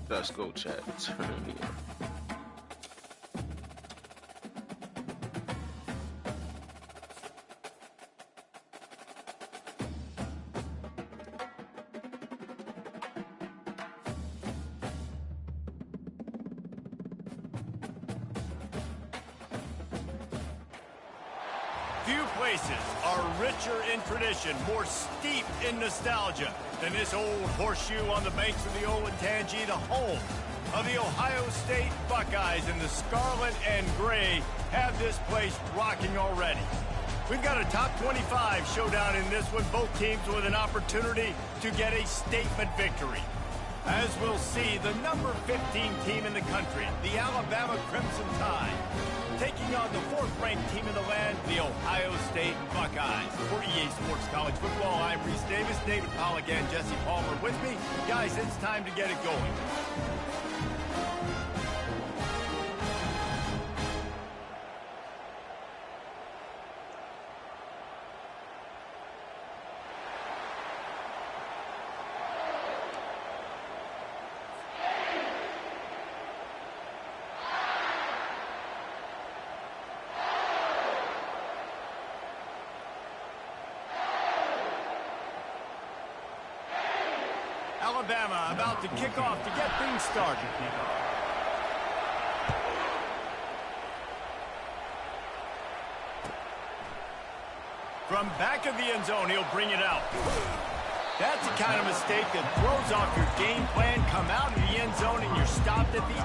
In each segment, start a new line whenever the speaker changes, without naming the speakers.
Let's go, chat. Turn me up.
Few places are richer in tradition, more steep in nostalgia than this old horseshoe on the banks of the Olentangy, the home of the Ohio State Buckeyes. And the scarlet and gray have this place rocking already. We've got a top 25 showdown in this one, both teams with an opportunity to get a statement victory. As we'll see, the number 15 team in the country, the Alabama Crimson Tide, taking on the fourth-ranked team in the land, the Ohio State Buckeyes. For EA Sports College Football, I'm Reese Davis, David Pollack, and Jesse Palmer with me. Guys, it's time to get it going. Alabama about to kick off to get things started. From back of the end zone, he'll bring it out. That's the kind of mistake that throws off your game plan. Come out of the end zone and you're stopped at the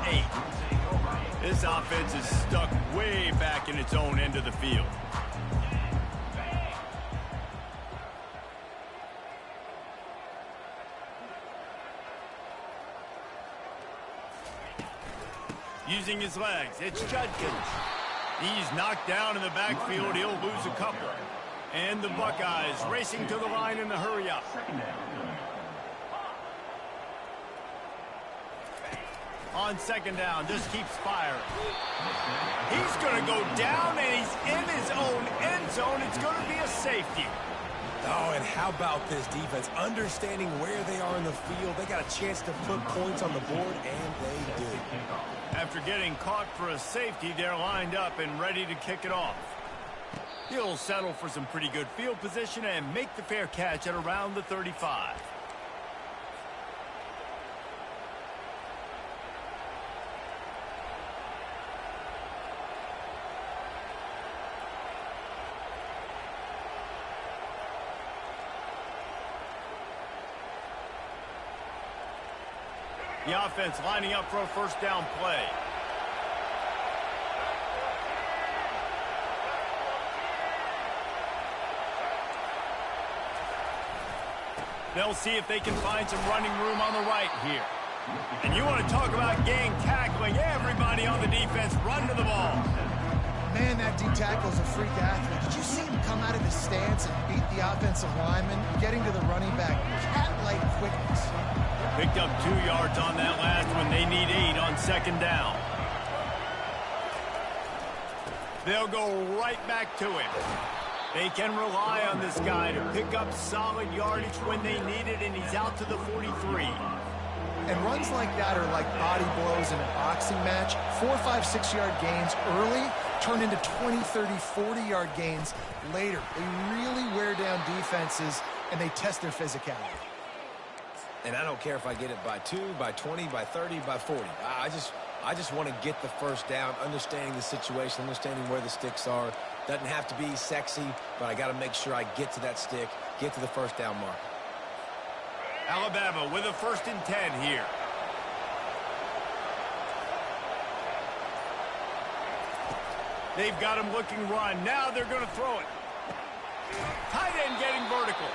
8. This offense is stuck way back in its own end of the field. Using his legs, it's Judkins. He's knocked down in the backfield. He'll lose a couple. And the Buckeyes racing to the line in the hurry up. On second down, just keeps firing. He's going to go down, and he's in his own end zone. It's going to be a safety.
Oh, and how about this defense? Understanding where they are in the field, they got a chance to put points on the board, and they do.
After getting caught for a safety, they're lined up and ready to kick it off. He'll settle for some pretty good field position and make the fair catch at around the 35. The offense lining up for a first down play. They'll see if they can find some running room on the right here. And you want to talk about gang tackling. Everybody on the defense run to the ball.
Man, that D tackle's a freak athlete. Did you see him come out of his stance and beat the offensive lineman, getting to the running back? Cat-like quickness.
Picked up 2 yards on that last one. They need 8 on second down. They'll go right back to him. They can rely on this guy to pick up solid yardage when they need it, and he's out to the 43.
And runs like that are like body blows in a boxing match. 4, 5, 6-yard gains early turn into 20, 30, 40-yard gains later. They really wear down defenses, and they test their physicality.
And I don't care if I get it by 2, by 20, by 30, by 40. I just want to get the first down, understanding the situation, understanding where the sticks are. Doesn't have to be sexy, but I got to make sure I get to that stick, get to the first down mark.
Alabama with a 1st and 10 here. They've got him looking run. Now they're going to throw it. Tight end getting vertical.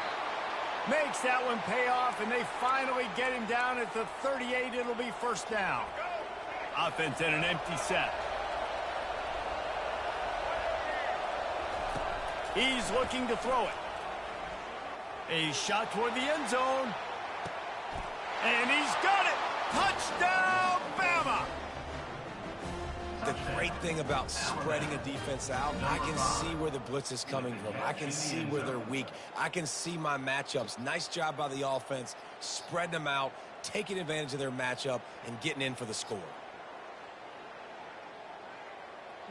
Makes that one pay off, and they finally get him down at the 38. It'll be first down. Offense in an empty set. He's looking to throw it. A shot toward the end zone. And he's got it. Touchdown, Bama!
The great thing about spreading a defense out, I can see where the blitz is coming from. I can see where they're weak. I can see my matchups. Nice job by the offense, spreading them out, taking advantage of their matchup and getting in for the score.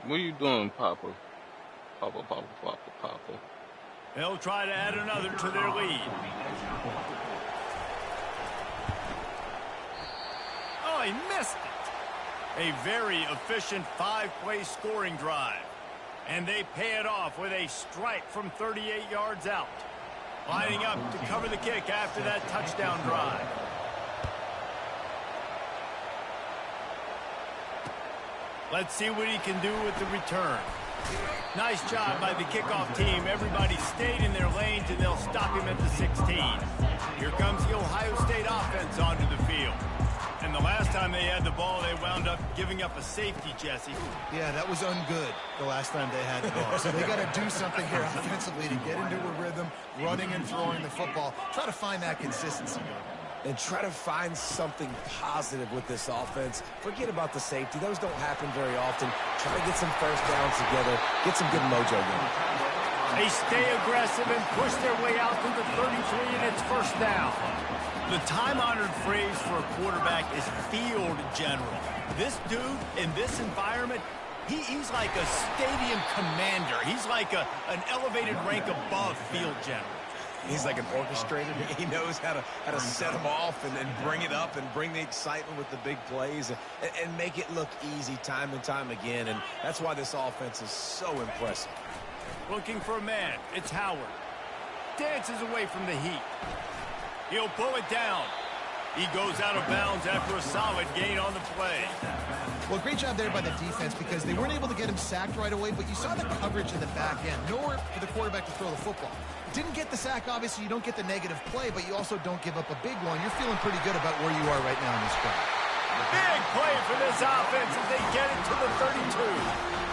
What are you doing, Papa? Papa, Papa, Papa, Papa.
They'll try to add another to their lead. Oh, he missed it. A very efficient 5-play scoring drive. And they pay it off with a strike from 38 yards out. Lining up to cover the kick after that touchdown drive. Let's see what he can do with the return. Nice job by the kickoff team. Everybody stayed in their lanes, and they'll stop him at the 16. Here comes the Ohio State offense onto the field. And the last time they had the ball, they wound up giving up a safety, Jesse.
Yeah, that was ungood the last time they had the ball. So they got to do something here offensively to get into a rhythm, running and throwing the football. Try to find that consistency.
And try to find something positive with this offense. Forget about the safety. Those don't happen very often. Try to get some first downs together. Get some good mojo going.
They stay aggressive and push their way out to the 33, and it's first down. The time-honored phrase for a quarterback is field general. This dude, in this environment, he's like a stadium commander. He's like an elevated rank above field general.
He's like an orchestrator. He knows how to set them off and bring it up and bring the excitement with the big plays and make it look easy time and time again. And that's why this offense is so impressive.
Looking for a man. It's Howard. Dances away from the heat. He'll pull it down. He goes out of bounds after a solid gain on the play.
Well, great job there by the defense because they weren't able to get him sacked right away, but you saw the coverage in the back end. Nowhere for the quarterback to throw the football. Didn't get the sack, obviously. You don't get the negative play, but you also don't give up a big one. You're feeling pretty good about where you are right now in this drive.
Big play for this offense as they get it to the 32.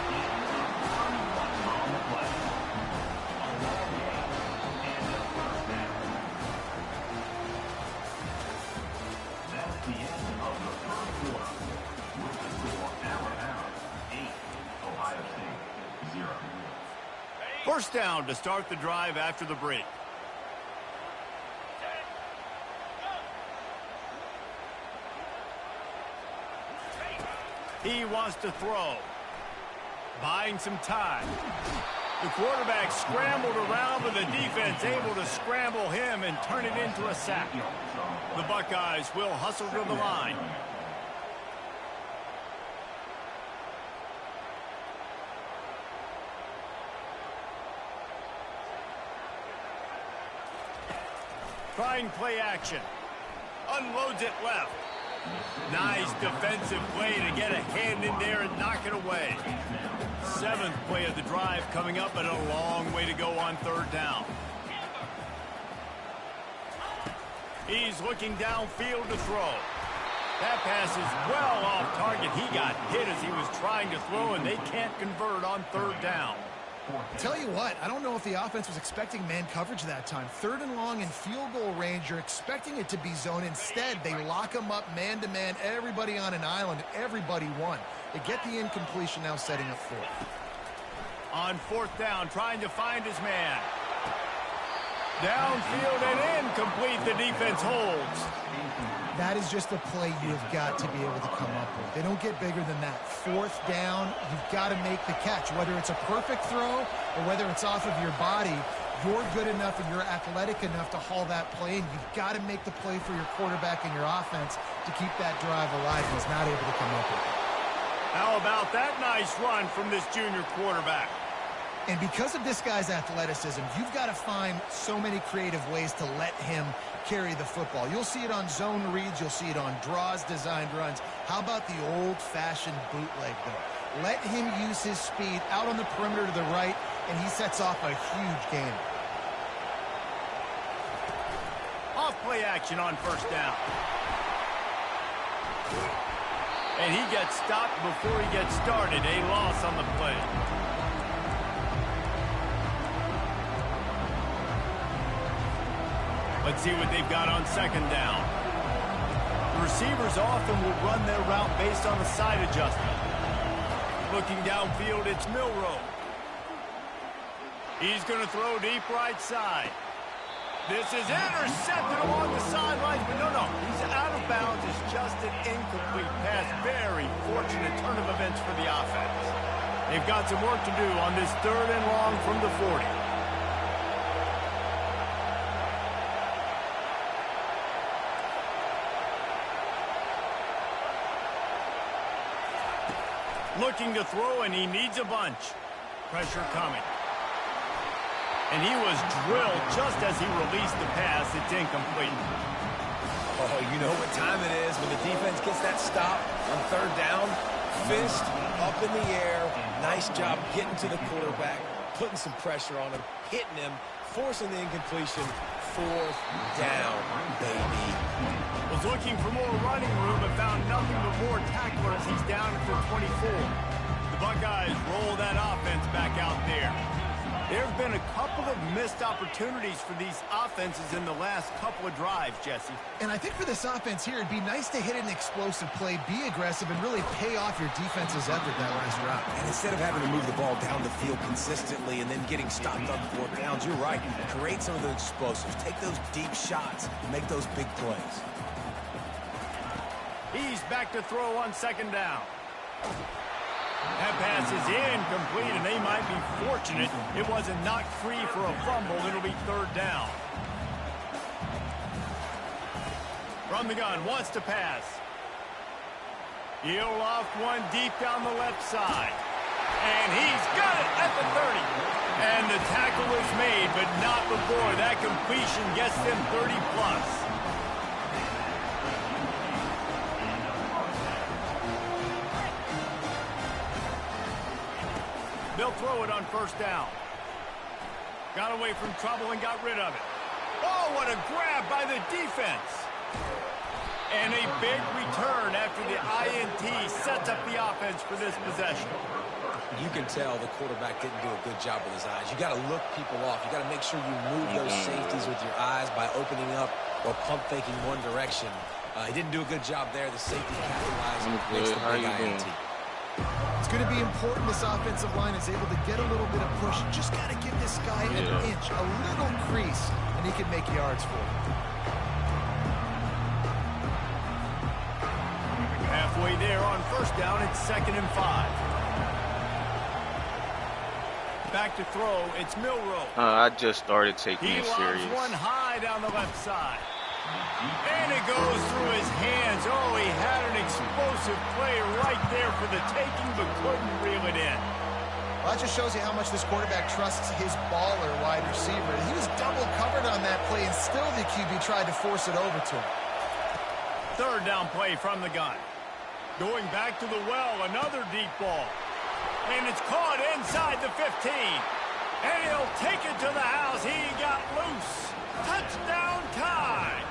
First down to start the drive after the break. He wants to throw. Buying some time. The quarterback scrambled around, but the defense able to scramble him and turn it into a sack. The Buckeyes will hustle to the line. Trying play action. Unloads it left. Nice defensive play to get a hand in there and knock it away. 7th play of the drive coming up, but a long way to go on third down. He's looking downfield to throw. That pass is well off target. He got hit as he was trying to throw, and they can't convert on third down.
Tell you what, I don't know if the offense was expecting man coverage that time. 3rd and long in field goal range, you're expecting it to be zone. Instead, they lock them up man-to-man, everybody on an island, everybody won. They get the incompletion, now setting up 4th.
On 4th down, trying to find his man. Downfield and incomplete, the defense holds.
That is just a play you have got to be able to come up with. They don't get bigger than that. 4th down, you've got to make the catch. Whether it's a perfect throw or whether it's off of your body, you're good enough and you're athletic enough to haul that play, and you've got to make the play for your quarterback and your offense to keep that drive alive, and he's not able to come up with it.
How about that nice run from this junior quarterback?
And because of this guy's athleticism, you've got to find so many creative ways to let him carry the football. You'll see it on zone reads. You'll see it on draws, designed runs. How about the old-fashioned bootleg, though? Let him use his speed out on the perimeter to the right, and he sets off a huge gain.
Off play action on first down. And he gets stopped before he gets started. A loss on the play. Let's see what they've got on 2nd down. The receivers often will run their route based on the side adjustment. Looking downfield, it's Milroe. He's going to throw deep right side. This is intercepted along the sidelines, but no, he's out of just an incomplete pass. Very fortunate turn of events for the offense. They've got some work to do on this 3rd and long from the 40. Looking to throw, and he needs a bunch. Pressure coming. And he was drilled just as he released the pass. It's incomplete.
Oh, you know what time it is when the defense gets that stop on 3rd down. Fist up in the air. Nice job getting to the quarterback, putting some pressure on him, hitting him, forcing the incompletion. 4th down, baby.
Was looking for more running room but found nothing but more tacklers. He's down at the 24. The Buckeyes roll that offense back out there. There have been a couple of missed opportunities for these offenses in the last couple of drives, Jesse.
And I think for this offense here, it'd be nice to hit an explosive play, be aggressive, and really pay off your defense's effort that last drive.
And instead of having to move the ball down the field consistently and then getting stopped on 4th downs, you're right. Create some of those explosives. Take those deep shots and make those big plays.
He's back to throw on 2nd down. That pass is incomplete, and they might be fortunate it wasn't knocked free for a fumble. It'll be 3rd down. From the gun, wants to pass. He'll off one deep down the left side. And he's got it at the 30. And the tackle is made, but not before that completion gets them 30-plus. They'll throw it on 1st down. Got away from trouble and got rid of it. Oh, what a grab by the defense. And a big return after the INT sets up the offense for this possession.
You can tell the quarterback didn't do a good job with his eyes. You got to look people off. You got to make sure you move those safeties with your eyes by opening up or pump faking one direction. He didn't do a good job there. The safety capitalized and makes the big INT.
It's going to be important this offensive line is able to get a little bit of push. Just got to give this guy an inch, a little crease, and he can make yards for it.
Halfway there on 1st down, it's 2nd and 5. Back to throw, it's Milroe.
I just started taking
He
it
lobs
serious.
one high down the left side. And it goes through his hands. Oh, he had an explosive play right there for the taking, but couldn't reel it in.
Well, that just shows you how much this quarterback trusts his baller wide receiver. He was double covered on that play, and still the QB tried to force it over to him.
3rd down play from the gun. Going back to the well, another deep ball. And it's caught inside the 15. And he'll take it to the house. He got loose. Touchdown time.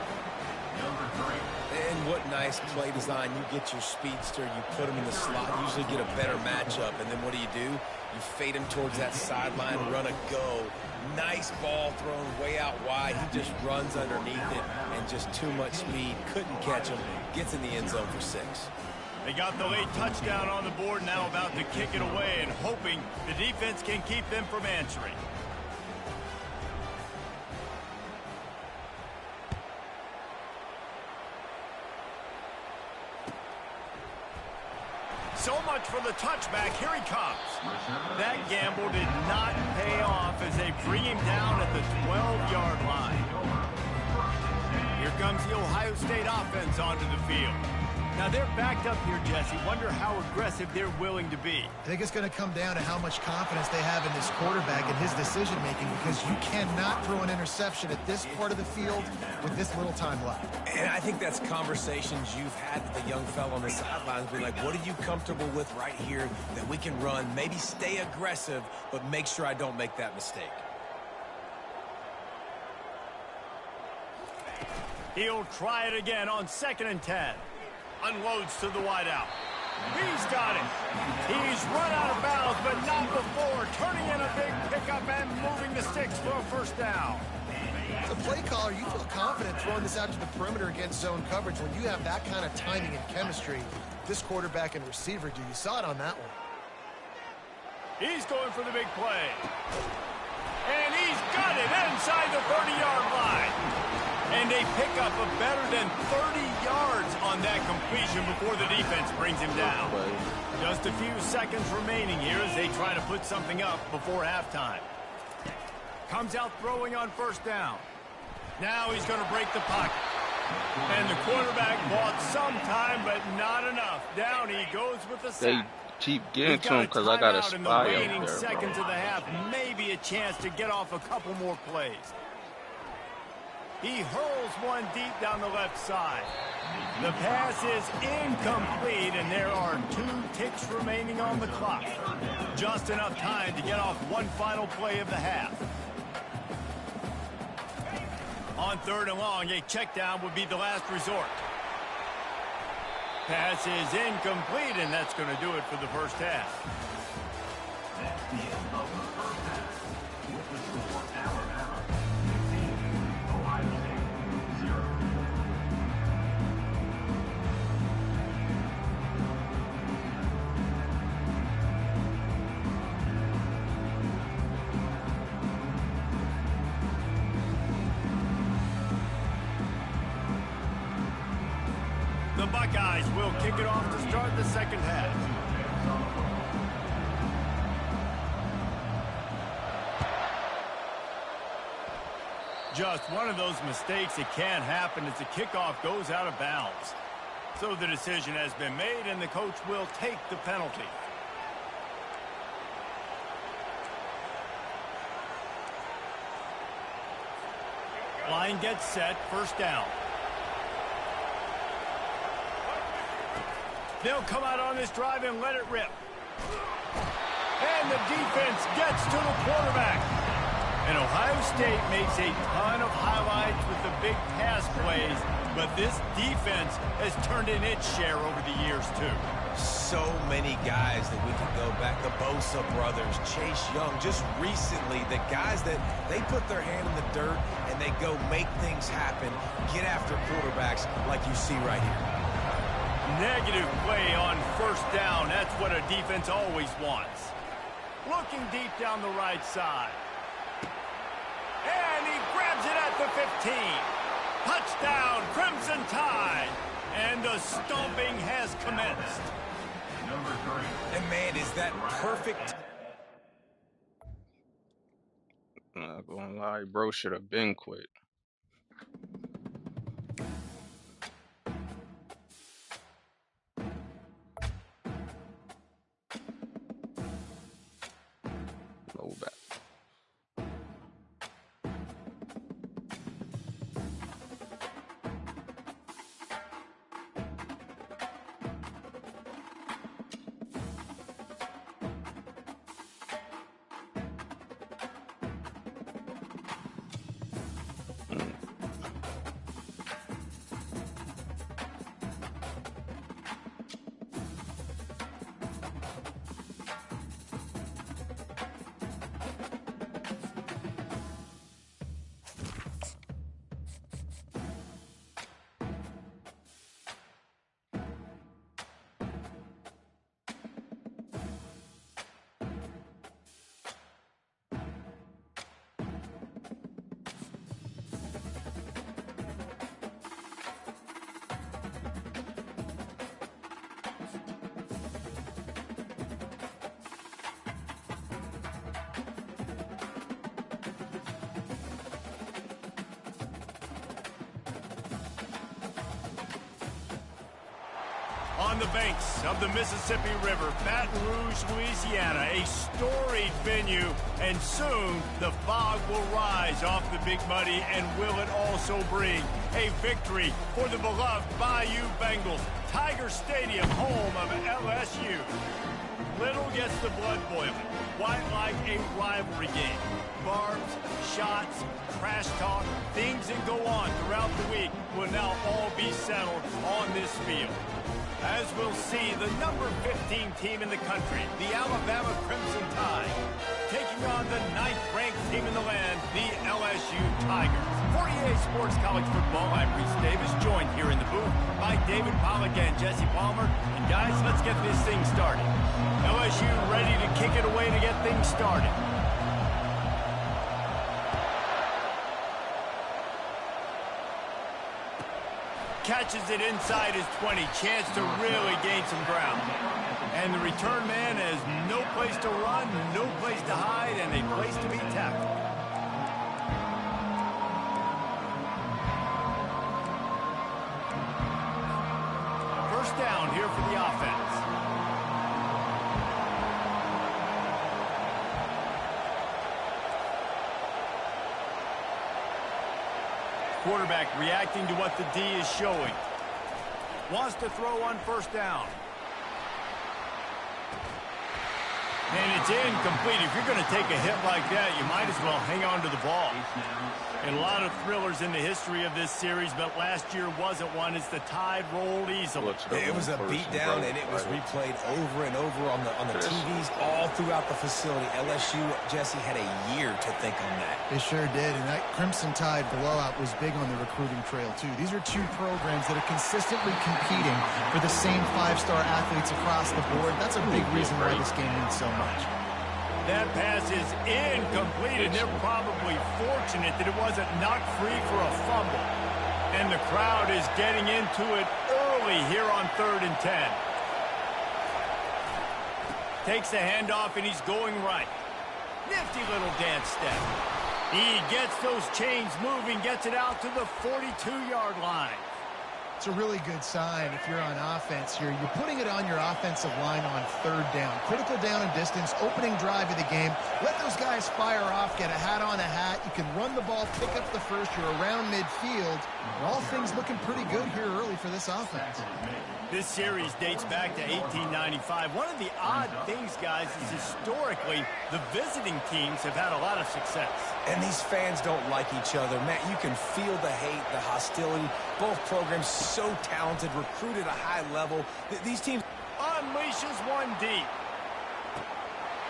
And what nice play design. You get your speedster, you put him in the slot, usually get a better matchup. And then what do? You fade him towards that sideline, run a go. Nice ball thrown way out wide. He just runs underneath it and just too much speed. Couldn't catch him. Gets in the end zone for 6.
They got the late touchdown on the board, now about to kick it away and hoping the defense can keep them from answering. So much for the touchback. Here he comes. That gamble did not pay off as they bring him down at the 12-yard line. Here comes the Ohio State offense onto the field. Now, they're backed up here, Jesse. Wonder how aggressive they're willing to be.
I think it's going to come down to how much confidence they have in this quarterback and his decision-making, because you cannot throw an interception at this part of the field with this little time left.
And I think that's conversations you've had with the young fellow on the sidelines. Be like, what are you comfortable with right here that we can run? Maybe stay aggressive, but make sure I don't make that mistake.
He'll try it again on 2nd and 10. Unloads to the wideout. He's got it. He's run out of bounds, but not before. Turning in a big pickup and moving the sticks for a 1st down.
As a play caller, you feel confident throwing this out to the perimeter against zone coverage when you have that kind of timing and chemistry. This quarterback and receiver do. You saw it on that one.
He's going for the big play. And he's got it inside the 30-yard line. And they pick up a better than 30 yards on that completion before the defense brings him down. Just a few seconds remaining here as they try to put something up before halftime. Comes out throwing on first down. Now he's going to break the pocket. And the quarterback bought some time, but not enough. Down he goes with the sack.
They keep getting to him because I got a spy out there,
remaining seconds of the half, maybe a chance to get off a couple more plays. He hurls one deep down the left side. The pass is incomplete, and there are 2 ticks remaining on the clock. Just enough time to get off one final play of the half. On 3rd and long, a check down would be the last resort. Pass is incomplete, and that's going to do it for the first half.
That's the end of the first half. With the score, Alabama 16, Ohio State 0.
The Buckeyes will kick it off to start the second half. Just one of those mistakes that can happen as the kickoff goes out of bounds. So the decision has been made, and the coach will take the penalty. Line gets set, first down. They'll come out on this drive and let it rip. And the defense gets to the quarterback. And Ohio State makes a ton of highlights with the big pass plays, but this defense has turned in its share over the years, too.
So many guys that we can go back. The Bosa brothers, Chase Young. Just recently, the guys that they put their hand in the dirt and they go make things happen, get after quarterbacks like you see right here.
Negative play on first down. That's what a defense always wants. Looking deep down the right side. And he grabs it at the 15. Touchdown, Crimson Tide. And the stomping has commenced.
Number 3.
And man, is that perfect?
I'm not gonna lie, bro should have been quit. Low back.
On the banks of the Mississippi River, Baton Rouge, Louisiana, a storied venue, and soon the fog will rise off the Big Muddy, and will it also bring a victory for the beloved Bayou Bengals. Tiger Stadium, home of LSU. Little gets the blood boiling, quite like a rivalry game. Barbs, shots, trash talk, things that go on throughout the week will now all be settled on this field. As we'll see, the number 15 team in the country, the Alabama Crimson Tide, taking on the 9th-ranked team in the land, the LSU Tigers. For EA Sports College Football, I'm Reese Davis, joined here in the booth by David Pollack and Jesse Palmer. And guys, let's get this thing started. LSU ready to kick it away to get things started. catches it inside his 20. Chance to really gain some ground. And the return man has no place to run, no place to hide, and a place to be tackled. First down here for the offense. Quarterback reacting to what the D is showing. Wants to throw on first down. And it's incomplete. If you're going to take a hit like that, you might as well hang on to the ball. And a lot of thrillers in the history of this series, but last year wasn't one as the tide rolled easily.
It was a beatdown, and it was replayed over and over on the TVs all throughout the facility. LSU, Jesse, had a year to think on that.
They sure did, and that Crimson Tide blowout was big on the recruiting trail, too. These are two programs that are consistently competing for the same five-star athletes across the board. That's a big reason why this game means so much.
That pass is incomplete, and they're probably fortunate that it wasn't knocked free for a fumble. And the crowd is getting into it early here on 3rd and 10. Takes the handoff, and he's going right. Nifty little dance step. He gets those chains moving, gets it out to the 42-yard line.
It's a really good sign if you're on offense here. You're putting it on your offensive line on 3rd down. Critical down and distance, opening drive of the game. Let those guys fire off, get a hat on a hat. You can run the ball, pick up the first. You're around midfield. And all things looking pretty good here early for this offense.
This series dates back to 1895. One of the odd things, guys, is historically the visiting teams have had a lot of success.
And these fans don't like each other. Matt, you can feel the hate, the hostility. Both programs so talented, recruited at a high level. These teams
unleashes one deep.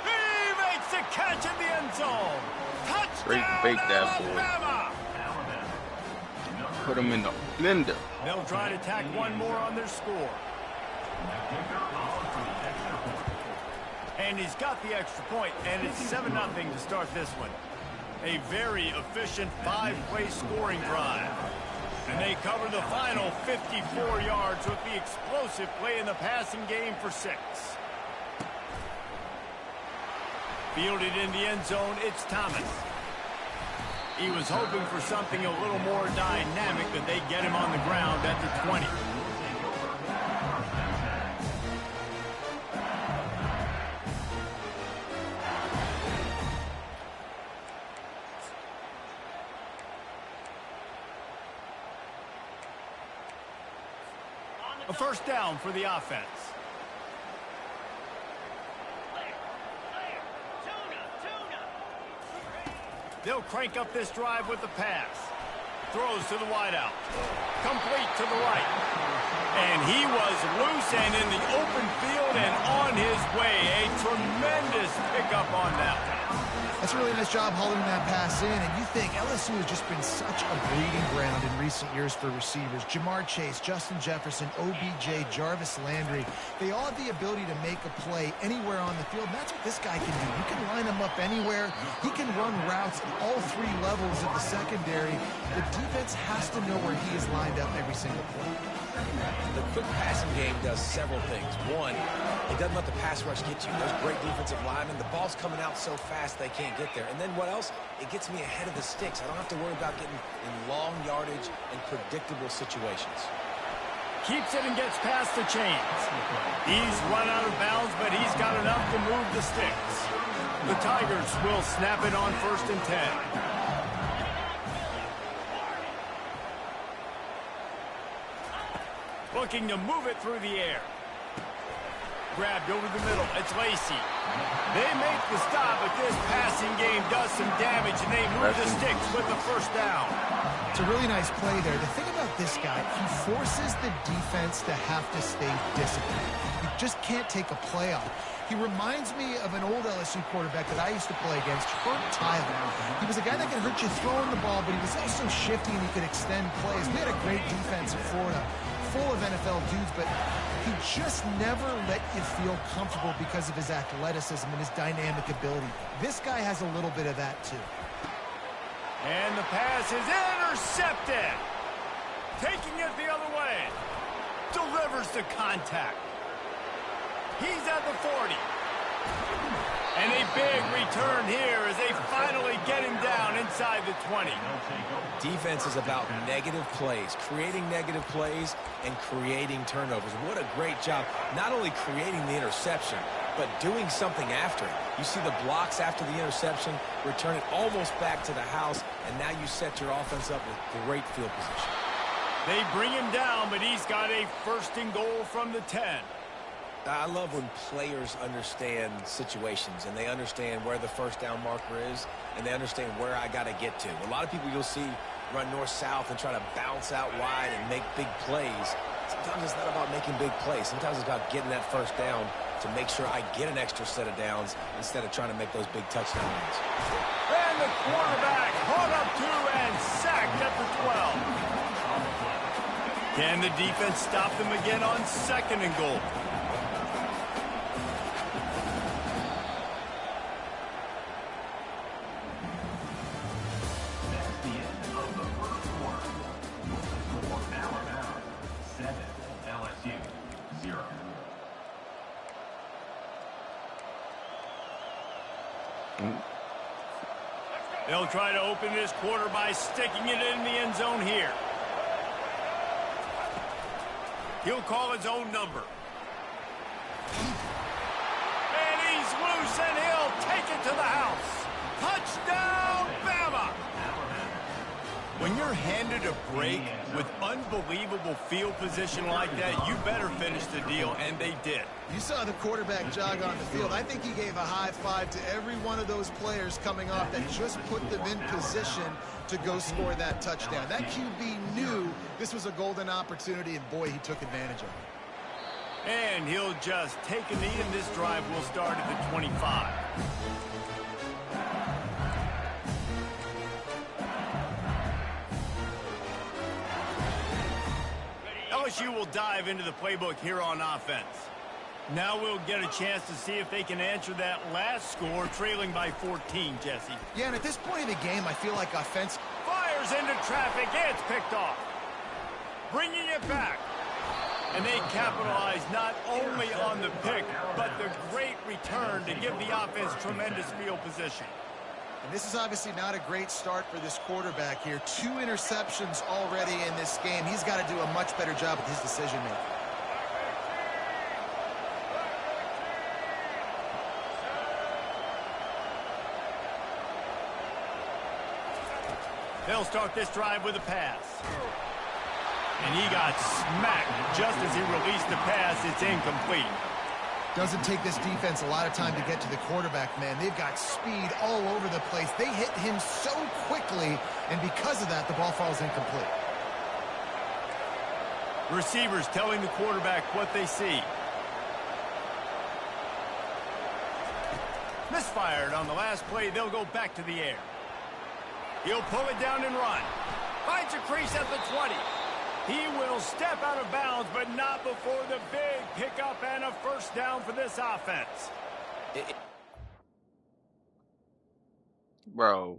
He makes the catch in the end zone. Touchdown, Alabama!
Put them in the blender.
They'll try to tack one more on their score. And he's got the extra point, and it's 7-0 to start this one. A very efficient 5-play scoring drive. And they cover the final 54 yards with the explosive play in the passing game for 6. Fielded in the end zone, it's Thomas. He was hoping for something a little more dynamic, but they get him on the ground at the 20. A first down for the offense. They'll crank up this drive with the pass. Throws to the wideout. Complete to the right. And he was loose and in the open field and on his way. A tremendous pickup on that one.
That's a really nice job holding that pass in, and you think LSU has just been such a breeding ground in recent years for receivers. Jamar Chase, Justin Jefferson, OBJ, Jarvis Landry, they all have the ability to make a play anywhere on the field, and that's what this guy can do. You can line him up anywhere. He can run routes at all 3 levels of the secondary. The defense has to know where he is lined up every single play.
The quick passing game does several things. One, it doesn't let the pass rush get you. There's great defensive linemen. The ball's coming out so fast they can't get there. And then what else? It gets me ahead of the sticks. I don't have to worry about getting in long yardage and predictable situations.
Keeps it and gets past the chains. He's run out of bounds, but he's got enough to move the sticks. The Tigers will snap it on 1st and 10. Looking to move it through the air. Grabbed over the middle. It's Lacey. They make the stop, but this passing game does some damage, and they move the sticks with the first down.
It's a really nice play there. The thing about this guy, he forces the defense to have to stay disciplined. You just can't take a play off. He reminds me of an old LSU quarterback that I used to play against, Herb Tyler. He was a guy that could hurt you throwing the ball, but he was also shifty and he could extend plays. We had a great defense in Florida, full of NFL dudes, but he just never let you feel comfortable because of his athleticism and his dynamic ability. This guy has a little bit of that too.
And the pass is intercepted. Taking it the other way. Delivers the contact. He's at the 40. And a big return here as they finally get him down inside the 20.
Defense is about negative plays, creating negative plays and creating turnovers. What a great job, not only creating the interception, but doing something after it. You see the blocks after the interception, return it almost back to the house, and now you set your offense up with great field position.
They bring him down, but he's got a first and goal from the 10.
I love when players understand situations and they understand where the first down marker is and they understand where I got to get to. A lot of people you'll see run north-south and try to bounce out wide and make big plays. Sometimes it's not about making big plays. Sometimes it's about getting that first down to make sure I get an extra set of downs instead of trying to make those big touchdown runs.
And the quarterback hung up to and sacked at the 12. Can the defense stop them again on second and goal? They'll try to open this quarter by sticking it in the end zone here. He'll call his own number. And he's loose, and he'll take it to the house. Touchdown, Bama! When you're handed a break with unbelievable field position like that, you better finish the deal, and they did.
You saw the quarterback jog on the field. I think he gave a high five to every one of those players coming off that just put them in position to go score that touchdown. That QB knew this was a golden opportunity, and boy, he took advantage of it.
And he'll just take a knee, and this drive will start at the 25. LSU will dive into the playbook here on offense. Now we'll get a chance to see if they can answer that last score, trailing by 14, Jesse.
Yeah, and at this point of the game, I feel like offense
fires into traffic. It's picked off. Bringing it back. And they capitalize not only on the pick, but the great return to give the offense tremendous field position.
And this is obviously not a great start for this quarterback here. 2 interceptions already in this game. He's got to do a much better job with his decision-making.
They'll start this drive with a pass. And he got smacked just as he released the pass. It's incomplete.
Doesn't take this defense a lot of time to get to the quarterback, man. They've got speed all over the place. They hit him so quickly, and because of that, the ball falls incomplete.
Receivers telling the quarterback what they see. Misfired on the last play. They'll go back to the air. He'll pull it down and run. Finds a crease at the 20. He will step out of bounds, but not before the big pickup and a first down for this offense.
Bro,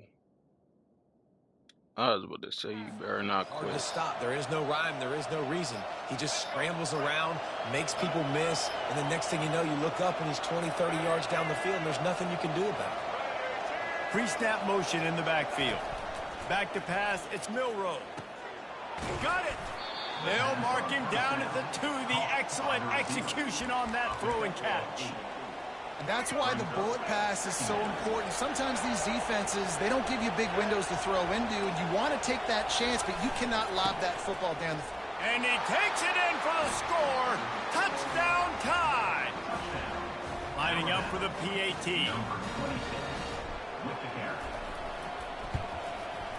I was about to say you better not
Hard to
quit.
stop. There is no rhyme. There is no reason. He just scrambles around, makes people miss, and the next thing you know, you look up and he's 20, 30 yards down the field, and there's nothing you can do about it.
Pre-snap motion in the backfield. Back to pass. It's Milroe. Got it. They'll mark him down at the 2. The excellent execution on that throw and catch.
And that's why the bullet pass is so important. Sometimes these defenses, they don't give you big windows to throw into, and you want to take that chance, but you cannot lob that football down the field.
And he takes it in for the score. Touchdown tie. Lining up for the PAT.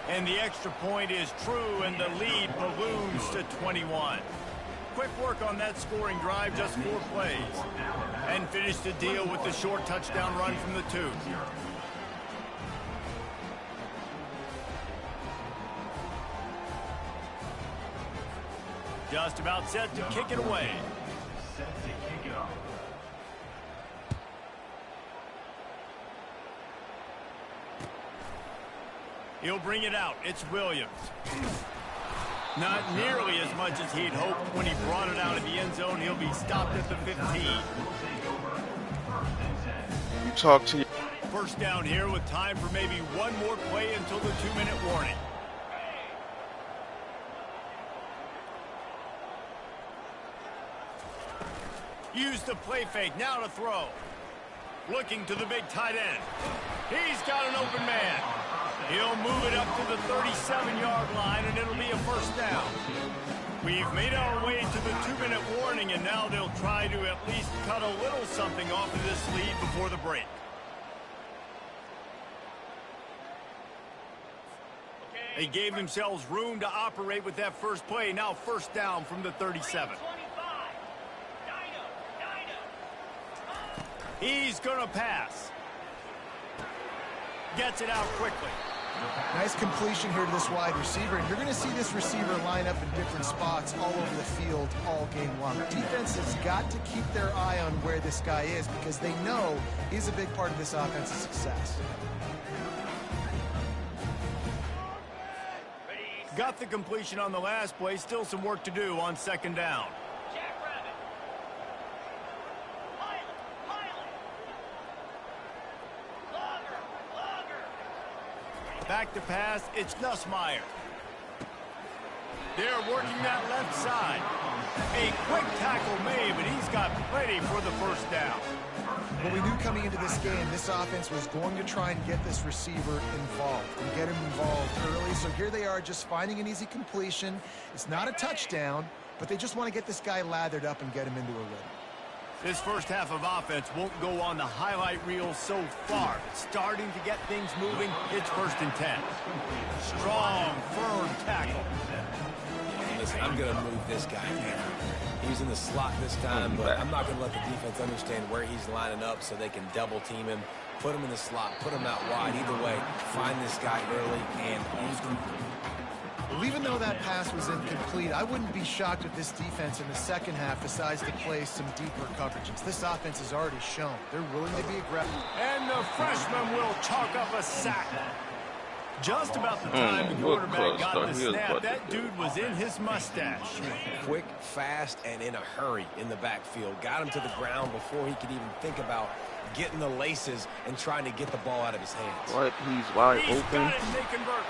And the extra point is true, and the lead balloons to 21. Quick work on that scoring drive, just 4 plays. And finish the deal with the short touchdown run from the 2. Just about set to kick it away.
Set to kick it off.
He'll bring it out. It's Williams. Not nearly as much as he'd hoped when he brought it out of the end zone. He'll be stopped at the 15.
You talk to your...
First down here with time for maybe one more play until the 2-minute warning. Use the play fake, now to throw. Looking to the big tight end. He's got an open man. He'll move it up to the 37-yard line, and it'll be a first down. We've made our way to the 2-minute warning, and now they'll try to at least cut a little something off of this lead before the break. They gave themselves room to operate with that first play. Now first down from the 37. He's going to pass. Gets it out quickly.
Nice completion here to this wide receiver, and you're going to see this receiver line up in different spots all over the field all game long. Defense has got to keep their eye on where this guy is because they know he's a big part of this offense's success.
Got the completion on the last play. Still some work to do on second down. Back to pass, it's Nussmeier. They're working that left side. A quick tackle made, but he's got plenty for the first down.
Well, we knew coming into this game, this offense was going to try and get this receiver involved and get him involved early. So here they are just finding an easy completion. It's not a touchdown, but they just want to get this guy lathered up and get him into a rhythm.
This first half of offense won't go on the highlight reel so far. It's starting to get things moving. It's 1st and 10. Strong, firm tackle.
Listen, I'm going to move this guy now. He's in the slot this time, but I'm not going to let the defense understand where he's lining up so they can double team him, put him in the slot, put him out wide. Either way, find this guy early and use him.
Well, even though that pass was incomplete, I wouldn't be shocked if this defense in the second half decides to play some deeper coverages. This offense has already shown they're willing to be aggressive.
And the freshman will chalk up a sack. Just about the time the quarterback got the snap, that dude was in his mustache.
Quick, fast, and in a hurry in the backfield. Got him to the ground before he could even think about getting the laces and trying to get the ball out of his hands.
What? He's wide open.
Got it, and they convert.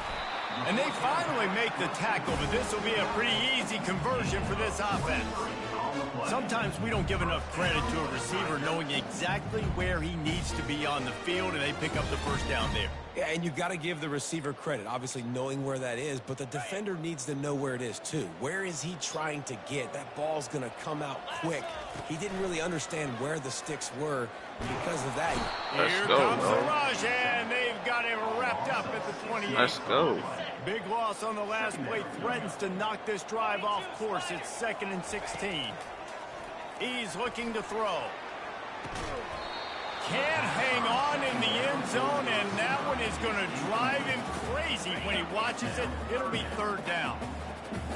And they finally make the tackle, but this will be a pretty easy conversion for this offense. Sometimes we don't give enough credit to a receiver knowing exactly where he needs to be on the field, and they pick up the first down there.
Yeah, and you've got to give the receiver credit, obviously knowing where that is, but the defender needs to know where it is too. Where is he trying to get? That ball's going to come out quick. He didn't really understand where the sticks were, and because of that...
Here comes the rush, and they've got him wrapped up at the 28.
Let's go.
Big loss on the last play threatens to knock this drive off course. It's 2nd and 16. He's looking to throw. Can't hang on in the end zone, and that one is going to drive him crazy when he watches it. It'll be 3rd down.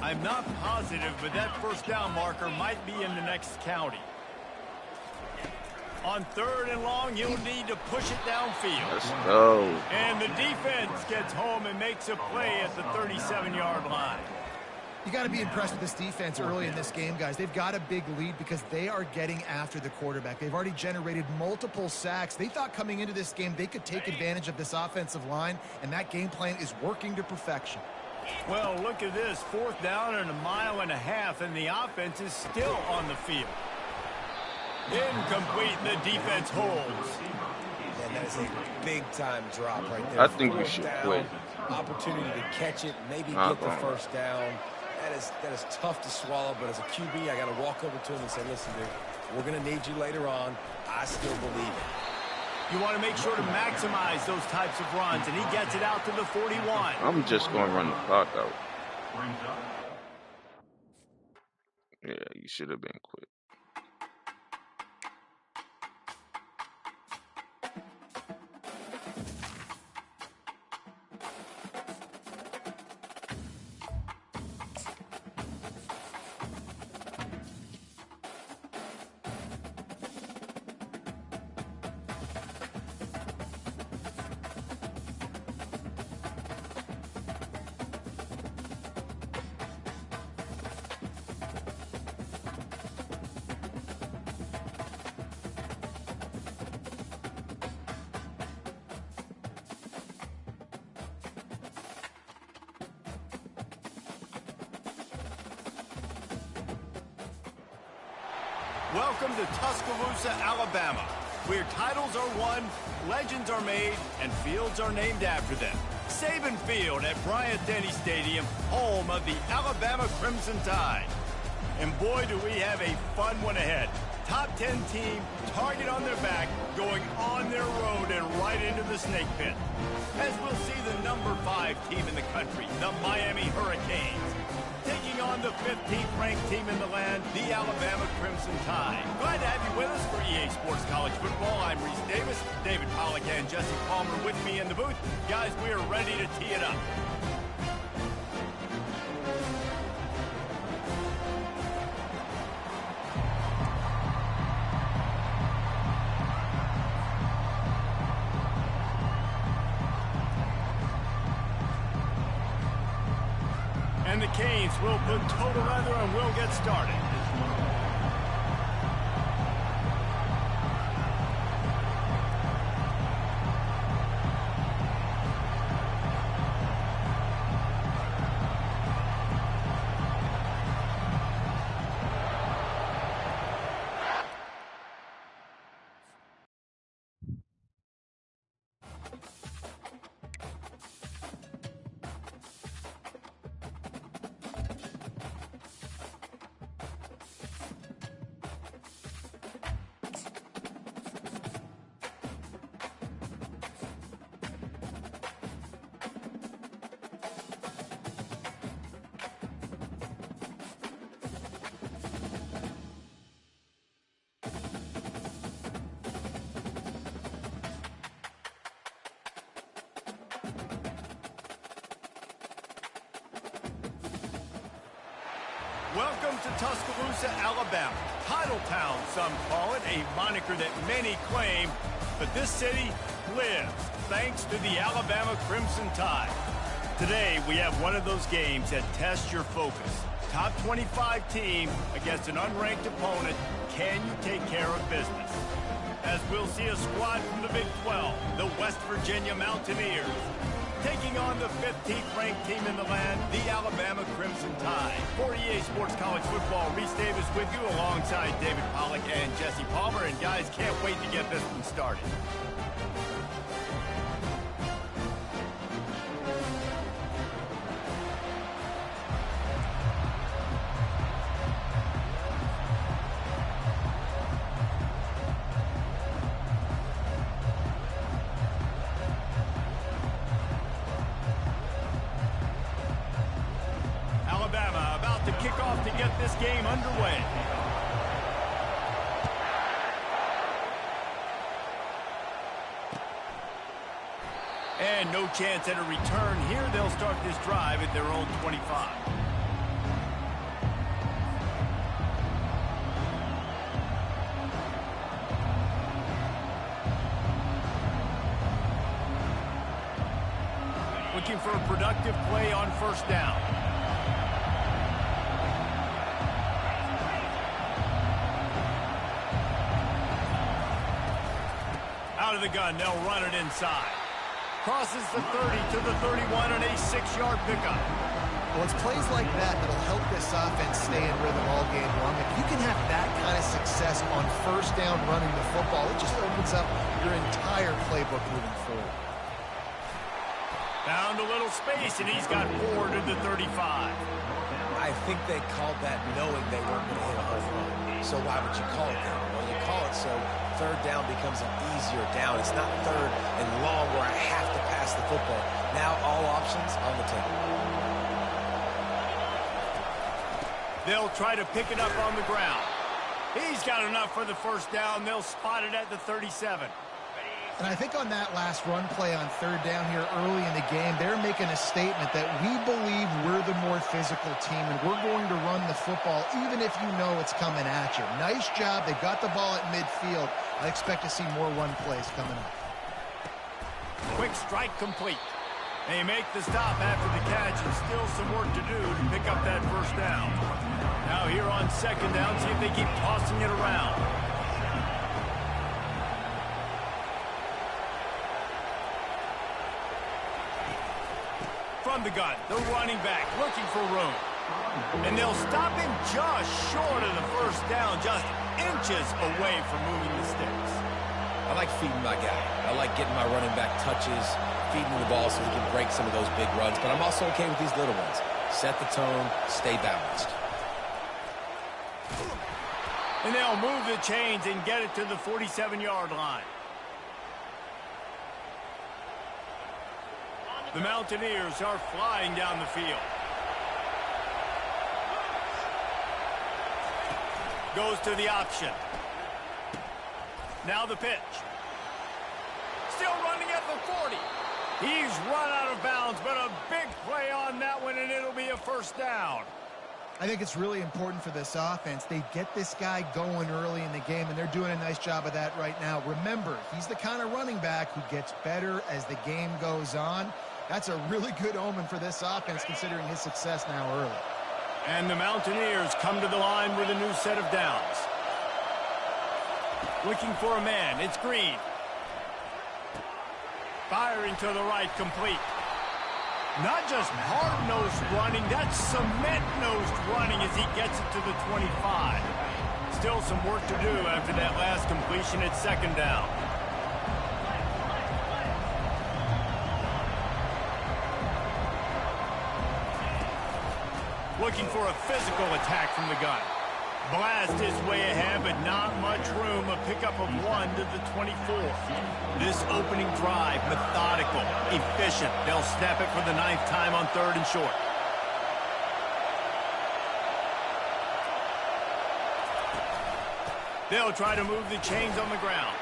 I'm not positive, but that first down marker might be in the next county. On 3rd and long, he'll need to push it downfield.
Let's go.
And the defense gets home and makes a play at the 37-yard line.
You got to be impressed with this defense early in this game, guys. They've got a big lead because they are getting after the quarterback. They've already generated multiple sacks. They thought coming into this game they could take advantage of this offensive line, and that game plan is working to perfection.
Well, look at this. 4th down and 1.5 miles, and the offense is still on the field. Incomplete, and the defense holds.
And that is a big-time drop right there.
I think you should quit.
Opportunity to catch it, maybe get the first down. That is tough to swallow, but as a QB, I got to walk over to him and say, listen, dude, we're going to need you later on. I still believe it.
You want to make sure to maximize those types of runs, and he gets it out to the 41.
I'm just going to run the clock out. Yeah, you should have been quick.
Welcome to Tuscaloosa, Alabama, where titles are won, legends are made, and fields are named after them. Saban Field at Bryant-Denny Stadium, home of the Alabama Crimson Tide. And boy, do we have a fun one ahead. Top 10 team, target on their back, going on their road and right into the snake pit. As we'll see the number 5 team in the country, the Miami Hurricanes, taking on the 15th ranked team in the land, the Alabama Crimson Tide. Glad to have you with us for EA Sports College Football. I'm Reese Davis, David Pollack and Jesse Palmer with me in the booth. Guys, we are ready to tee it up. And the Canes will put total leather and we'll get started. Welcome to Tuscaloosa, Alabama. Title Town, some call it, a moniker that many claim, but this city lives thanks to the Alabama Crimson Tide. Today, we have one of those games that tests your focus. Top 25 team against an unranked opponent. Can you take care of business? As we'll see a squad from the Big 12, the West Virginia Mountaineers, taking on the 15th ranked team in the land, the Alabama Crimson Tide. For EA Sports College Football, Reese Davis with you alongside David Pollack and Jesse Palmer. And guys, can't wait to get this one started. To kick off to get this game underway. And no chance at a return here. They'll start this drive at their own 25. Looking for a productive play on first down. Out of the gun, they'll run it inside. Crosses the 30 to the 31 on a 6-yard pickup.
Well, it's plays like that that'll help this offense stay in rhythm all game long. If you can have that kind of success on first down running the football, it just opens up your entire playbook moving forward.
Found a little space, and he's got 4 to the 35.
I think they called that knowing they weren't going to hit a home run. So why would you call it that? Well, you call it so third down becomes an easier down. It's not third and long where I have to pass the football. Now all options on the table.
They'll try to pick it up on the ground. He's got enough for the first down. They'll spot it at the 37.
And I think on that last run play on third down here early in the game, they're making a statement that we believe we're the more physical team and we're going to run the football even if you know it's coming at you. Nice job. They got the ball at midfield. I expect to see more run plays coming up.
Quick strike complete. They make the stop after the catch and still some work to do to pick up that first down. Now here on second down, see if they keep tossing it around. From the gun, the running back looking for room. And they'll stop him just short of the first first down, just inches away from moving the sticks.
I like feeding my guy. I like getting my running back touches, feeding the ball so he can break some of those big runs. But I'm also okay with these little ones. Set the tone, stay balanced.
And they'll move the chains and get it to the 47-yard line. The Mountaineers are flying down the field. Goes to the option. Now the pitch. Still running at the 40. He's run out of bounds, but a big play on that one, and it'll be a first down.
I think it's really important for this offense. They get this guy going early in the game, and they're doing a nice job of that right now. Remember, he's the kind of running back who gets better as the game goes on. That's a really good omen for this offense, considering his success now early.
And the Mountaineers come to the line with a new set of downs. Looking for a man. It's Green. Firing to the right, complete. Not just hard-nosed running, that's cement-nosed running as he gets it to the 25. Still some work to do after that last completion at second down. Looking for a physical attack from the gun. Blast his way ahead, but not much room. A pickup of 1 to the 24. This opening drive, methodical, efficient. They'll snap it for the 9th time on 3rd and short. They'll try to move the chains on the ground.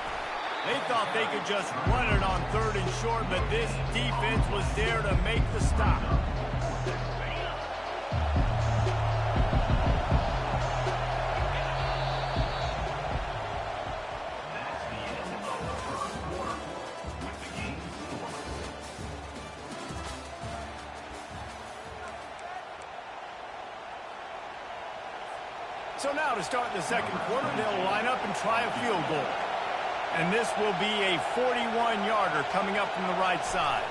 They thought they could just run it on 3rd and short, but this defense was there to make the stop. So now to start the second quarter, they'll line up and try a field goal. And this will be a 41-yarder coming up from the right side.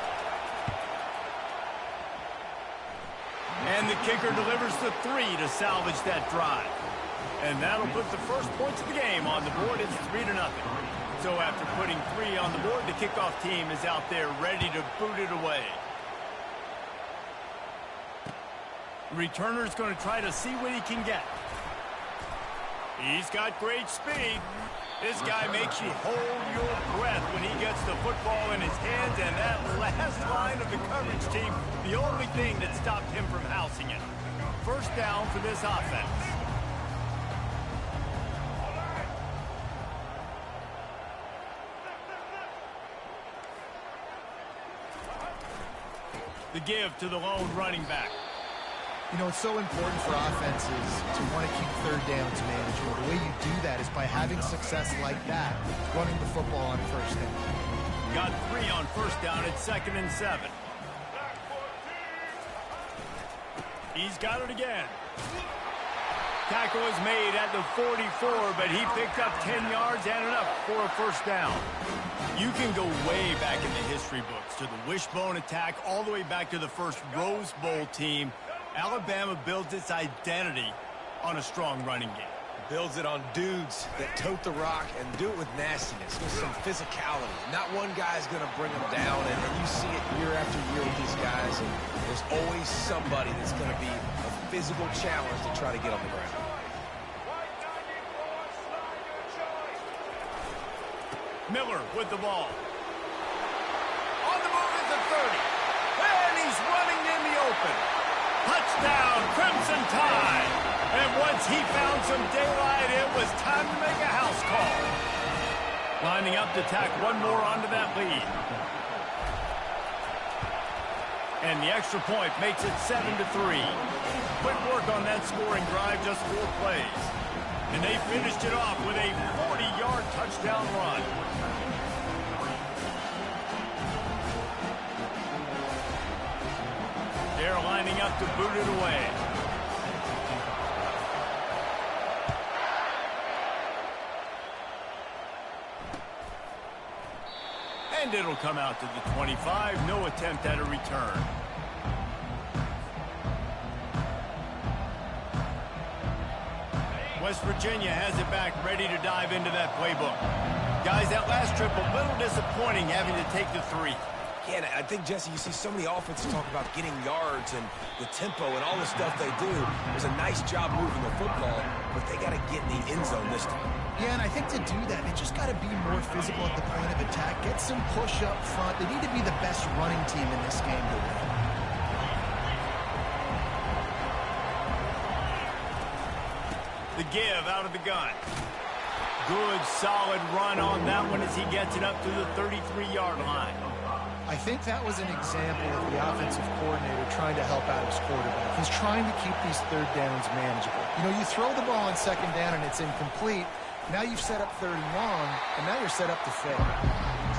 And the kicker delivers the 3 to salvage that drive. And that'll put the first points of the game on the board. It's 3-0. So after putting 3 on the board, the kickoff team is out there ready to boot it away. The returner's going to try to see what he can get. He's got great speed. This guy makes you hold your breath when he gets the football in his hands, and that last line of the coverage team, the only thing that stopped him from housing it. First down for this offense. The give to the lone running back.
You know, it's so important for offenses to want to keep third downs manageable. The way you do that is by having success like that, running the football on first down.
Got 3 on first down at 2nd and 7. He's got it again. Tackle is made at the 44, but he picked up 10 yards and enough for a first down. You can go way back in the history books to the wishbone attack, all the way back to the first Rose Bowl team. Alabama builds its identity on a strong running game.
Builds it on dudes that tote the rock and do it with nastiness, with some physicality. Not one guy's going to bring them down, and you see it year after year with these guys, and there's always somebody that's going to be a physical challenge to try to get on the ground.
Miller with the ball. On the move is the 30. And he's running in the open. Touchdown, Crimson Tide. And once he found some daylight, it was time to make a house call. Lining up to tack one more onto that lead. And the extra point makes it 7-3. Quick work on that scoring drive, just 4 plays. And they finished it off with a 40-yard touchdown run. They're lining up to boot it away. And it'll come out to the 25. No attempt at a return. West Virginia has it back, ready to dive into that playbook. Guys, that last trip, a little disappointing having to take the 3.
Yeah, I think, Jesse, you see so many offenses talk about getting yards and the tempo and all the stuff they do. There's a nice job moving the football, but they got to get in the end zone this time.
Yeah, and I think to do that, they just got to be more physical at the point of attack. Get some push up front. They need to be the best running team in this game to win.
The give out of the gun. Good, solid run on that one as he gets it up to the 33-yard line.
I think that was an example of the offensive coordinator trying to help out his quarterback. He's trying to keep these third downs manageable. You know, you throw the ball on second down and it's incomplete. Now you've set up third and long, and now you're set up to fail.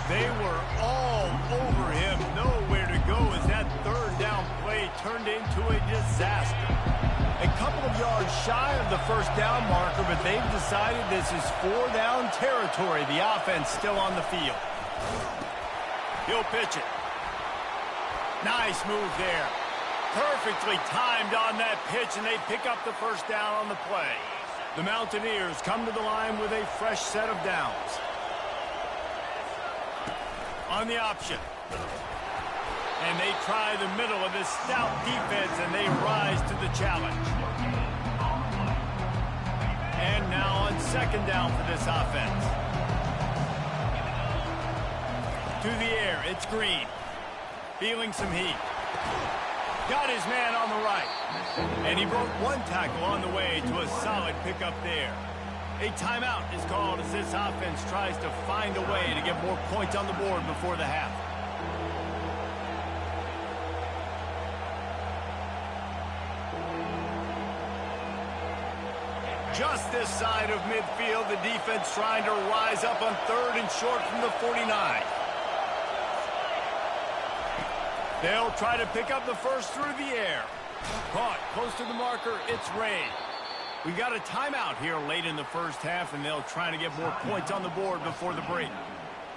They were all over him. Nowhere to go as that third down play turned into a disaster. A couple of yards shy of the first down marker, but they've decided this is 4-down territory. The offense still on the field. He'll pitch it. Nice move there. Perfectly timed on that pitch, and they pick up the first down on the play. The Mountaineers come to the line with a fresh set of downs. On the option. And they try the middle of this stout defense, and they rise to the challenge. And now on second down for this offense. To the air, it's Green. Feeling some heat. Got his man on the right. And he broke one tackle on the way to a solid pickup there. A timeout is called as this offense tries to find a way to get more points on the board before the half. Just this side of midfield, the defense trying to rise up on third and short from the 49. They'll try to pick up the first through the air. Caught close to the marker, it's Ray. We got a timeout here late in the first half, and they'll try to get more points on the board before the break.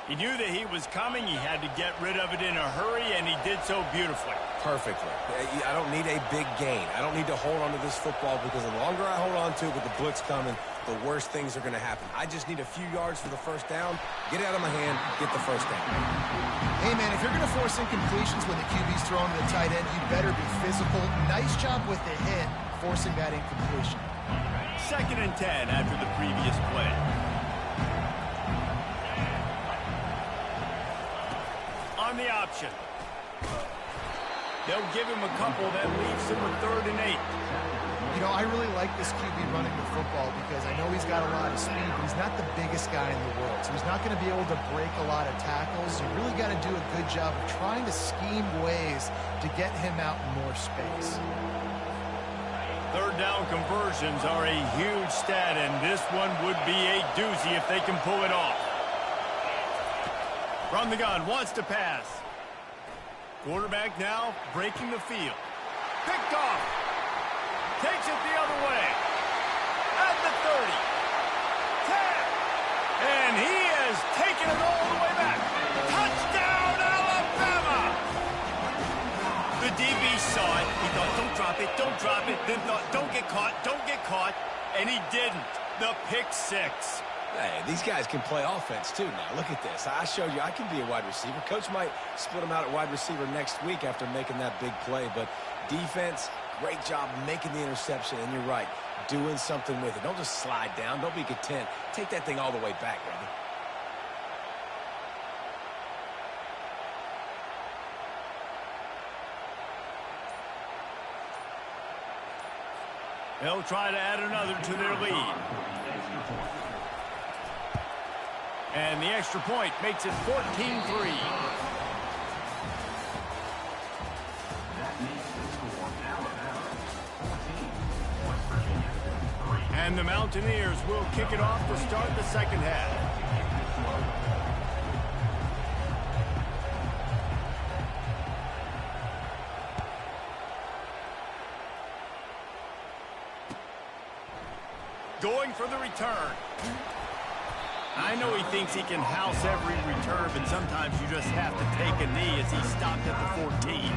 He knew that he was coming. He had to get rid of it in a hurry, and he did so beautifully.
Perfectly. I don't need a big gain. I don't need to hold on to this football because the longer I hold on to it with the blitz coming, the worse things are going to happen. I just need a few yards for the first down, get it out of my hand, get the first down.
Hey, man, if you're going to force incompletions when the QB's throwing to the tight end, you better be physical. Nice job with the hit, forcing that incompletion.
2nd and 10 after the previous play. On the option. They'll give him a couple that leaves him with 3rd and 8.
You know, I really like this QB running the football because I know he's got a lot of speed, but he's not the biggest guy in the world. So he's not going to be able to break a lot of tackles. You really got to do a good job of trying to scheme ways to get him out in more space.
3rd down conversions are a huge stat, and this one would be a doozy if they can pull it off. From the gun, wants to pass. Quarterback now breaking the field. Picked off. Takes it the other way. At the 30. 10. And he has taken it all the way back. Touchdown, Alabama! The DB saw it. He thought, don't drop it, don't drop it. Then thought, don't get caught, don't get caught. And he didn't. The pick 6.
Hey, these guys can play offense, too, now. Look at this. I showed you I can be a wide receiver. Coach might split him out at wide receiver next week after making that big play. But defense, great job making the interception. And you're right, doing something with it. Don't just slide down. Don't be content. Take that thing all the way back, brother.
They'll try to add another to their lead. And the extra point makes it 14-3. And the Mountaineers will kick it off to start the second half. Going for the return. I know he thinks he can house every return, but sometimes you just have to take a knee as he stopped at the 14.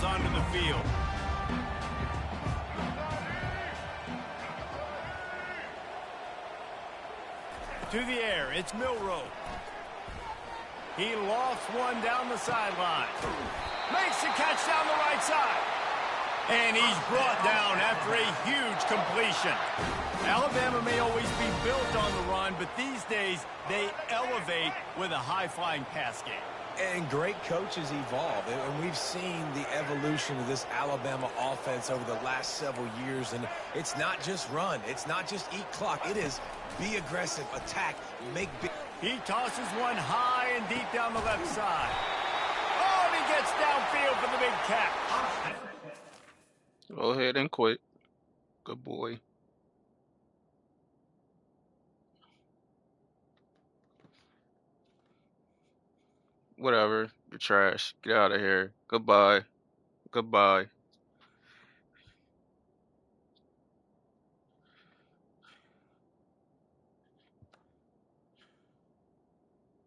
miles onto the field. To the air, it's Milroe. He lofts one down the sideline. Makes the catch down the right side. And he's brought down after a huge completion. Alabama may always be built on the run, but these days they elevate with a high-flying pass game.
And great coaches evolve, and we've seen the evolution of this Alabama offense over the last several years, and it's not just run, it's not just eat clock, it is be aggressive, attack, make big.
He tosses one high and deep down the left side. Oh, and he gets downfield for the big catch.
Go ahead and quit. Good boy. Whatever. You're trash. Get out of here. Goodbye. Goodbye.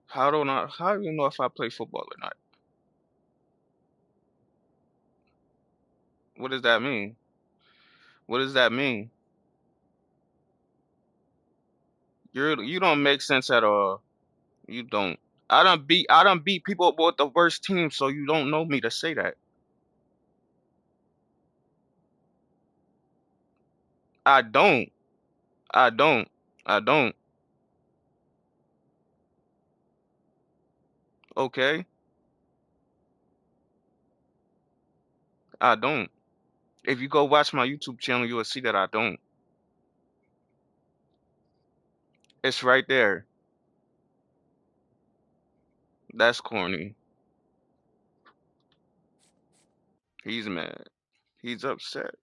How do you know if I play football or not? What does that mean? What does that mean? You don't make sense at all. You don't. I done beat people with the worst team, so you don't know me to say that. I don't. I don't. I don't. Okay? I don't. If you go watch my YouTube channel, you will see that I don't. It's right there. That's corny. He's mad. He's upset.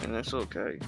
And that's okay.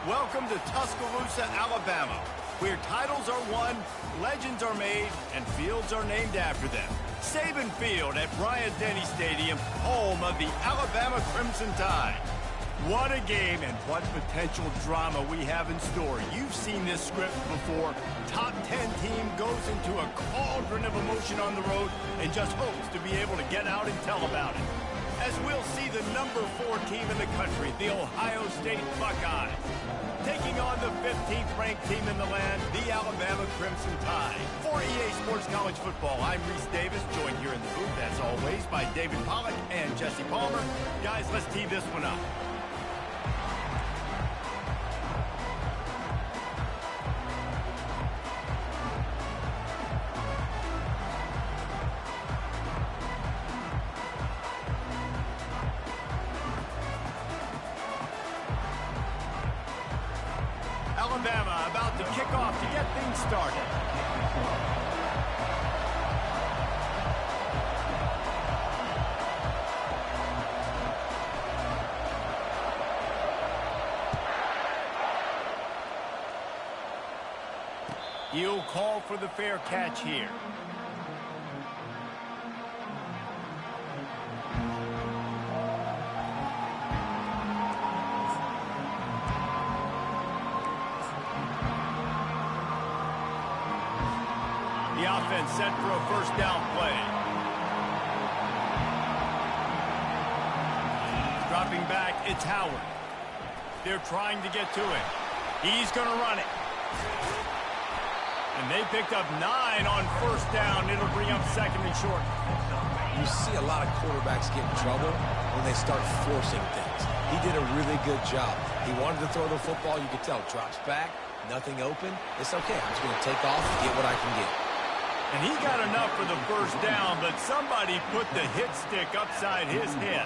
Welcome to Tuscaloosa, Alabama, where titles are won, legends are made, and fields are named after them. Saban Field at Bryant-Denny Stadium, home of the Alabama Crimson Tide. What a game and what potential drama we have in store. You've seen this script before. Top 10 team goes into a cauldron of emotion on the road and just hopes to be able to get out and tell about it. As we'll see the number 4 team in the country, the Ohio State Buckeyes, taking on the 15th ranked team in the land, the Alabama Crimson Tide. For EA Sports College Football, I'm Reese Davis, joined here in the booth, as always, by David Pollack and Jesse Palmer. Guys, let's tee this one up. Alabama about to kick off to get things started. He'll call for the fair catch here. The offense set for a first down play. Dropping back, it's Howard. They're trying to get to it. He's going to run it. And they picked up 9 on first down. It'll bring up second and short.
You see a lot of quarterbacks get in trouble when they start forcing things. He did a really good job. He wanted to throw the football. You could tell. Drops back, nothing open. It's okay. I'm just going to take off and get what I can get.
And he got enough for the first down, but somebody put the hit stick upside his head.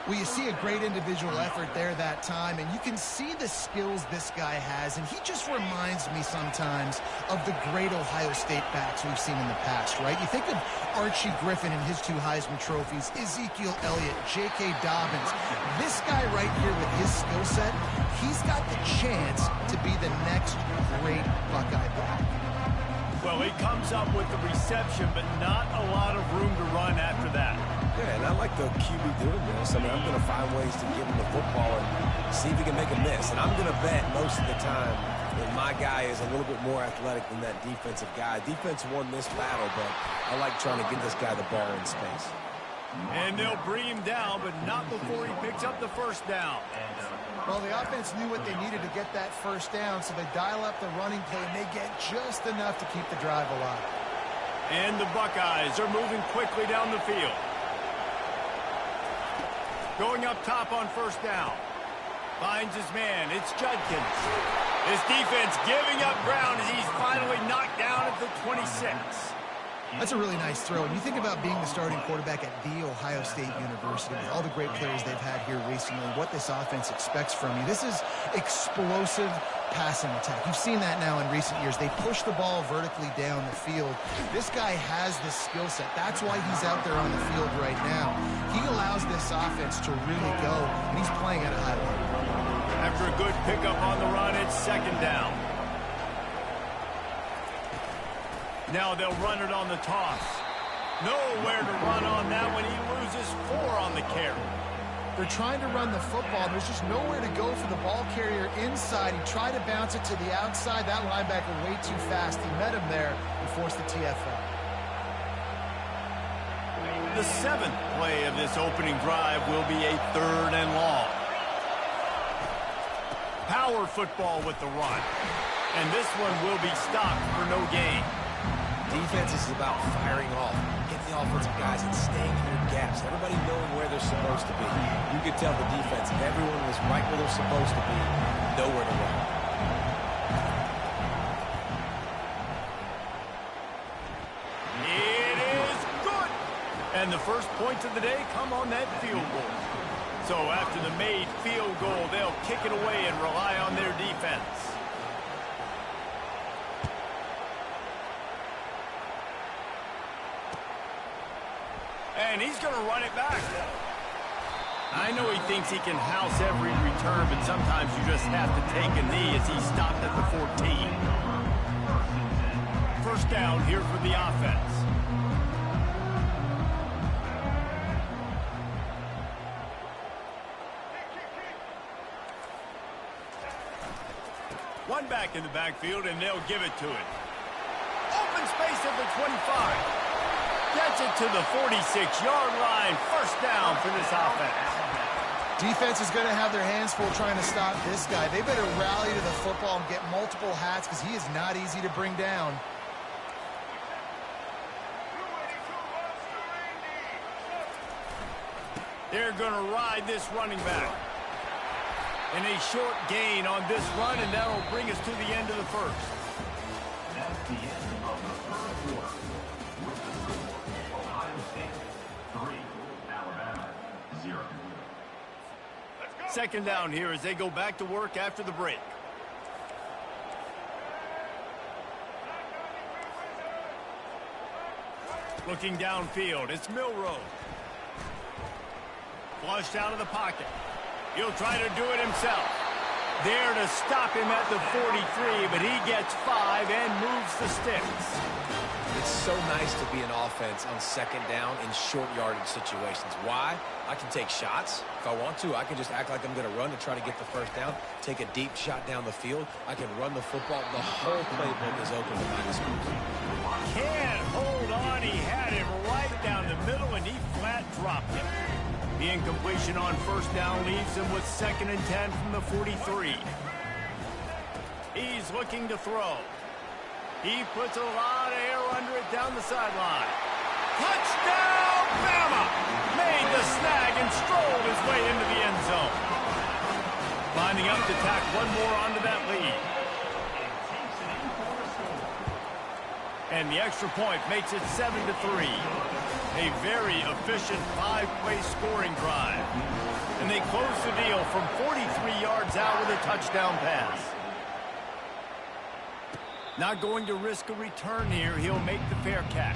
Well, you see a great individual effort there that time, and you can see the skills this guy has, and he just reminds me sometimes of the great Ohio State backs we've seen in the past, right? You think of Archie Griffin and his 2 Heisman trophies, Ezekiel Elliott, J.K. Dobbins. This guy right here with his skill set, he's got the chance to be the next great Buckeye back.
Well, he comes up with the reception, but not a lot of room to run after that.
Yeah, and I like the QB doing this. I mean, I'm going to find ways to give him the football and see if he can make a miss. And I'm going to bet most of the time that my guy is a little bit more athletic than that defensive guy. Defense won this battle, but I like trying to get this guy the ball in space.
And they'll bring him down, but not before he picks up the first down.
Well, the offense knew what they needed to get that first down, so they dial up the running play, and they get just enough to keep the drive alive.
And the Buckeyes are moving quickly down the field. Going up top on first down. Finds his man. It's Judkins. His defense giving up ground as he's finally knocked down at the 26.
That's a really nice throw. And you think about being the starting quarterback at The Ohio State University with all the great players they've had here recently, what this offense expects from you. This is explosive passing attack. You've seen that now in recent years. They push the ball vertically down the field. This guy has this skill set. That's why he's out there on the field right now. He allows this offense to really go, and he's playing at a high level.
After a good pickup on the run, it's second down. Now they'll run it on the toss. Nowhere to run on that when he loses 4 on the carry.
They're trying to run the football. There's just nowhere to go for the ball carrier inside. He tried to bounce it to the outside. That linebacker way too fast. He met him there and forced the TFL.
The 7th play of this opening drive will be a 3rd and long. Power football with the run. And this one will be stopped for no gain.
Defense is about firing off, getting the offensive guys and staying in their gaps, everybody knowing where they're supposed to be. You could tell the defense, everyone was right where they're supposed to be, nowhere to run.
It is good! And the first points of the day come on that field goal. So after the made field goal, they'll kick it away and rely on their defense. And he's going to run it back. I know he thinks he can house every return, but sometimes you just have to take a knee as he stopped at the 14. First down here for the offense. One back in the backfield, and they'll give it to it. Open space at the 25. Gets it to the 46-yard line. First down for this offense.
Defense is going to have their hands full trying to stop this guy. They better rally to the football and get multiple hats because he is not easy to bring down.
They're going to ride this running back. And a short gain on this run, and that'll bring us to the end of the first.
That's the end of the third quarter. With the score, Ohio State 3, Alabama 0.
Second down here as they go back to work after the break. Looking downfield, it's Milroe. Flushed out of the pocket. He'll try to do it himself. There to stop him at the 43, but he gets 5 and moves the sticks.
It's so nice to be an offense on second down in short yardage situations. Why? I can take shots. If I want to, I can just act like I'm going to run to try to get the first down, take a deep shot down the field. I can run the football. The whole playbook is open to my disposal.
Can't hold on. He had him right down the middle, and he flat dropped it. The incompletion on first down leaves him with 2nd and 10 from the 43. He's looking to throw. He puts a lot of air under it down the sideline. Touchdown, Bama! Made the snag and strolled his way into the end zone. Lining up to tack one more onto that lead. And the extra point makes it 7-3. A very efficient 5-play scoring drive. And they close the deal from 43 yards out with a touchdown pass. Not going to risk a return here. He'll make the fair catch.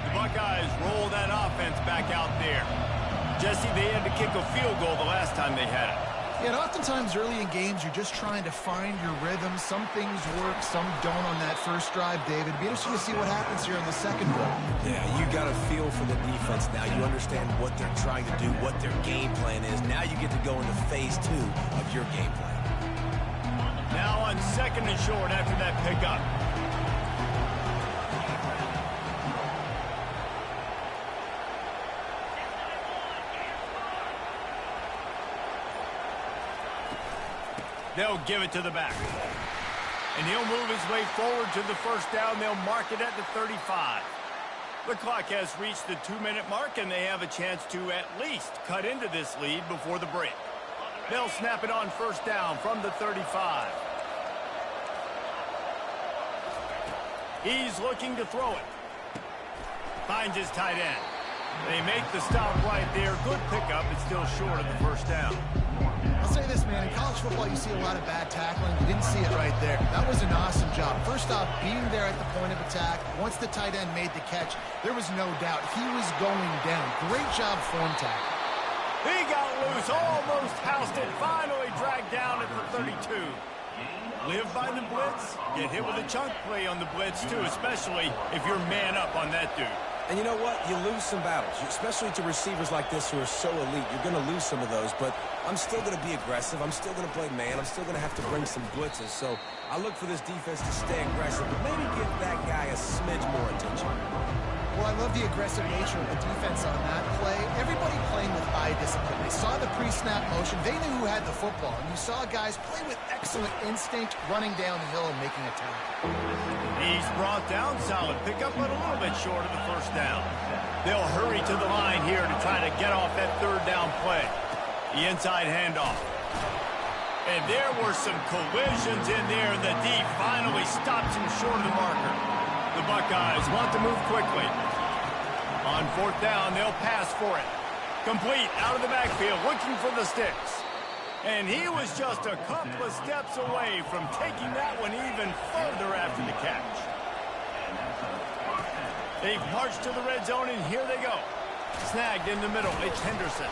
The Buckeyes roll that offense back out there. Jesse, they had to kick a field goal the last time they had it.
Yeah, and oftentimes early in games, you're just trying to find your rhythm. Some things work, some don't on that first drive, David. It'd be interesting to see what happens here in the second one.
Yeah, you got a feel for the defense now. You understand what they're trying to do, what their game plan is. Now you get to go into phase 2 of your game plan.
Now on 2nd and short after that pickup. They'll give it to the back. And he'll move his way forward to the first down. They'll mark it at the 35. The clock has reached the 2-minute mark, and they have a chance to at least cut into this lead before the break. They'll snap it on first down from the 35. He's looking to throw it. Finds his tight end. They make the stop right there. Good pickup. It's still short of the first down.
I'll say this, man. In college football, you see a lot of bad tackling. You didn't see it right there. That was an awesome job. First off, being there at the point of attack. Once the tight end made the catch, there was no doubt he was going down. Great job form tackle.
He got loose, almost housed it, finally dragged down at the 32. Live by the blitz, get hit with a chunk play on the blitz too, especially if you're man up on that dude.
And you know what? You lose some battles, especially to receivers like this who are so elite. You're going to lose some of those, but I'm still going to be aggressive. I'm still going to play man. I'm still going to have to bring some blitzes. So I look for this defense to stay aggressive, but maybe give that guy a smidge more attention.
Well, I love the aggressive nature of the defense on that play. Everybody playing with eye discipline. They saw the pre-snap motion. They knew who had the football. And you saw guys play with excellent instinct, running down the hill and making a tackle.
He's brought down, solid pickup, but a little bit short of the first down. They'll hurry to the line here to try to get off that third down play. The inside handoff. And there were some collisions in there, and the D finally stops him short of the marker. The Buckeyes want to move quickly. On fourth down, they'll pass for it. Complete out of the backfield, looking for the sticks. And he was just a couple of steps away from taking that one even further after the catch. They've marched to the red zone, and here they go. Snagged in the middle. It's Henderson.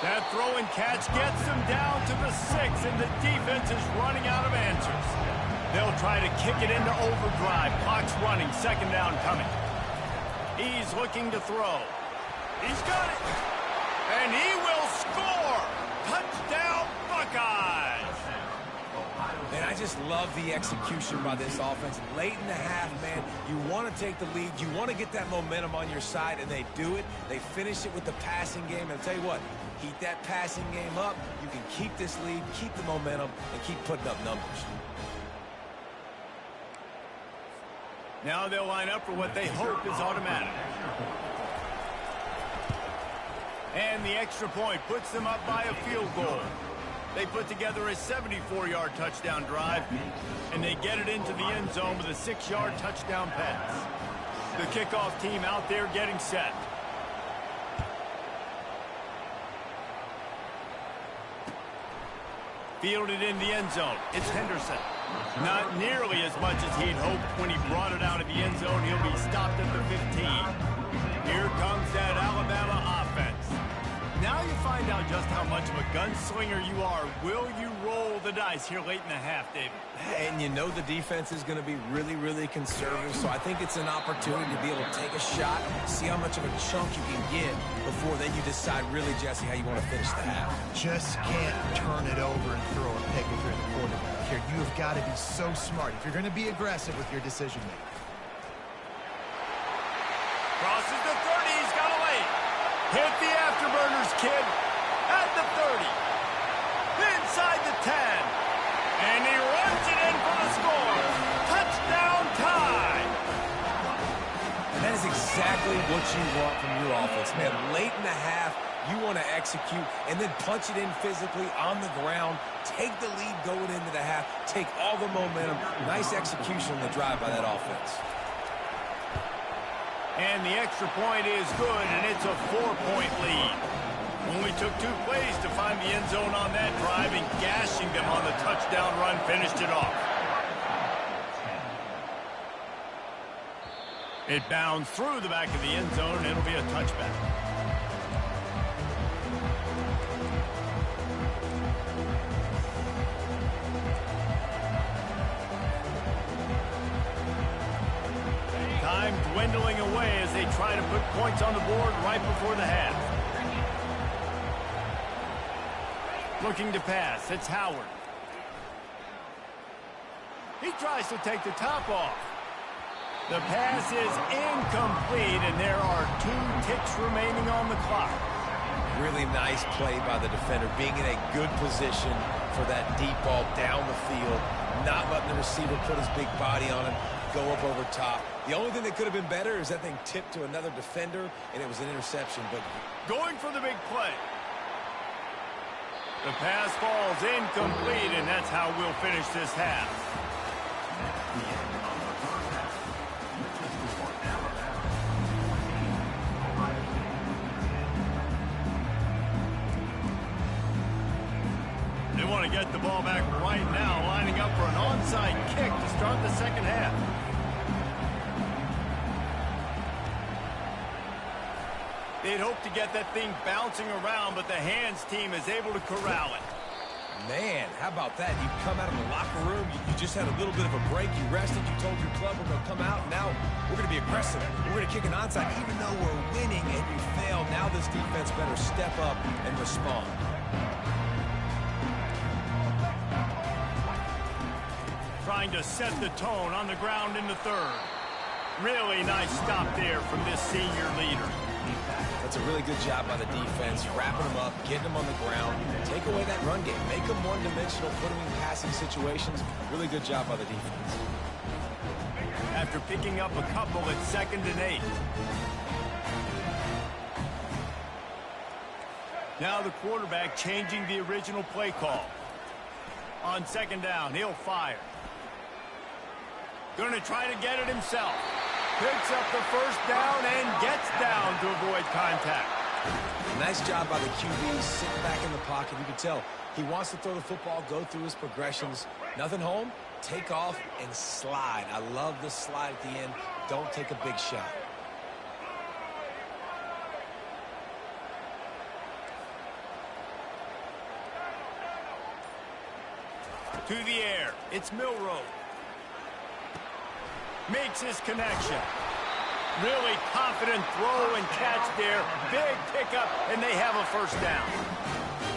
That throw and catch gets them down to the 6, and the defense is running out of answers. They'll try to kick it into overdrive. Clock's running. Second down coming. He's looking to throw. He's got it. And he will score. Touchdown, Buckeyes.
And I just love the execution by this offense. Late in the half, man, you want to take the lead. You want to get that momentum on your side, and they do it. They finish it with the passing game. And I'll tell you what, keep that passing game up. You can keep this lead, keep the momentum, and keep putting up numbers.
Now they'll line up for what they hope is automatic. And the extra point puts them up by a field goal. They put together a 74-yard touchdown drive, and they get it into the end zone with a 6-yard touchdown pass. The kickoff team out there getting set. Fielded in the end zone. It's Henderson. Not nearly as much as he'd hoped when he brought it out of the end zone. He'll be stopped at the 15. Here comes that Alabama offense. Now you find out just how much of a gunslinger you are. Will you roll the dice here late in the half, David?
And you know the defense is going to be really, really conservative, so I think it's an opportunity to be able to take a shot, see how much of a chunk you can get before then you decide really, Jesse, how you want to finish the half.
Just can't turn it over and throw a pick if you're the quarterback here. You have got to be so smart if you're going to be aggressive with your decision-making.
Crosses the 30. He's got away. Hit the afterburners, kid. At the 30. Inside the 10. And he runs it in for the score. Touchdown tie.
And that is exactly what you want from your offense, man. Late in the half, you want to execute and then punch it in physically on the ground. Take the lead going into the half. Take all the momentum. Nice execution on the drive by that offense.
And the extra point is good, and it's a 4-point lead. Only took 2 plays to find the end zone on that drive, and gashing them on the touchdown run finished it off. It bounds through the back of the end zone, and it'll be a touchback. Time dwindling away as they try to put points on the board right before the half. Looking to pass. It's Howard. He tries to take the top off. The pass is incomplete, and there are 2 ticks remaining on the clock.
Really nice play by the defender, being in a good position for that deep ball down the field, not letting the receiver put his big body on it, go up over top. The only thing that could have been better is that thing tipped to another defender, and it was an interception. But
going for the big play. The pass falls incomplete, and that's how we'll finish this half. They want to get the ball back right now, lining up for an onside kick to start the second half. They'd hope to get that thing bouncing around, but the hands team is able to corral it.
Man, how about that? You come out of the locker room, you just had a little bit of a break, you rested, you told your club we're going to come out, and now we're going to be aggressive. We're going to kick an onside, even though we're winning and you fail. Now this defense better step up and respond.
Trying to set the tone on the ground in the third. Really nice stop there from this senior leader.
That's a really good job by the defense, wrapping them up, getting them on the ground, take away that run game, make them one-dimensional, put them in passing situations. Really good job by the defense.
After picking up a couple at 2nd and 8. Now the quarterback changing the original play call. On 2nd down, he'll fire. Going to try to get it himself. Picks up the first down and gets down to avoid contact.
Nice job by the QB, sitting back in the pocket. You can tell he wants to throw the football, go through his progressions. Nothing home, take off and slide. I love the slide at the end. Don't take a big shot.
To the air, it's Milroe. Makes his connection. Really confident throw and catch there. Big pickup, and they have a first down.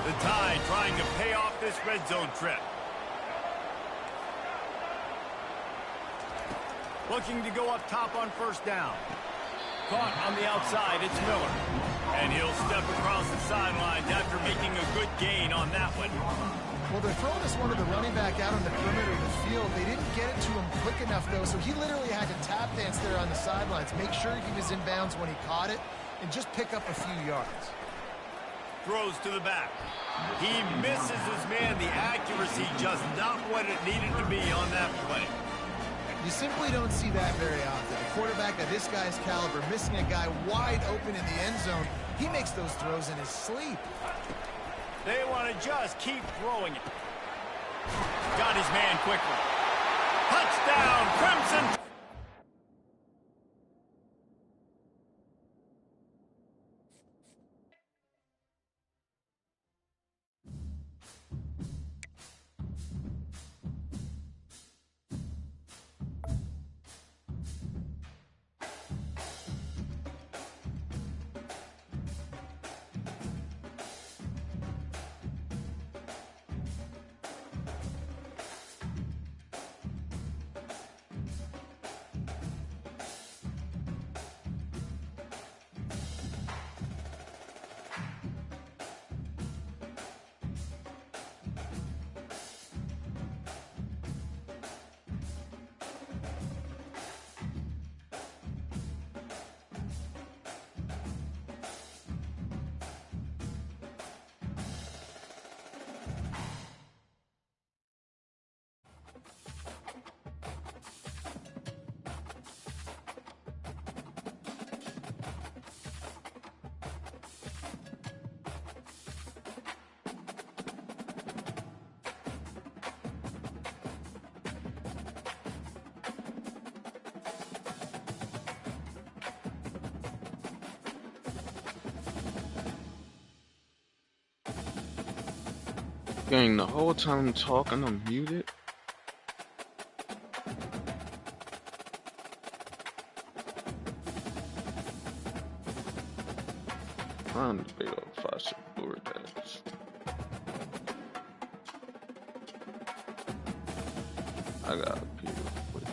The Tide trying to pay off this red zone trip. Looking to go up top on first down. Caught on the outside, it's Miller. And he'll step across the sidelines after making a good gain on that one.
Well, they're throwing this one to the running back out on the perimeter of the field. They didn't get it to him quick enough, though, so he literally had to tap dance there on the sidelines, make sure he was in bounds when he caught it, and just pick up a few yards.
Throws to the back. He misses his man. The accuracy just not what it needed to be on that play.
You simply don't see that very often. A quarterback of this guy's caliber missing a guy wide open in the end zone. He makes those throws in his sleep.
They want to just keep throwing it. Got his man quickly. Touchdown, Crimson!
Gang, the whole time I'm talking, I'm muted. I'm the big old faucet door dash. I got a pee real quick.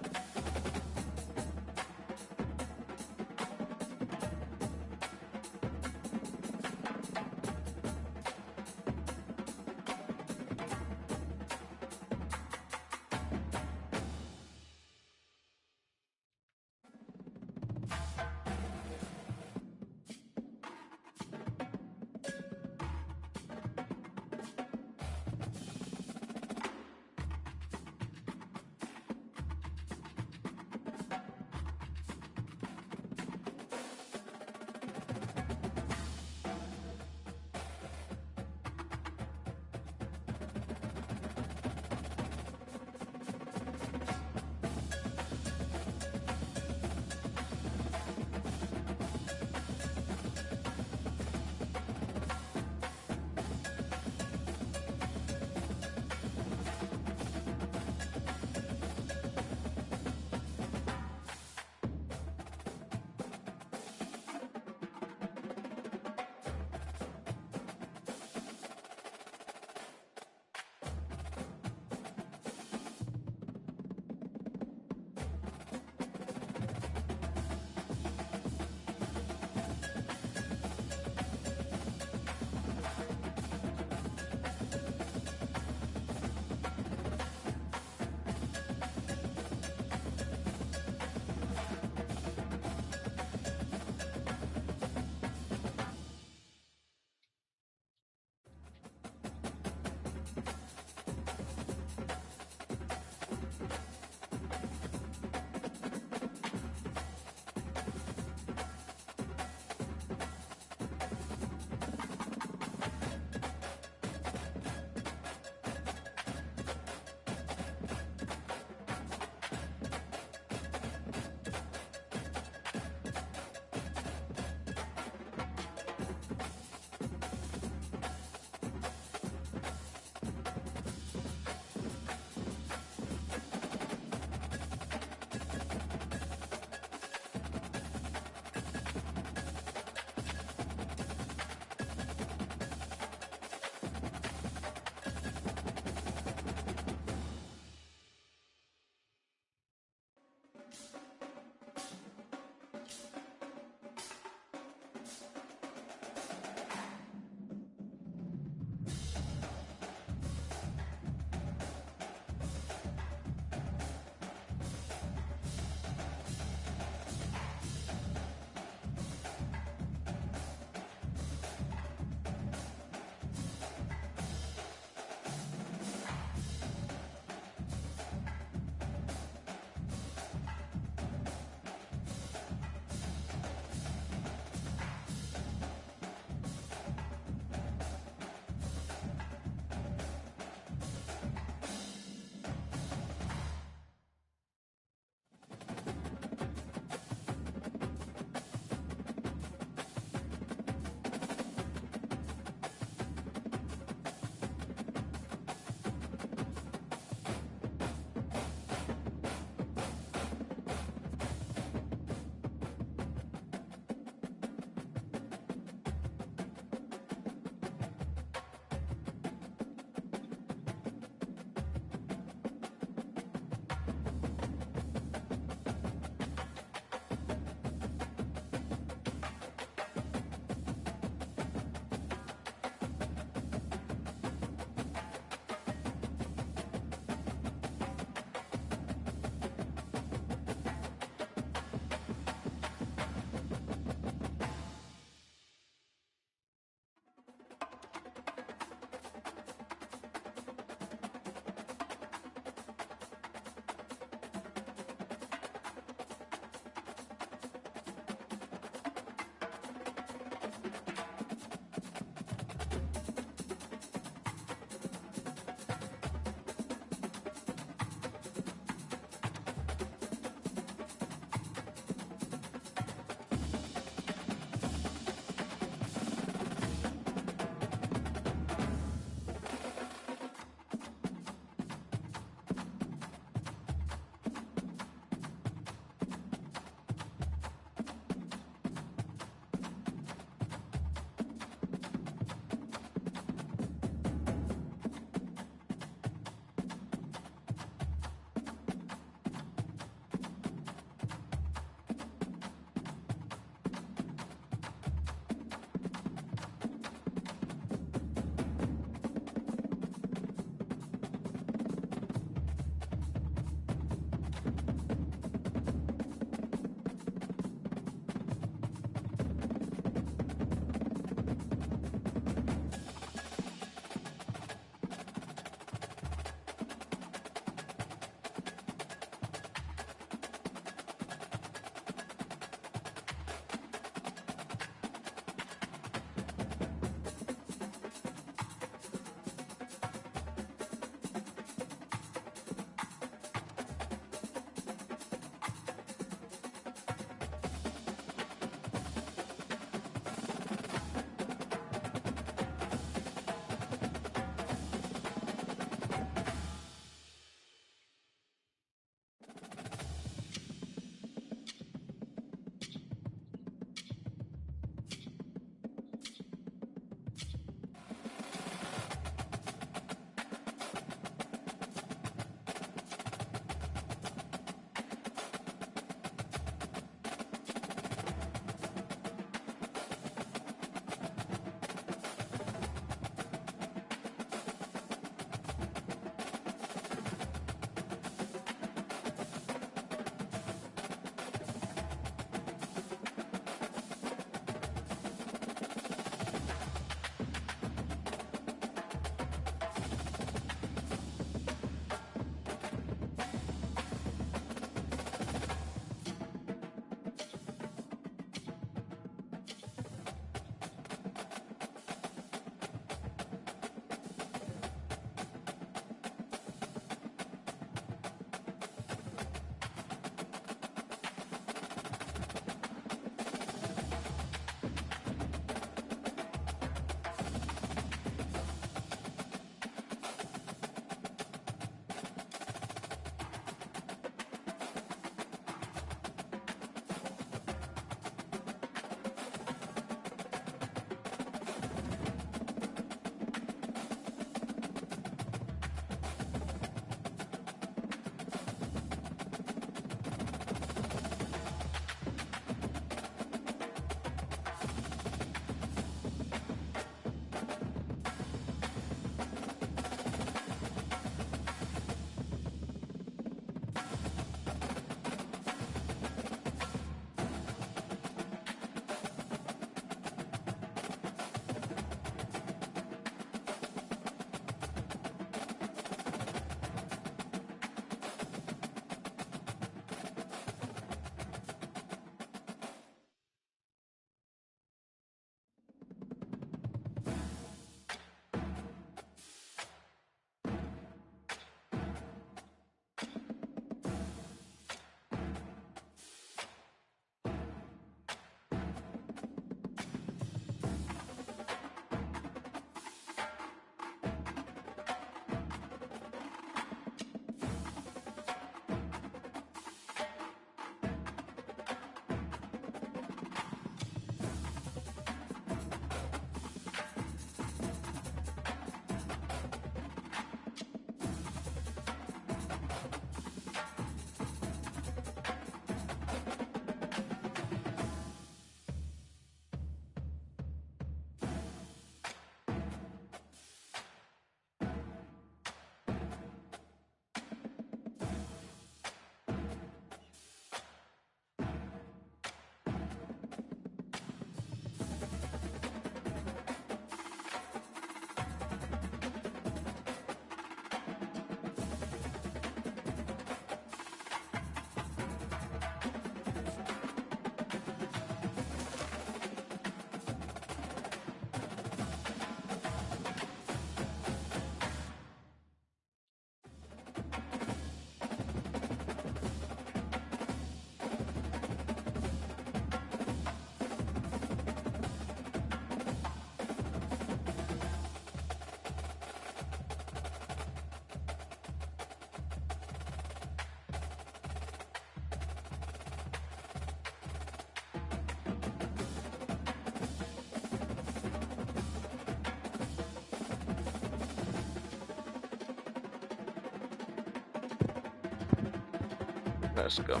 Let's go.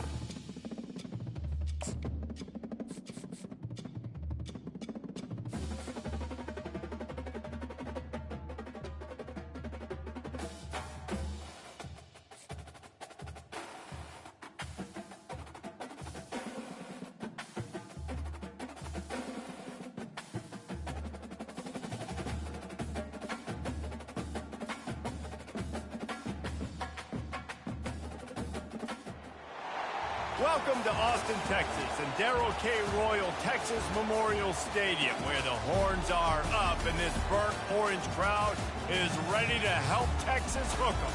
Welcome to Austin, Texas, and Darrell K. Royal Texas Memorial Stadium, where the horns are up and this burnt orange crowd is ready to help Texas hook 'em.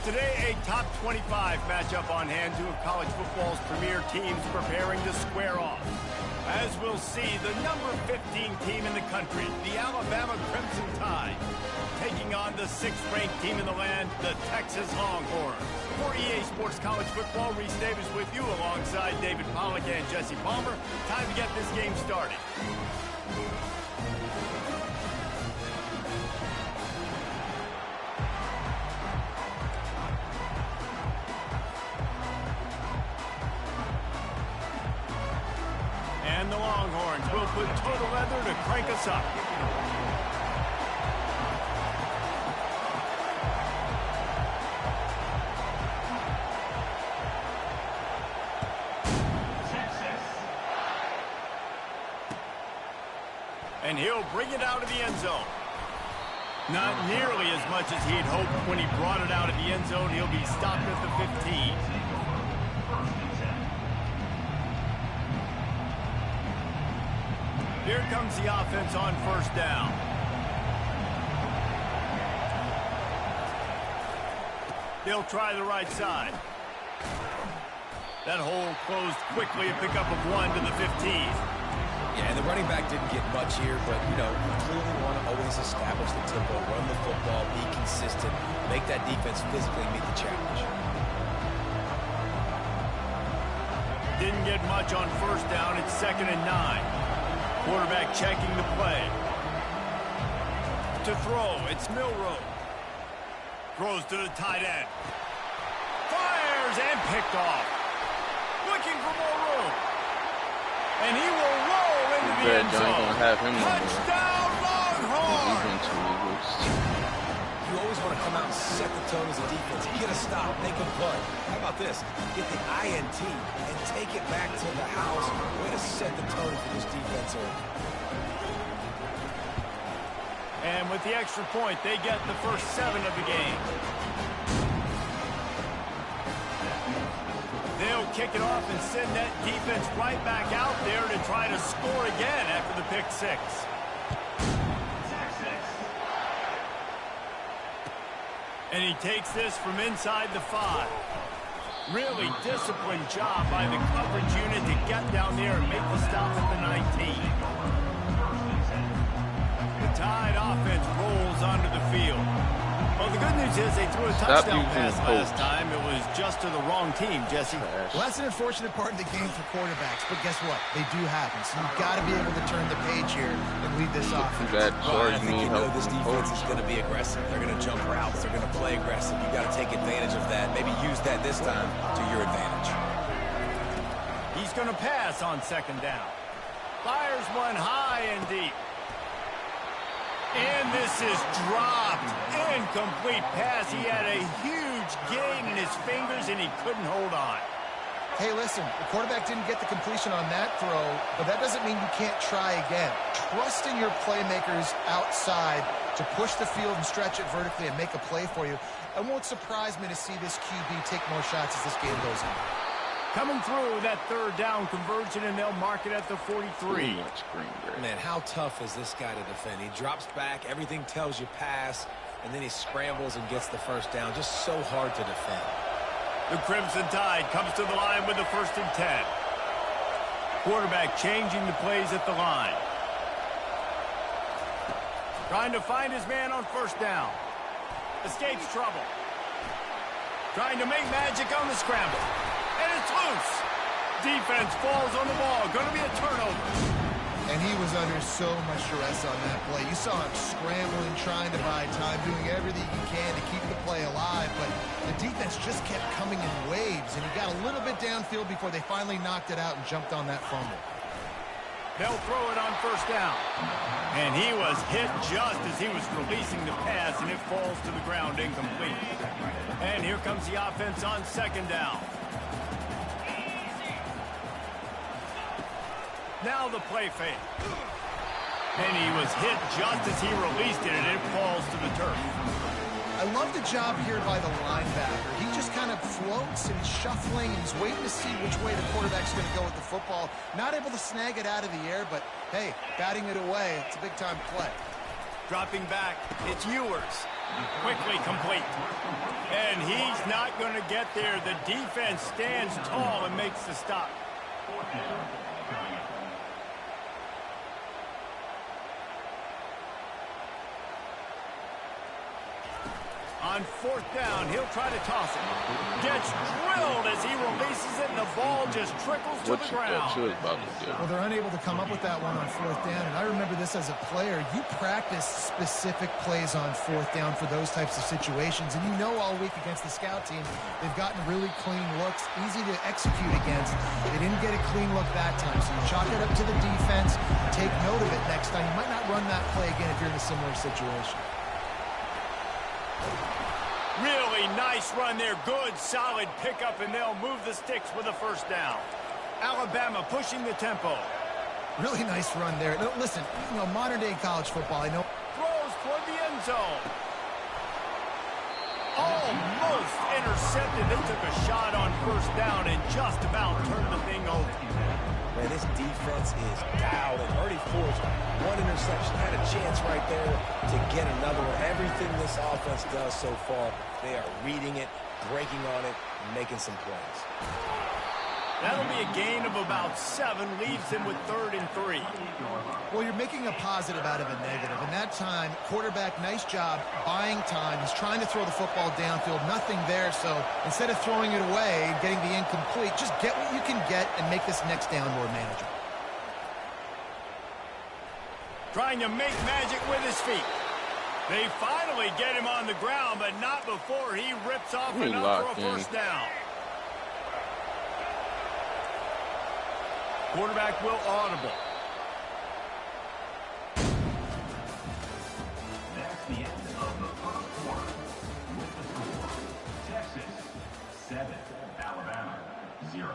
Today, a top 25 matchup on hand, two of college football's premier teams preparing to square off. As we'll see, the number 15 team in the country, the Alabama Crimson Tide, taking on the 6th-ranked team in the land, the Texas Longhorns. For EA Sports College Football, Reese Davis with you alongside David Pollack and Jesse Palmer. Time to get this game started. And the Longhorns will put total leather to crank us up. And he'll bring it out of the end zone. Not nearly as much as he'd hoped when he brought it out of the end zone. He'll be stopped at the 15. Here comes the offense on first down. They'll try the right side. That hole closed quickly, a pickup of 1 to the 15.
Yeah, and the running back didn't get much here, but, you know, you clearly want to always establish the tempo, run the football, be consistent, make that defense physically meet the challenge.
Didn't get much on first down. It's 2nd and 9. Quarterback checking the play. To throw, it's Milroe. Throws to the tight end. Fires and picked off. Looking for more room. And he will roll into the end zone.
Gonna have him
Touchdown, Longhorns!
You always want to come out and set the tone as a defense. Get a stop, make a play. How about this? Get the INT and take it back to the house. Way to set the tone for this defense early.
And with the extra point, they get the first 7 of the game. They'll kick it off and send that defense right back out there to try to score again after the pick 6. And he takes this from inside the 5. Really disciplined job by the coverage unit to get down there and make the stop at the 19. The Tide offense rolls onto the field. Well, the good news is they threw a touchdown pass last time. It was just to the wrong team, Jesse.
Well, that's an unfortunate part of the game for quarterbacks, but guess what? They do happen. So you've got to be able to turn the page here and lead this offense.
Well, I think you know this defense is going to be aggressive. They're going to jump routes. They're going to play aggressive. You've got to take advantage of that. Maybe use that this time to your advantage.
He's going to pass on 2nd down. Fires one high and deep. And this is dropped. Incomplete pass. He had a huge gain in his fingers, and he couldn't hold on.
Hey, listen, the quarterback didn't get the completion on that throw, but that doesn't mean you can't try again. Trust in your playmakers outside to push the field and stretch it vertically and make a play for you. It won't surprise me to see this QB take more shots as this game goes on.
Coming through that 3rd down conversion, and they'll mark it at the 43.
Man, how tough is this guy to defend? He drops back, everything tells you pass, and then he scrambles and gets the first down. Just so hard to defend.
The Crimson Tide comes to the line with the 1st and 10. Quarterback changing the plays at the line. Trying to find his man on first down. Escapes trouble. Trying to make magic on the scramble. And it's loose. Defense falls on the ball. Going to be a turnover.
And he was under so much stress on that play. You saw him scrambling, trying to buy time, doing everything he can to keep the play alive. But the defense just kept coming in waves, and he got a little bit downfield before they finally knocked it out and jumped on that fumble.
They'll throw it on first down. And he was hit just as he was releasing the pass, and it falls to the ground incomplete. And here comes the offense on second down. Now the play fake. And he was hit just as he released it, and it falls to the turf.
I love the job here by the linebacker. He just kind of floats and shuffling, and he's waiting to see which way the quarterback's going to go with the football. Not able to snag it out of the air, but hey, batting it away, it's a big-time play.
Dropping back, it's Ewers. Quickly complete. And he's not going to get there. The defense stands tall and makes the stop. On fourth down, he'll try to toss it. Gets drilled as he releases it, and the ball just trickles to the ground.
Well, they're unable to come up with that one on fourth down, and I remember this as a player. You practice specific plays on fourth down for those types of situations, and you know all week against the scout team, they've gotten really clean looks, easy to execute against. They didn't get a clean look that time, so you chalk it up to the defense, take note of it next time. You might not run that play again if you're in a similar situation.
Really nice run there. Good, solid pickup, and they'll move the sticks with a first down. Alabama pushing the tempo.
Really nice run there. No, listen, you know, modern-day college football, I know.
Throws toward the end zone. Almost intercepted. They took a shot on first down and just about turned the thing over.
Man, this defense is dialed and already forced one interception. Had a chance right there to get another one. Everything this offense does so far, they are reading it, breaking on it, and making some plays.
That'll be a gain of about 7, leaves him with 3rd and 3.
Well, you're making a positive out of a negative. And that time, quarterback, nice job, buying time. He's trying to throw the football downfield, nothing there. So instead of throwing it away and getting the incomplete, just get what you can get and make this next down more manageable.
Trying to make magic with his feet. They finally get him on the ground, but not before he rips off enough for a first down. Quarterback will audible.
That's the end of the first quarter. With the score, Texas 7, Alabama 0.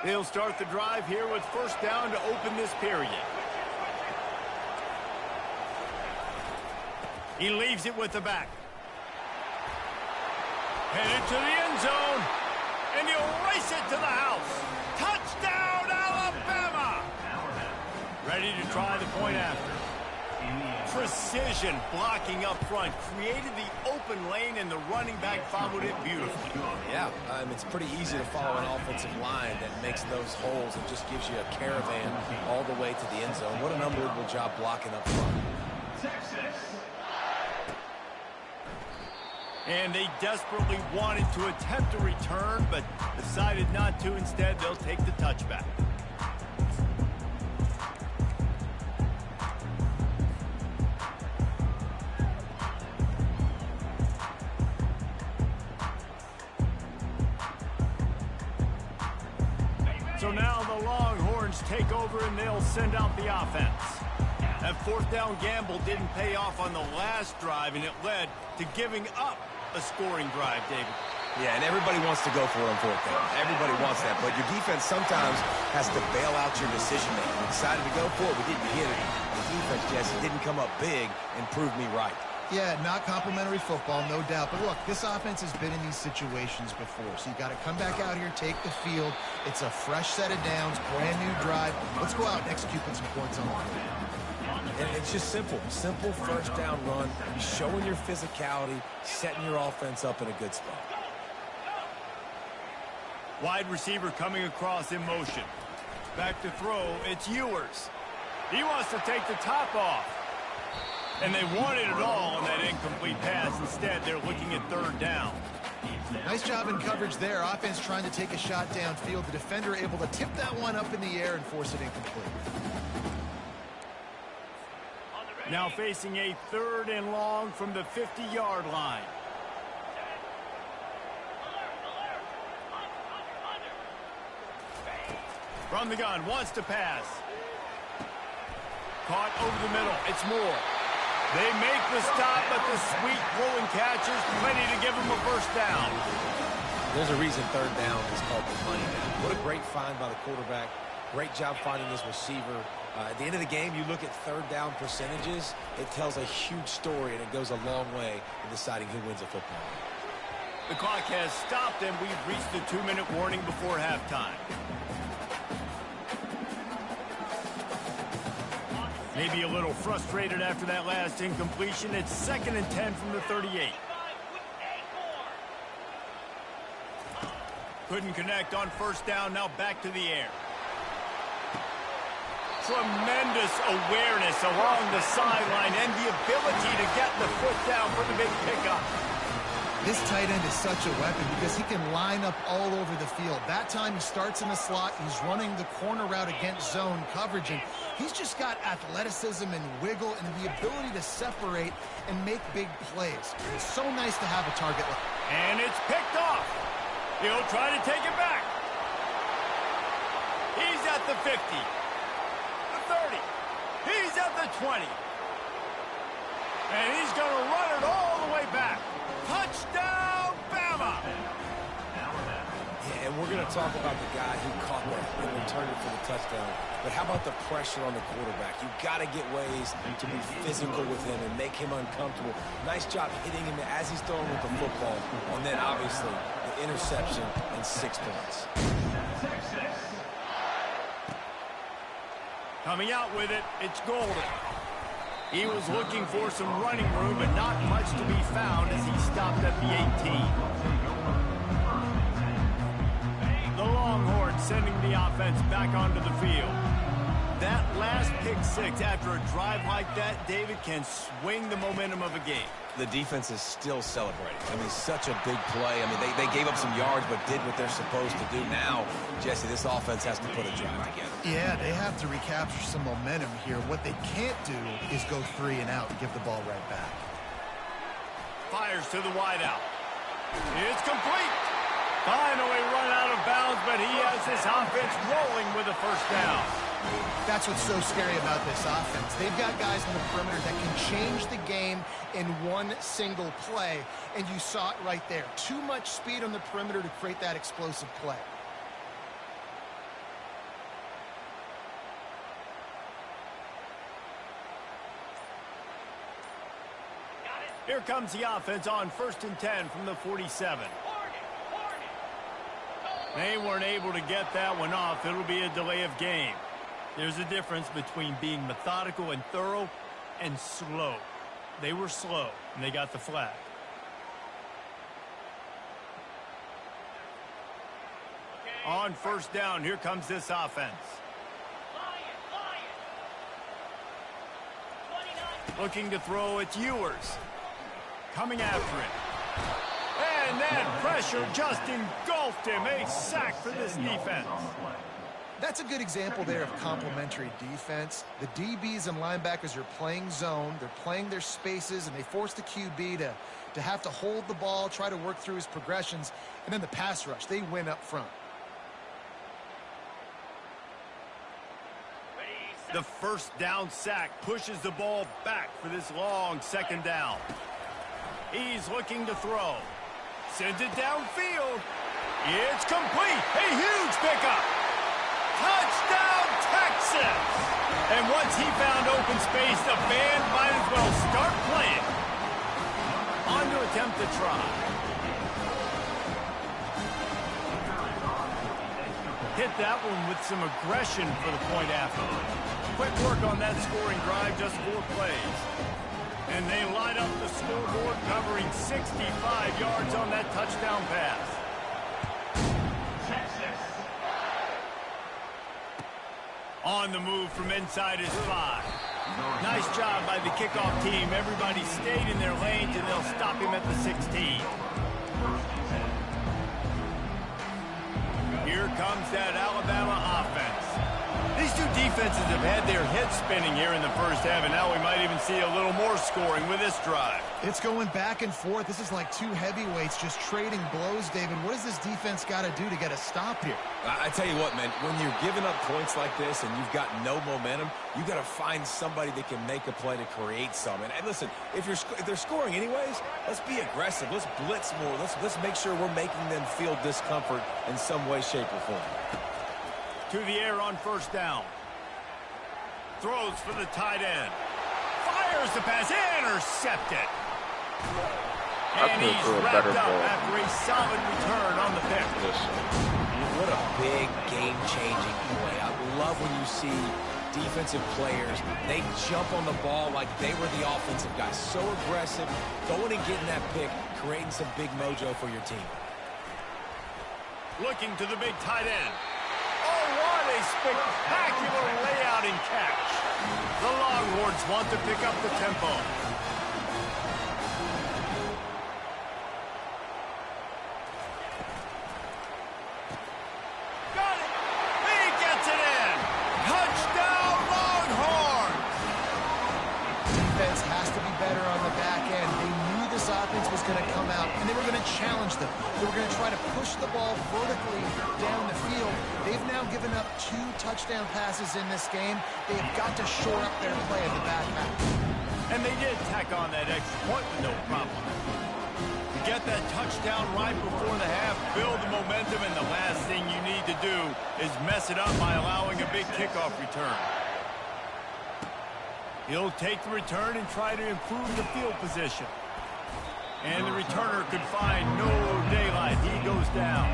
They'll start the drive here with first down to open this period. He leaves it with the back. Headed to the end zone. And he'll race it to the house. Touchdown, Alabama! Ready to try the point after. Precision blocking up front. Created the open lane, and the running back followed it beautifully.
Yeah, it's pretty easy to follow an offensive line that makes those holes and just gives you a caravan all the way to the end zone. What an unbelievable job blocking up front.
Texas.
And they desperately wanted to attempt a return, but decided not to. Instead, they'll take the touchback. So now the Longhorns take over, and they'll send out the offense. That fourth down gamble didn't pay off on the last drive, and it led to giving up a scoring drive, David.
Yeah, and everybody wants to go for it on fourth down. Everybody wants that, but your defense sometimes has to bail out your decision-making. You decided to go for it, we didn't hit it. The defense, Jesse, didn't come up big and prove me right.
Yeah, not complimentary football, no doubt. But look, this offense has been in these situations before. So you got to come back out here, take the field. It's a fresh set of downs, brand new drive. Let's go out and execute with some points on the field.
And it's just simple first down run, showing your physicality, setting your offense up in a good spot.
Wide receiver coming across in motion. Back to throw, it's Ewers. He wants to take the top off. And they wanted it all on that incomplete pass. Instead, they're looking at third down.
Nice job in coverage there. Offense trying to take a shot downfield. The defender able to tip that one up in the air and force it incomplete.
Now facing a 3rd and long from the 50-yard line. From the gun, wants to pass. Caught over the middle. It's Moore. They make the stop, but the sweet throwing catch is plenty to give them a first down.
There's a reason third down is called the money down. What a great find by the quarterback. Great job finding this receiver. At the end of the game, you look at third down percentages. It tells a huge story, and it goes a long way in deciding who wins a football game.
The clock has stopped, and we've reached the 2-minute warning before halftime. Maybe a little frustrated after that last incompletion. It's 2nd and 10 from the 38. Couldn't connect on first down. Now back to the air. Tremendous awareness along the sideline and the ability to get the foot down for the big pickup.
This tight end is such a weapon because he can line up all over the field. That time he starts in the slot. He's running the corner route against zone coverage, and he's just got athleticism and wiggle and the ability to separate and make big plays. It's so nice to have a target.
And it's picked off. He'll try to take it back. He's at the 50. The 30. He's at the 20. And he's going to run it all the way back. Touchdown, Bama!
Yeah, and we're going to talk about the guy who caught that and returned it for the touchdown. But how about the pressure on the quarterback? You've got to get ways to be physical with him and make him uncomfortable. Nice job hitting him as he's throwing with the football. And then, obviously, the interception and 6 points.
Coming out with it, it's Golden. He was looking for some running room, but not much to be found as he stopped at the 18. The Longhorns sending the offense back onto the field. That last pick six after a drive like that, David, can swing the momentum of a game.
The defense is still celebrating. I mean, such a big play. I mean, they gave up some yards, but did what they're supposed to do. Now, Jesse, this offense has to put a drive together.
Yeah, they have to recapture some momentum here. What they can't do is go 3 and out and give the ball right back.
Fires to the wideout. It's complete. Finally run out of bounds, but he has this offense rolling with a first down.
That's what's so scary about this offense. They've got guys on the perimeter that can change the game in one single play, and you saw it right there. Too much speed on the perimeter to create that explosive play.
Here comes the offense on 1st and 10 from the 47. They weren't able to get that one off. It'll be a delay of game. There's a difference between being methodical and thorough and slow. They were slow, and they got the flag. On first down, here comes this offense. Looking to throw, it's Ewers. Coming after it. And then pressure just engulfed him. A sack for this defense.
That's a good example there of complementary defense. The DBs and linebackers are playing zone. They're playing their spaces, and they force the QB to have to hold the ball, try to work through his progressions. And then the pass rush, they win up front.
The first down sack pushes the ball back for this long second down. He's looking to throw. Sends it downfield. It's complete. A huge pickup. Touchdown, Texas! And once he found open space, the band might as well start playing. On to attempt the try. Hit that one with some aggression for the point after. Quick work on that scoring drive, just 4 plays. And they light up the scoreboard, covering 65 yards on that touchdown pass. On the move from inside his 5. Nice job by the kickoff team. Everybody stayed in their lanes, and they'll stop him at the 16. Here comes that Alabama offense. These two defenses have had their heads spinning here in the first half, and now we might even see a little more scoring with this drive.
It's going back and forth. This is like two heavyweights just trading blows, David. What does this defense got to do to get a stop here?
I tell you what, man, when you're giving up points like this and you've got no momentum, you got to find somebody that can make a play to create some. And listen, if they're scoring anyways, let's be aggressive. Let's blitz more. Let's make sure we're making them feel discomfort in some way, shape, or form.
To the air on first down. Throws for the tight end. Fires the pass. Intercepted. And he's wrapped up after a solid return on the pick.
What a big game-changing play. I love when you see defensive players, they jump on the ball like they were the offensive guys. So aggressive, going and getting that pick, creating some big mojo for your team.
Looking to the big tight end. Oh, what a spectacular layout and catch. The Longhorns want to pick up the tempo. Got it. He gets it in. Touchdown, Longhorns.
Defense has to be better on the back end. They knew this offense was going to come out, and they were going to challenge them. They were going to try to push the ball vertically down the field. They've now given up 2 touchdown passes in this game. They have got to shore up their play in the back half.
And they did tack on that extra point with no problem. To get that touchdown right before the half, build the momentum, and the last thing you need to do is mess it up by allowing a big kickoff return. He'll take the return and try to improve the field position. And the returner could find no daylight. He goes down.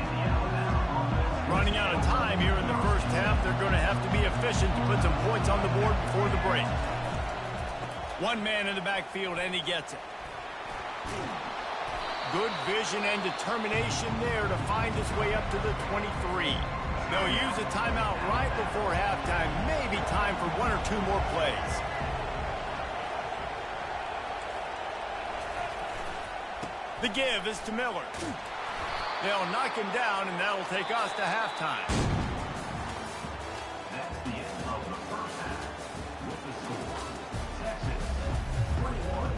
Running out of time here in the first half. They're going to have to be efficient to put some points on the board before the break. One man in the backfield, and he gets it. Good vision and determination there to find his way up to the 23. They'll use a timeout right before halftime. Maybe time for 1 or 2 more plays. The give is to Miller. They'll knock him down, and that'll take us to halftime.
That's the end of the first half. With the score, Texas 21.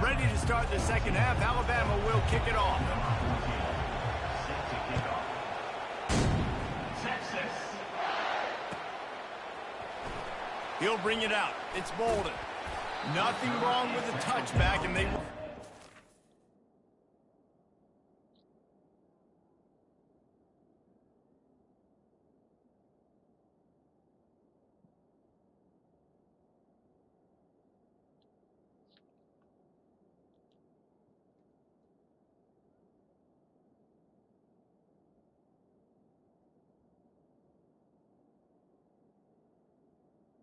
Ready to start the second half. Alabama will kick it off.
Set to kick off. Texas.
He'll bring it out. It's Bolden. Nothing wrong with the touchback, and they...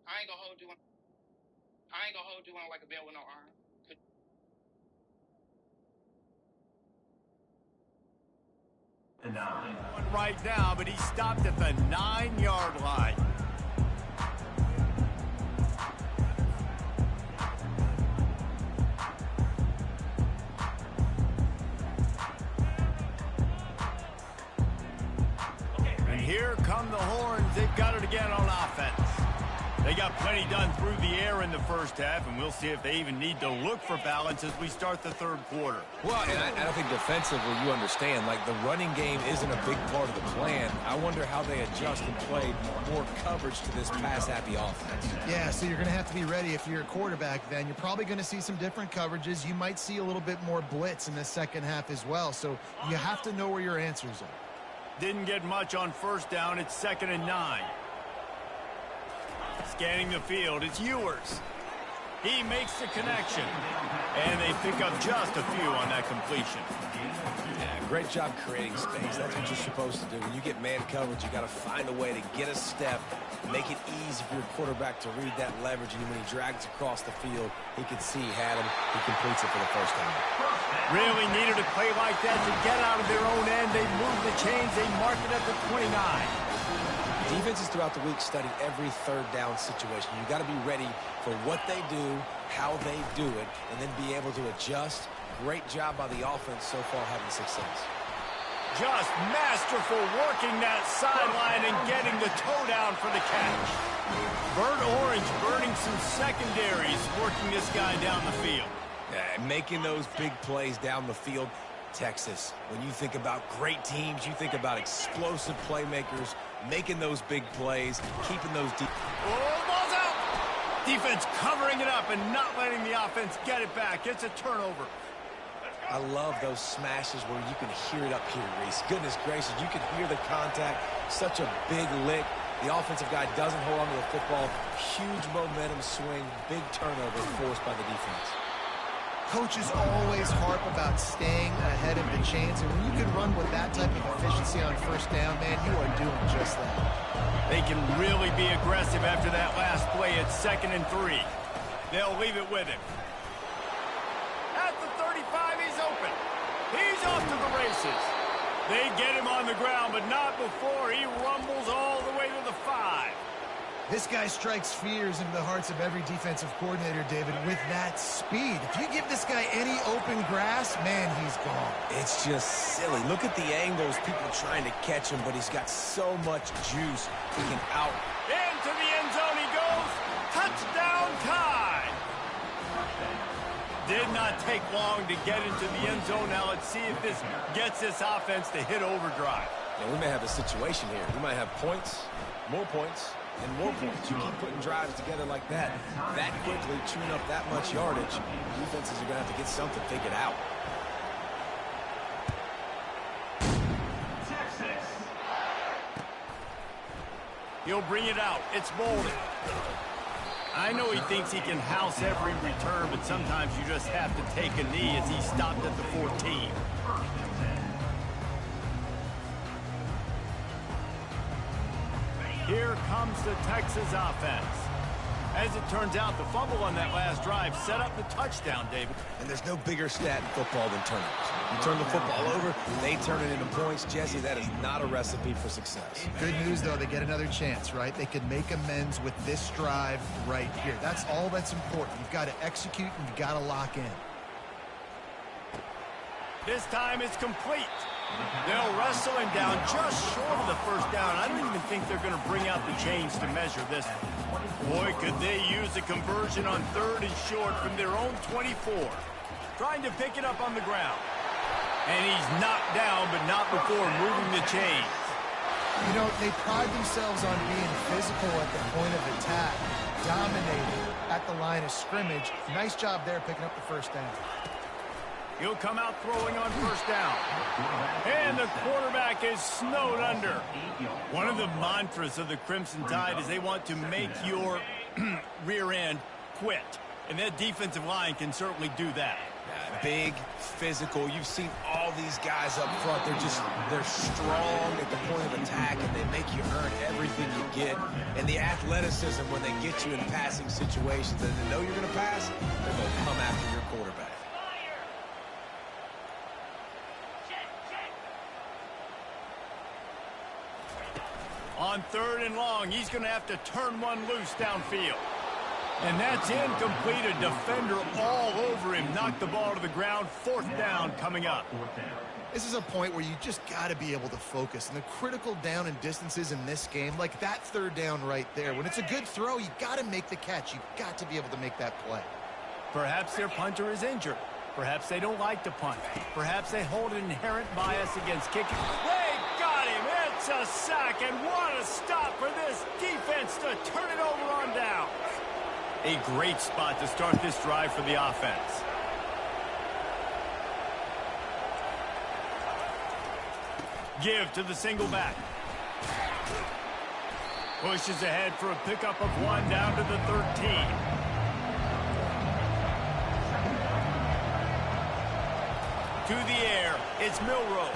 I ain't gonna hold you on like a bell with no arm.
The 9.
One right now, but he stopped at the 9-yard line. And here come the Horns. They've got it again on offense. They got plenty done through the air in the first half, and we'll see if they even need to look for balance as we start the third quarter.
Well, and I think defensively you understand, like the running game isn't a big part of the plan. I wonder how they adjust and play more coverage to this pass-happy offense.
Yeah, so you're going to have to be ready if you're a quarterback then. You're probably going to see some different coverages. You might see a little bit more blitz in the second half as well, so you have to know where your answers are.
Didn't get much on first down. It's 2nd and 9. Scanning the field, it's Ewers. He makes the connection. And they pick up just a few on that completion.
Yeah, great job creating space. That's what you're supposed to do. When you get man coverage, you got to find a way to get a step, make it easy for your quarterback to read that leverage. And when he drags across the field, he can see he had him. He completes it for the first time.
Really needed a play like that to get out of their own end. They moved the chains. They marked it at the 29.
Defenses throughout the week study every third down situation. You got to be ready for what they do, how they do it, and then be able to adjust. Great job by the offense so far having success.
Just masterful working that sideline and getting the toe down for the catch. Burnt Orange burning some secondaries, working this guy down the field.
Yeah, making those big plays down the field. Texas, when you think about great teams, you think about explosive playmakers, making those big plays, keeping those deep.
Oh, ball's out! Defense covering it up and not letting the offense get it back. It's a turnover.
I love those smashes where you can hear it up here, Reese. Goodness gracious, you can hear the contact. Such a big lick. The offensive guy doesn't hold on to the football. Huge momentum swing, big turnover forced by the defense.
Coaches always harp about staying ahead of the chains, and when you can run with that type of efficiency on first down, man, you are doing just that.
They can really be aggressive after that last play. It's 2nd and 3. They'll leave it with him. At the 35, he's open. He's off to the races. They get him on the ground, but not before he rumbles all the way to the 5.
This guy strikes fears into the hearts of every defensive coordinator, David, with that speed. If you give this guy any open grass, man, he's gone.
It's just silly. Look at the angles, people trying to catch him, but he's got so much juice. He can out.
Into the end zone he goes. Touchdown time. Did not take long to get into the end zone. Now let's see if this gets this offense to hit overdrive.
Yeah, we may have a situation here. We might have points, more points, and more points. You keep putting drives together like that quickly, chewing up that much yardage, defenses are going to have to get something figured out.
He'll bring it out. It's Bolden. I know he thinks he can house every return, but sometimes you just have to take a knee as he stopped at the 14. Here comes the Texas offense. As it turns out, the fumble on that last drive set up the touchdown, David.
And there's no bigger stat in football than turnovers. You turn the football over, they turn it into points. Jesse, that is not a recipe for success.
Good news, though, they get another chance, right? They can make amends with this drive right here. That's all that's important. You've got to execute and you've got to lock in.
This time it's complete. They'll wrestle him down just short of the first down. I don't even think they're going to bring out the chains to measure this. Boy, could they use a conversion on 3rd and short from their own 24. Trying to pick it up on the ground. And he's knocked down, but not before moving the chains.
You know, they pride themselves on being physical at the point of attack, dominating at the line of scrimmage. Nice job there picking up the first down.
He'll come out throwing on first down. And the quarterback is snowed under. One of the mantras of the Crimson Tide is they want to make your rear end quit. And that defensive line can certainly do that.
Big, physical. You've seen all these guys up front. They're strong at the point of attack, and they make you earn everything you get. And the athleticism when they get you in passing situations and they know you're going to pass, they're going to come after your quarterback.
On 3rd and long, he's going to have to turn one loose downfield. And that's incomplete. A defender all over him. Knocked the ball to the ground. 4th down coming up.
This is a point where you just got to be able to focus. And the critical down and distances in this game, like that 3rd down right there, when it's a good throw, you got to make the catch. You've got to be able to make that play.
Perhaps their punter is injured. Perhaps they don't like to punt. Perhaps they hold an inherent bias against kicking. They got him. It's a sack, and what a stop for this defense to turn it over on down. A great spot to start this drive for the offense. Give to the single back. Pushes ahead for a pickup of 1 down to the 13. To the air, it's Milroe.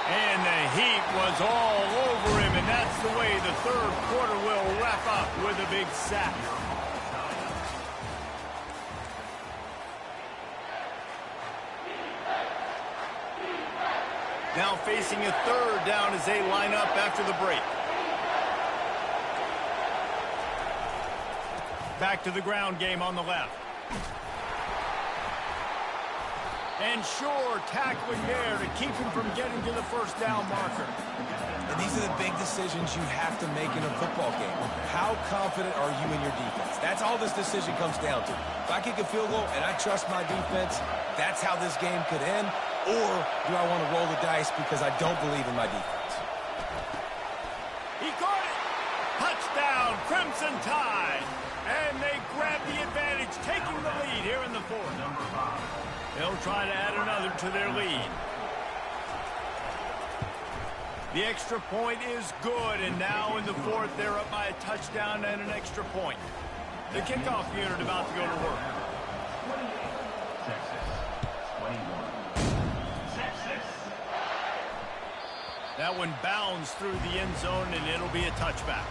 And the heat was all over him, and that's the way the 3rd quarter will wrap up with a big sack. Now facing a 3rd down as they line up after the break. Back to the ground game on the left. And sure tackling there to keep him from getting to the first down marker.
And these are the big decisions you have to make in a football game. How confident are you in your defense? That's all this decision comes down to. If I kick a field goal and I trust my defense, that's how this game could end. Or do I want to roll the dice because I don't believe in my defense?
He caught it! Touchdown, Crimson Tide! And they grab the advantage, taking the lead here in the fourth. They'll try to add another to their lead. The extra point is good, and now in the fourth, they're up by a touchdown and an extra point. The kickoff unit about to go to work.
28, Texas. 21, Texas.
That one bounds through the end zone, and it'll be a touchback.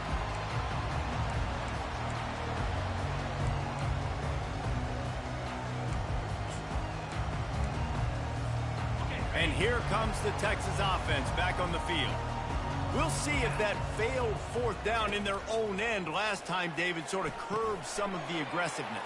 And here comes the Texas offense back on the field. We'll see if that failed fourth down in their own end last time, David, sort of curbed some of the aggressiveness.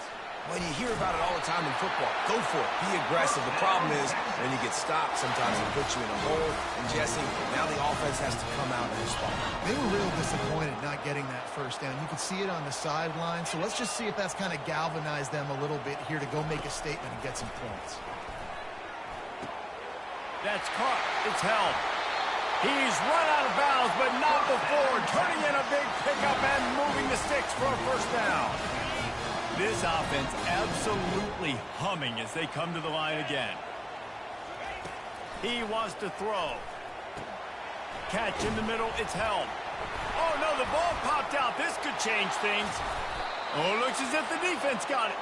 When you hear about it all the time in football, go for it. Be aggressive. The problem is when you get stopped, sometimes it puts you in a hole. And, Jesse, now the offense has to come out and respond.
They were real disappointed not getting that first down. You could see it on the sideline. So let's just see if that's kind of galvanized them a little bit here to go make a statement and get some points.
That's caught. It's held. He's run out of bounds, but not before turning in a big pickup and moving the sticks for a first down. This offense absolutely humming as they come to the line again. He wants to throw. Catch in the middle. It's held. Oh, no, the ball popped out. This could change things. Oh, looks as if the defense got it.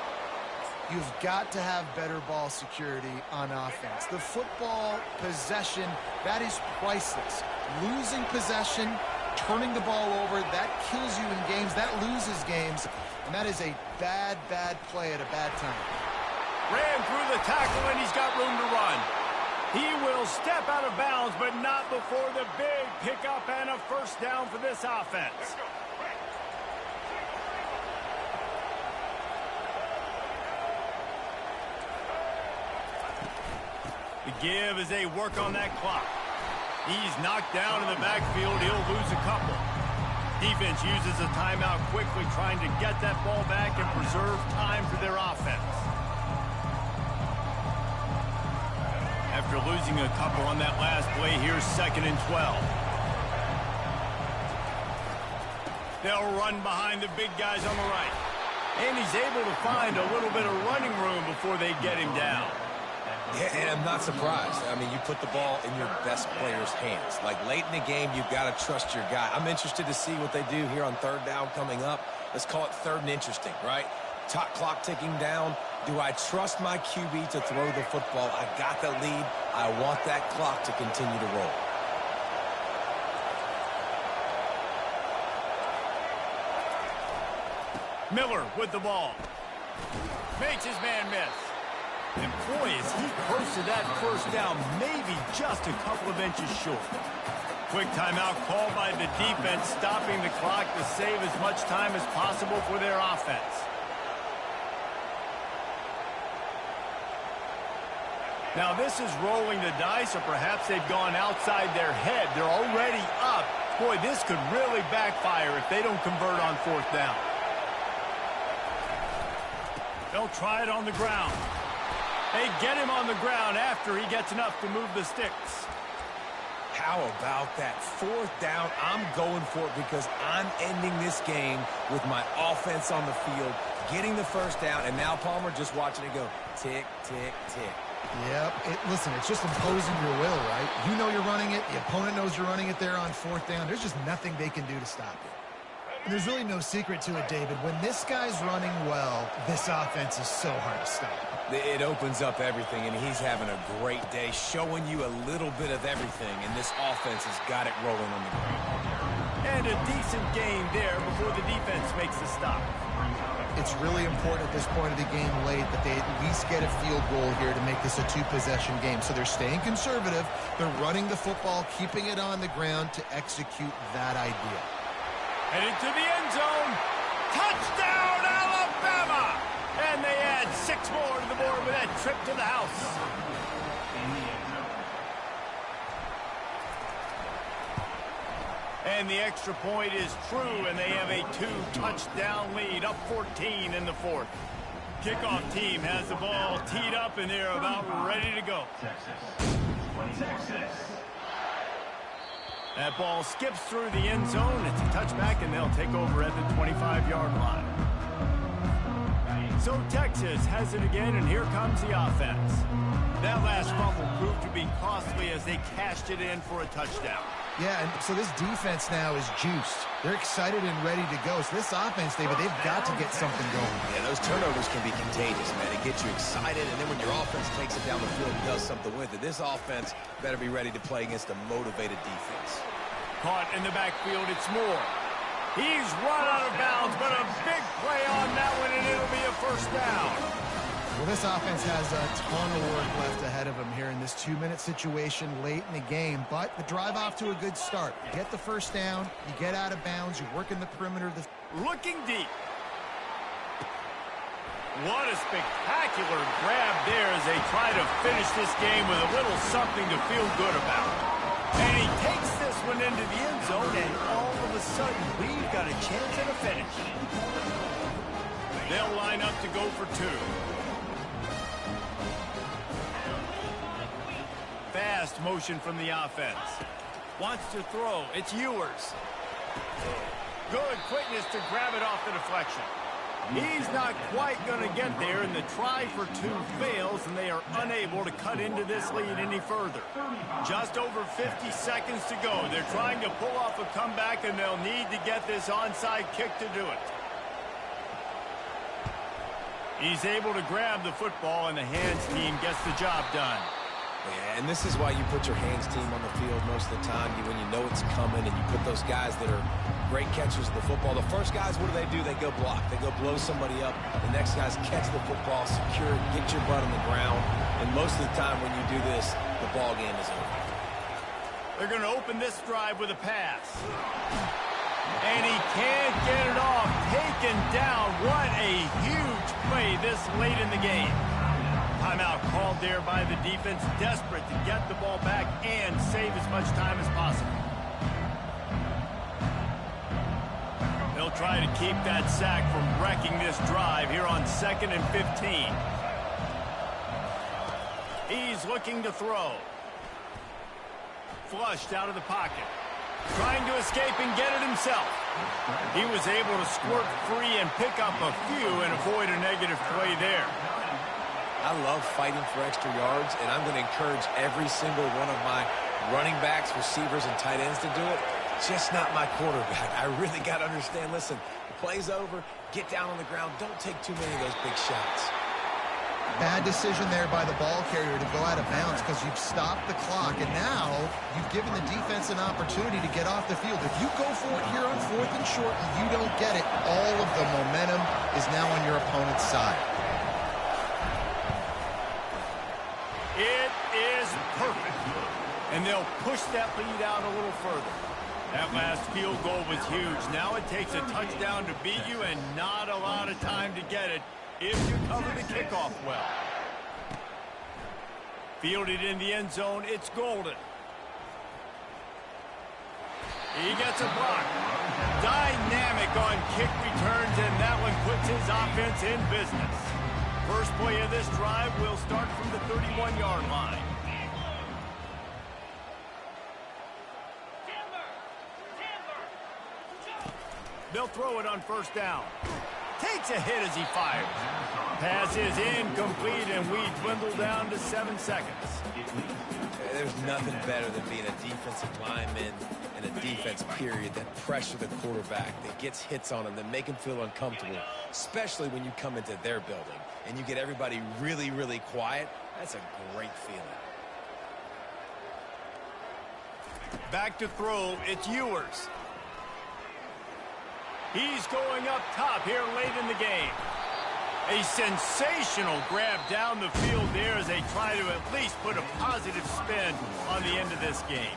You've got to have better ball security on offense. The football possession, that is priceless. Losing possession, turning the ball over, that kills you in games, that loses games, and that is a bad, bad play at a bad time.
Ran through the tackle, and he's got room to run. He will step out of bounds, but not before the big pickup and a first down for this offense. The give as they work on that clock. He's knocked down in the backfield. He'll lose a couple. Defense uses a timeout quickly, trying to get that ball back and preserve time for their offense. After losing a couple on that last play, here's 2nd and 12. They'll run behind the big guys on the right. And he's able to find a little bit of running room before they get him down.
Yeah, and I'm not surprised. I mean, you put the ball in your best player's hands. Like, late in the game, you've got to trust your guy. I'm interested to see what they do here on third down coming up. Let's call it third and interesting, right? Top clock ticking down. Do I trust my QB to throw the football? I got the lead. I want that clock to continue to roll.
Miller with the ball. Makes his man miss. And boy, is he close to that first down, maybe just a couple of inches short. Quick timeout called by the defense, stopping the clock to save as much time as possible for their offense. Now this is rolling the dice, or perhaps they've gone outside their head. They're already up. Boy, this could really backfire if they don't convert on fourth down. They'll try it on the ground. They get him on the ground after he gets enough to move the sticks.
How about that fourth down? I'm going for it because I'm ending this game with my offense on the field, getting the first down, and now Palmer just watching it go tick, tick, tick.
Yep. Listen, it's just imposing your will, right? You know you're running it. The opponent knows you're running it there on fourth down. There's just nothing they can do to stop it. And there's really no secret to it, David. When this guy's running well, this offense is so hard to stop.
It opens up everything, and he's having a great day, showing you a little bit of everything, and this offense has got it rolling on the ground.
And a decent game there before the defense makes the stop.
It's really important at this point of the game late that they at least get a field goal here to make this a two-possession game. So they're staying conservative. They're running the football, keeping it on the ground to execute that idea.
Headed to the end zone. Touchdown, Alabama! And they add 6 more to the board with that trip to the house. And the extra point is true, and they have a 2-touchdown lead, up 14 in the fourth. Kickoff team has the ball teed up, and they're about ready to go.
Texas.
That ball skips through the end zone. It's a touchback, and they'll take over at the 25-yard line. So Texas has it again, and here comes the offense. That last fumble proved to be costly as they cashed it in for a touchdown.
Yeah, and so this defense now is juiced. They're excited and ready to go. So this offense, David, they've got to get something going.
Yeah, those turnovers can be contagious, man. It gets you excited, and then when your offense takes it down the field and does something with it, this offense better be ready to play against a motivated defense.
Caught in the backfield, it's Moore. He's run out of bounds, but a big play on that one, and it'll be a first down.
Well, this offense has a ton of work left ahead of them here in this 2-minute situation late in the game, but the drive off to a good start. You get the first down, you get out of bounds, you work in the perimeter.
Looking deep. What a spectacular grab there as they try to finish this game with a little something to feel good about. And he takes this one into the end zone, and all of a sudden, we've got a chance at a finish. They'll line up to go for two. Fast motion from the offense. Wants to throw. It's Ewers. Good quickness to grab it off the deflection. He's not quite going to get there, and the try for two fails, and they are unable to cut into this lead any further. Just over 50 seconds to go. They're trying to pull off a comeback, and they'll need to get this onside kick to do it. He's able to grab the football, and the hands team gets the job done.
Yeah, and this is why you put your hands team on the field most of the time. When you know it's coming, and you put those guys that are great catchers of the football. The first guys, what do? They go block. They go blow somebody up. The next guys catch the football, secure it, get your butt on the ground. And most of the time when you do this, the ball game is over.
They're going to open this drive with a pass. And he can't get it off. Taken down. What a huge play this late in the game. Timeout called there by the defense, desperate to get the ball back and save as much time as possible. They'll try to keep that sack from wrecking this drive here on 2nd and 15. He's looking to throw. Flushed out of the pocket. Trying to escape and get it himself. He was able to squirt free and pick up a few and avoid a negative play there.
I love fighting for extra yards, and I'm going to encourage every single one of my running backs, receivers, and tight ends to do it. Just not my quarterback. I really got to understand, listen, the play's over, get down on the ground, don't take too many of those big shots.
Bad decision there by the ball carrier to go out of bounds because you've stopped the clock, and now you've given the defense an opportunity to get off the field. If you go for it here on 4th and short and you don't get it, all of the momentum is now on your opponent's side.
It is perfect. And they'll push that lead out a little further. That last field goal was huge. Now it takes a touchdown to beat you and not a lot of time to get it if you cover the kickoff well. Fielded in the end zone, it's Golden. He gets a block. Dynamic on kick returns, and that one puts his offense in business. First play of this drive will start from the 31-yard line. They'll throw it on first down. Takes a hit as he fires. Pass is incomplete, and we dwindle down to 7 seconds.
There's nothing better than being a defensive lineman and a defense period that pressure the quarterback, that gets hits on him, that make him feel uncomfortable, especially when you come into their building and you get everybody really, really quiet. That's a great feeling.
Back to throw, it's Ewers. He's going up top here late in the game. A sensational grab down the field there as they try to at least put a positive spin on the end of this game.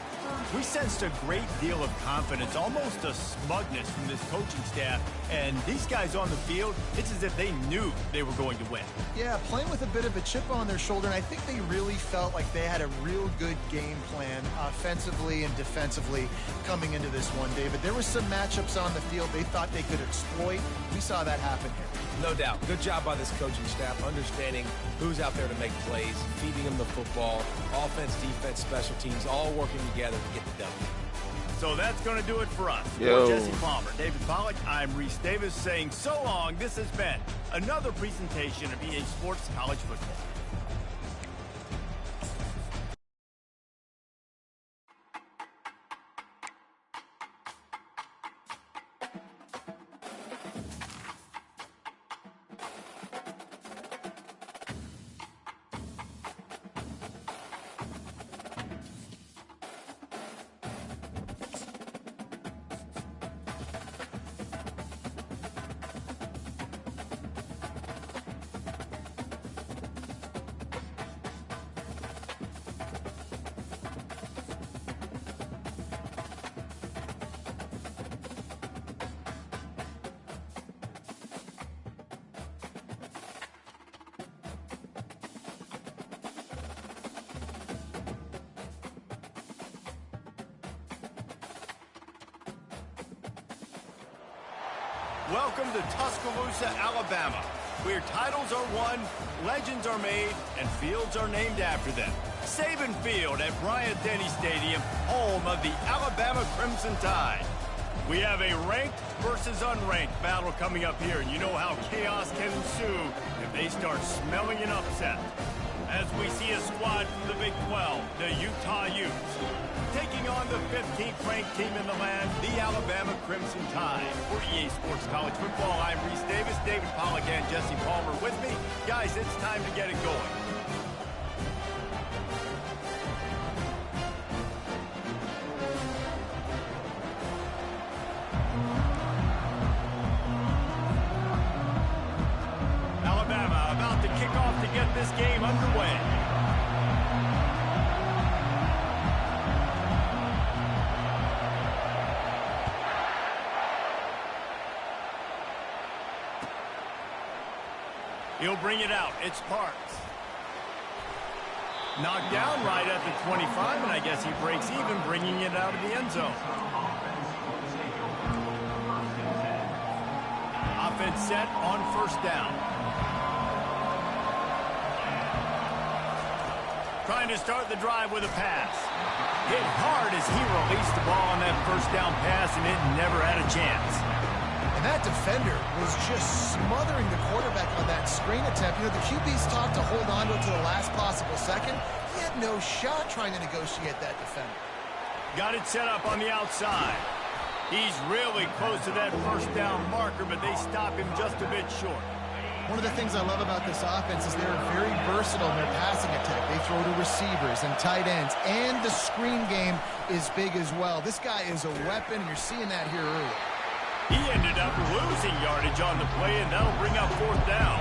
We sensed a great deal of confidence, almost a smugness from this coaching staff. And these guys on the field, it's as if they knew they were going to win.
Yeah, playing with a bit of a chip on their shoulder, and I think they really felt like they had a real good game plan offensively and defensively coming into this one, David. There were some matchups on the field they thought they could exploit. We saw that happen here.
No doubt. Good job by this coaching staff, understanding who's out there to make plays, feeding them the football, offense, defense, special teams, all working together to get the W.
So that's going to do it for us.
Yo.
For Jesse Palmer, David Pollack, I'm Reese Davis saying so long. This has been another presentation of EA Sports College Football. Welcome to Tuscaloosa, Alabama, where titles are won, legends are made, and fields are named after them. Saban Field at Bryant-Denny Stadium, home of the Alabama Crimson Tide. We have a ranked versus unranked battle coming up here, and you know how chaos can ensue if they start smelling an upset. As we see a squad from the Big 12, the Utah Utes, taking on the 15th ranked team in the land, the Alabama Crimson Tide. For EA Sports College Football, I'm Reese Davis, David Pollack, and Jesse Palmer with me. Guys, it's time to get it going. Alabama about to kick off to get this game underway. He'll bring it out. It's Parks. Knocked down right at the 25, and I guess he breaks even, bringing it out of the end zone. Offense set on first down. Trying to start the drive with a pass. Hit hard as he released the ball on that first down pass, and it never had a chance.
And that defender was just smothering the quarterback on that screen attempt. You know, the QB's taught to hold on to it to the last possible second. He had no shot trying to negotiate that defender.
Got it set up on the outside. He's really close to that first down marker, but they stop him just a bit short.
One of the things I love about this offense is they're very versatile in their passing attack. They throw to receivers and tight ends, and the screen game is big as well. This guy is a weapon, and you're seeing that here early.
He ended up losing yardage on the play, and that'll bring up fourth down.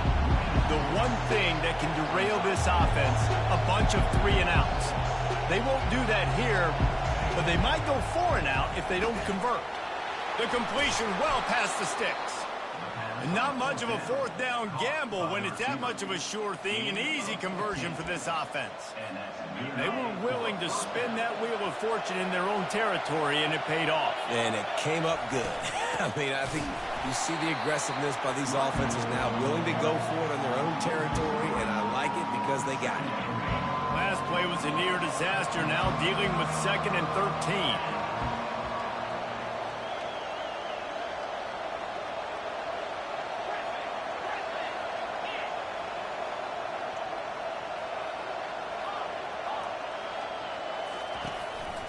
The one thing that can derail this offense, a bunch of 3 and outs. They won't do that here, but they might go 4 and out if they don't convert. The completion well past the sticks. And not much of a fourth down gamble when it's that much of a sure thing, an easy conversion for this offense. They were willing to spin that wheel of fortune in their own territory, and it paid off.
And it came up good. I mean, I think you see the aggressiveness by these offenses now, willing to go for it on their own territory, and I like it because they got it.
Last play was a near disaster, now dealing with 2nd and 13.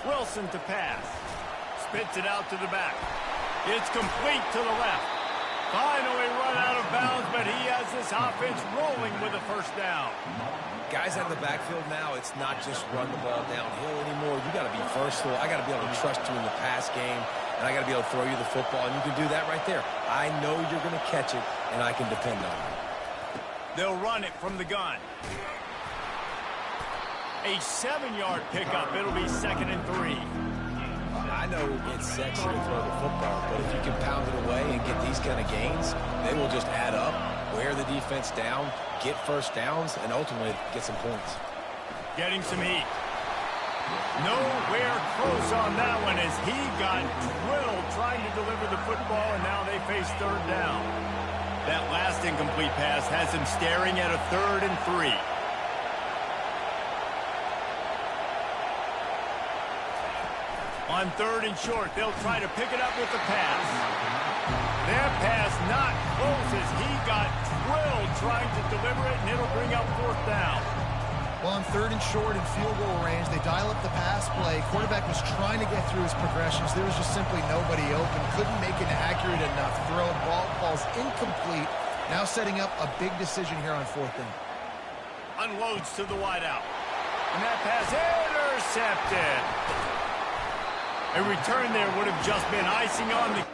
Wilson to pass. Spits it out to the back. It's complete to the left. Finally run out of bounds, but he has this offense rolling with a first down.
Guys out of the backfield now, it's not just run the ball downhill anymore. You got to be versatile. I got to be able to trust you in the pass game, and I got to be able to throw you the football, and you can do that right there. I know you're going to catch it, and I can depend on you.
They'll run it from the gun. A 7-yard pickup. It'll be 2nd and 3.
know it's sexy to throw the football, but if you can pound it away and get these kind of gains, they will just add up, wear the defense down, get first downs, and ultimately get some points.
Getting some heat. Nowhere close on that one as he got drilled trying to deliver the football, and now they face third down. That last incomplete pass has him staring at a 3rd and 3. On 3rd and short, they'll try to pick it up with the pass. That pass not close as he got drilled trying to deliver it, and it'll bring up 4th down.
Well, on 3rd and short and field goal range, they dial up the pass play. Quarterback was trying to get through his progressions. There was just simply nobody open. Couldn't make an accurate enough throw. Ball's incomplete. Now setting up a big decision here on 4th down.
Unloads to the wideout. And that pass intercepted. A return there would have just been icing on the...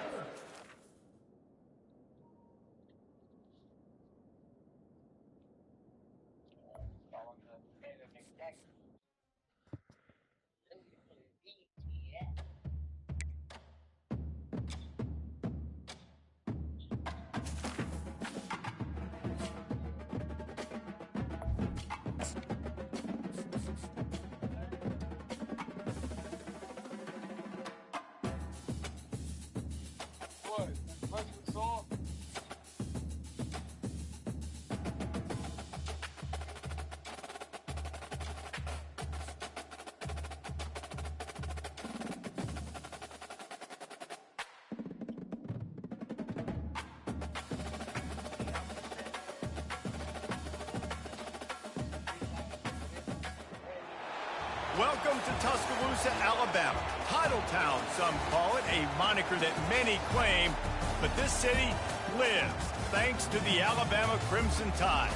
Welcome to Tuscaloosa, Alabama. Titletown, some call it, a moniker that many claim, but this city lives thanks to the Alabama Crimson Tide.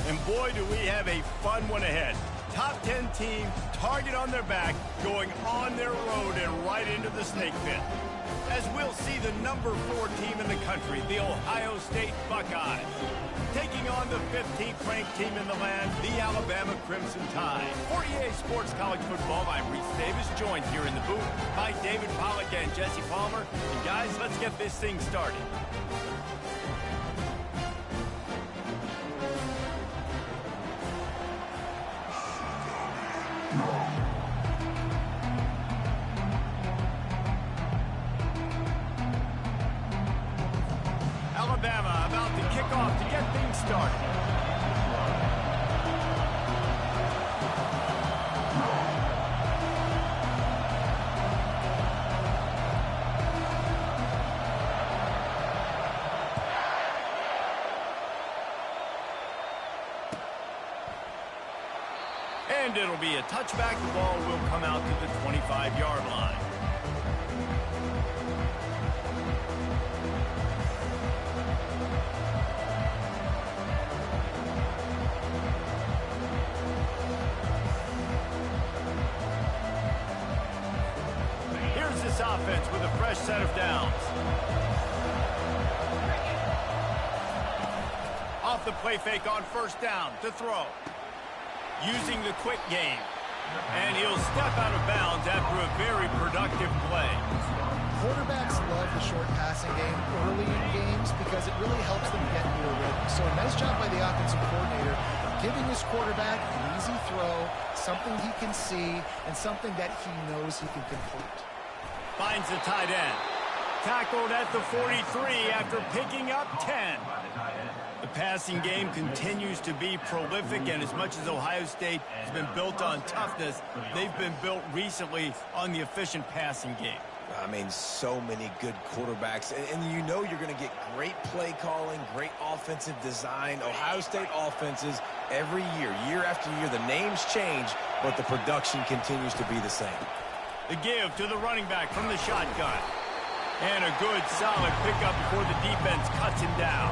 And boy, do we have a fun one ahead. Top 10 team, target on their back, going on their road and right into the snake pit. As we'll see the number 4 team in the country, the Ohio State Buckeyes, taking on the 15th ranked team in the land, the Alabama Crimson Tide. For EA Sports College Football, I'm Reese Davis, joined here in the booth by David Pollack and Jesse Palmer. And guys, let's get this thing started. Alabama about to kick off to get things started. And it'll be a touchback. The ball will come out to the 25-yard line. Here's this offense with a fresh set of downs. Off the play fake on 1st down to throw. Using the quick game. And he'll step out of bounds after a very productive play.
Quarterbacks love the short passing game early in games because it really helps them get into a rhythm. So a nice job by the offensive coordinator giving his quarterback an easy throw, something he can see, and something that he knows he can complete.
Finds the tight end. Tackled at the 43 after picking up 10. The passing game continues to be prolific, and as much as Ohio State has been built on toughness, they've been built recently on the efficient passing game.
I mean, so many good quarterbacks, and you know you're going to get great play calling, great offensive design. Ohio State offenses every year, year after year, the names change, but the production continues to be the same.
The give to the running back from the shotgun. And a good, solid pickup before the defense cuts him down.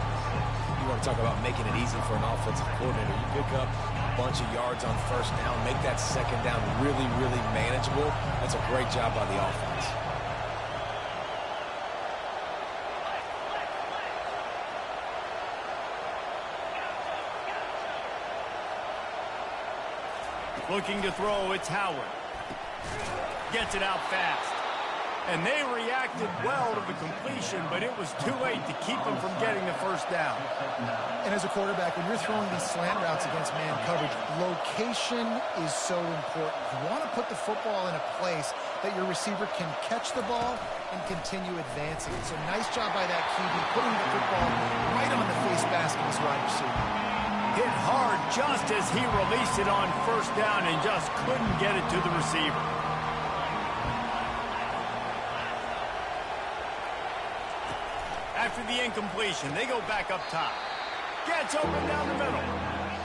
You want to talk about making it easy for an offensive coordinator. You pick up a bunch of yards on 1st down, make that 2nd down really, really manageable. That's a great job by the offense.
Looking to throw, it's Howard. Gets it out fast. And they reacted well to the completion, but it was too late to keep them from getting the first down.
And as a quarterback, when you're throwing these slant routes against man coverage, location is so important. You want to put the football in a place that your receiver can catch the ball and continue advancing. So nice job by that QB, putting the football right on the face mask of his wide receiver.
Hit hard just as he released it on first down and just couldn't get it to the receiver. After the incompletion, they go back up top. Gets open down the middle.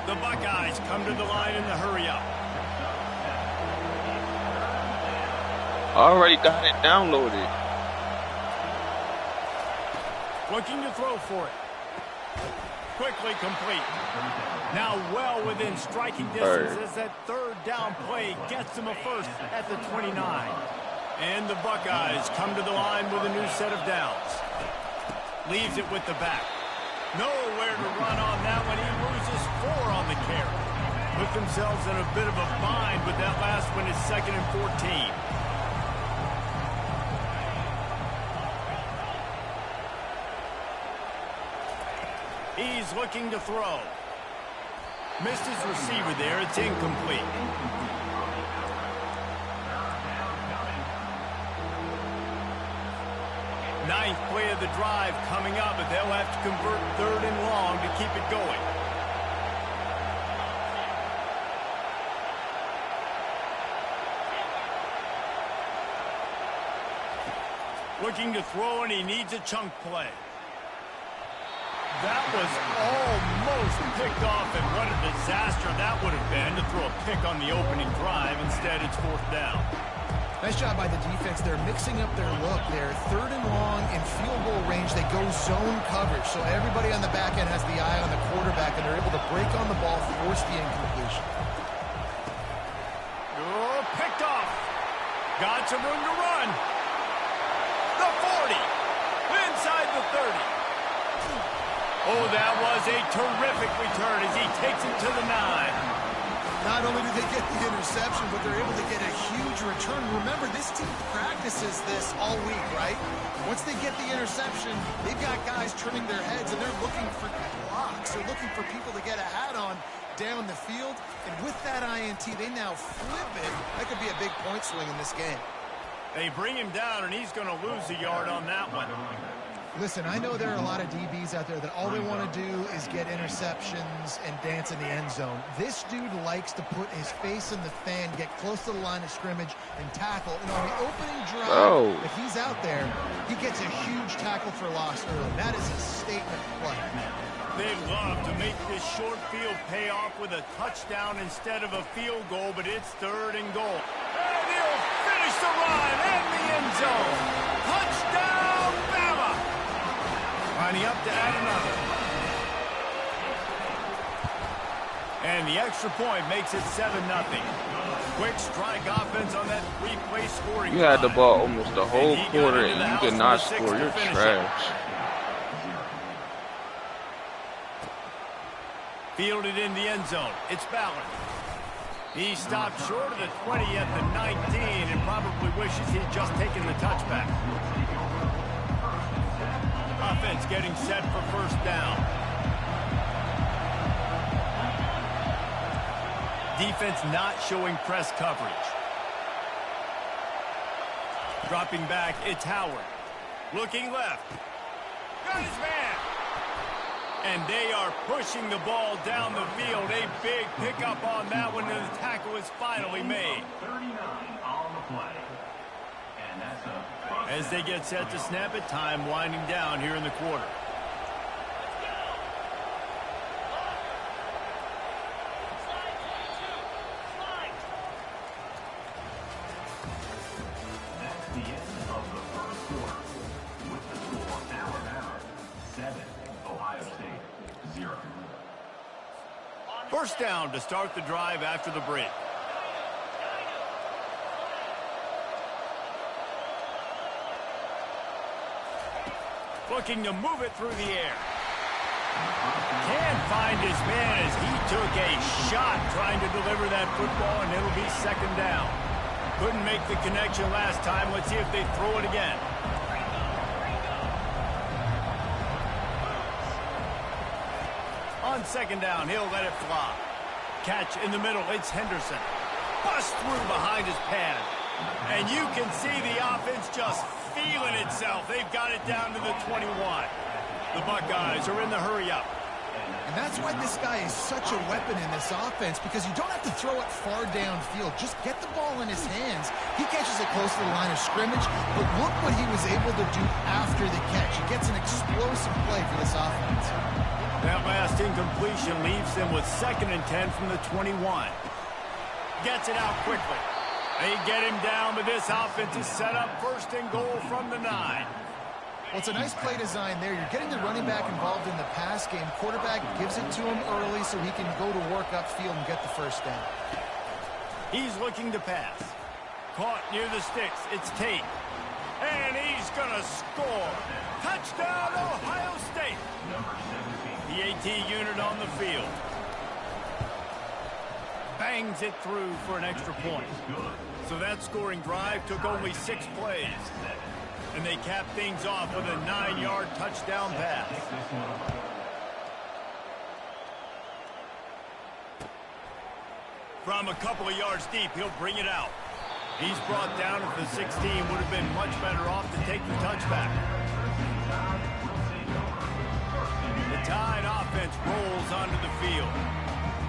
The Buckeyes come to the line in the hurry-up.
Already got it downloaded.
Looking to throw for it. Quickly complete. Now well within striking distance as that third down play gets them a first at the 29. And the Buckeyes come to the line with a new set of downs. Leaves it with the back. Nowhere to run on that one. He loses 4 on the carry. Put themselves in a bit of a bind with that last one is 2nd and 14. He's looking to throw. Missed his receiver there. It's incomplete. Ninth play of the drive coming up, but they'll have to convert 3rd and long to keep it going. Looking to throw, and he needs a chunk play. That was almost picked off, and what a disaster that would have been to throw a pick on the opening drive. Instead, it's 4th down.
Nice job by the defense. They're mixing up their look. They're 3rd and long in field goal range. They go zone coverage, so everybody on the back end has the eye on the quarterback, and they're able to break on the ball, force the incompletion.
Oh, picked off. Got some room to run. The 40. Inside the 30. Oh, that was a terrific return as he takes it to the 9.
Not only do they get the interception, but they're able to get a huge return. Remember, this team practices this all week, right? Once they get the interception, they've got guys turning their heads, and they're looking for blocks. They're looking for people to get a hat on down the field. And with that INT, they now flip it. That could be a big point swing in this game.
They bring him down, and he's going to lose a yard on that one.
Listen, I know there are a lot of DBs out there that all they want to do is get interceptions and dance in the end zone. This dude likes to put his face in the fan, get close to the line of scrimmage, and tackle. And on the opening drive, if he's out there, he gets a huge tackle for loss early. That is a statement play.
They'd love to make this short field pay off with a touchdown instead of a field goal, but it's 3rd and goal. And he'll finish the run in the end zone. Touchdown, Bama! Lining up to add another. And the extra point makes it 7-0. Quick strike offense on that 3-play scoring.
You had the ball almost the whole quarter and you did not score. You're trash.
Fielded in the end zone. It's Ballard. He stopped short of the 20 at the 19 and probably wishes he'd just taken the touchback. Offense getting set for 1st down. Defense not showing press coverage. Dropping back, it's Howard. Looking left. Got his man. And they are pushing the ball down the field. A big pickup on that one, and the tackle is finally made.
39 on the play. And that's a...
As they get set to snap it, time winding down here in the quarter.
That's the end of the 1st quarter. With the score, Alabama 7, Ohio State 0.
1st down to start the drive after the break. Looking to move it through the air. Can't find his man as he took a shot trying to deliver that football, and it'll be 2nd down. Couldn't make the connection last time. Let's see if they throw it again. On second down, he'll let it fly. Catch in the middle, it's Henderson. Bust through behind his pad. And you can see the offense just feeling itself. They've got it down to the 21. The Buckeyes are in the hurry-up.
And that's why this guy is such a weapon in this offense, because you don't have to throw it far downfield. Just get the ball in his hands. He catches it close to the line of scrimmage, but look what he was able to do after the catch. He gets an explosive play for this offense.
That last incompletion leaves them with 2nd and 10 from the 21. Gets it out quickly. They get him down, but this offense is set up 1st and goal from the 9.
Well, it's a nice play design there. You're getting the running back involved in the pass game. Quarterback gives it to him early so he can go to work upfield and get the 1st down.
He's looking to pass. Caught near the sticks. It's Tate. And he's going to score. Touchdown, Ohio State. The AT unit on the field. Bangs it through for an extra point. So that scoring drive took only 6 plays. And they cap things off with a 9-yard touchdown pass. From a couple of yards deep, he'll bring it out. He's brought down at the 16. Would have been much better off to take the touchback. The Tide offense rolls onto the field.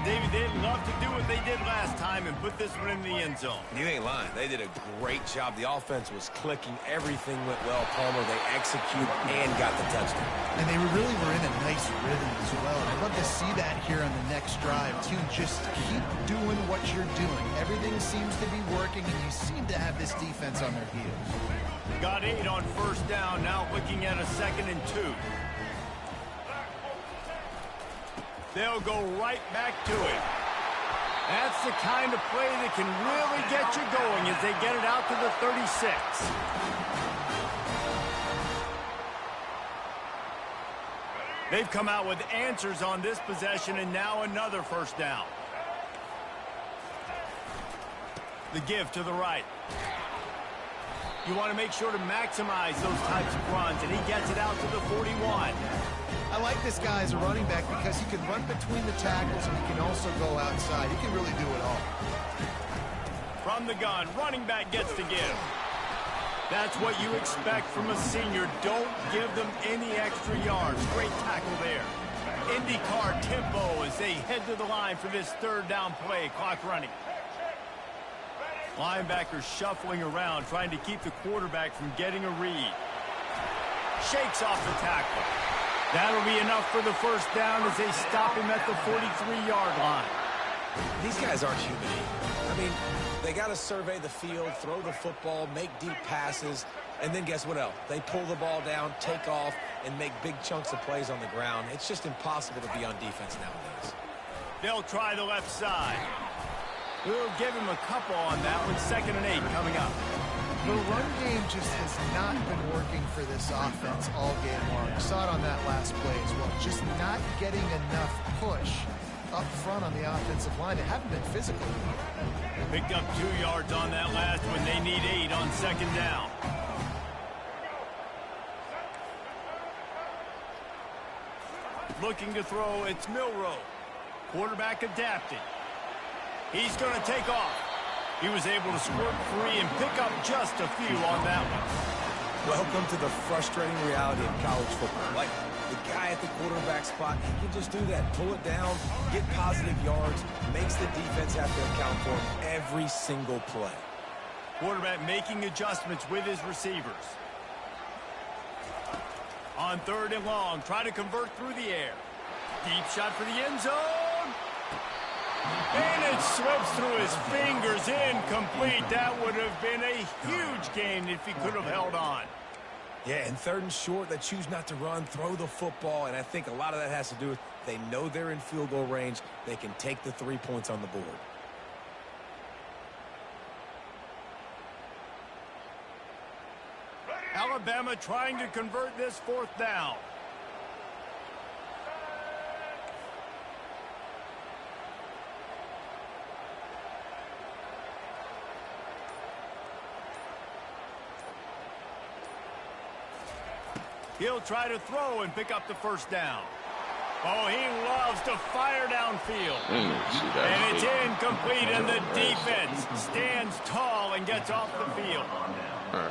David, they'd love to do what they did last time and put this one in the end zone.
You ain't lying. They did a great job. The offense was clicking. Everything went well, Palmer. They executed and got the touchdown.
And they really were in a nice rhythm as well. And I'd love to see that here on the next drive, too. Just keep doing what you're doing. Everything seems to be working, and you seem to have this defense on their heels.
Got 8 on 1st down. Now looking at a 2nd and 2. They'll go right back to it. That's the kind of play that can really get you going as they get it out to the 36. They've come out with answers on this possession, and now another 1st down. The give to the right. You want to make sure to maximize those types of runs, and he gets it out to the 41.
I like this guy as a running back because he can run between the tackles and he can also go outside. He can really do it all.
From the gun, running back gets to give. That's what you expect from a senior. Don't give them any extra yards. Great tackle there. IndyCar tempo as they head to the line for this 3rd down play. Clock running. Linebackers shuffling around, trying to keep the quarterback from getting a read. Shakes off the tackle. That'll be enough for the 1st down as they stop him at the 43-yard line.
These guys aren't human. I mean, they got to survey the field, throw the football, make deep passes, and then guess what else? They pull the ball down, take off, and make big chunks of plays on the ground. It's just impossible to be on defense nowadays.
They'll try the left side. We'll give him a couple on that one. 2nd and 8 coming up.
The run game just has not been working for this offense all game long. You saw it on that last play as well. Just not getting enough push up front on the offensive line. They haven't been physical.
Picked up 2 yards on that last one. They need 8 on 2nd down. Looking to throw, it's Milroe. Quarterback adapting. He's going to take off. He was able to squirt free and pick up just a few on that one.
Welcome to the frustrating reality of college football. Like, the guy at the quarterback spot, he can just do that. Pull it down, get positive yards, makes the defense have to account for him every single play.
Quarterback making adjustments with his receivers. On 3rd and long, try to convert through the air. Deep shot for the end zone. And it slips through his fingers, incomplete. That would have been a huge gain if he could have held on.
Yeah, and 3rd and short, they choose not to run, throw the football, and I think a lot of that has to do with they know they're in field goal range. They can take the 3 points on the board.
Alabama trying to convert this 4th down. He'll try to throw and pick up the first down. Oh, he loves to fire downfield. And it's incomplete, and the defense stands tall and gets off the field.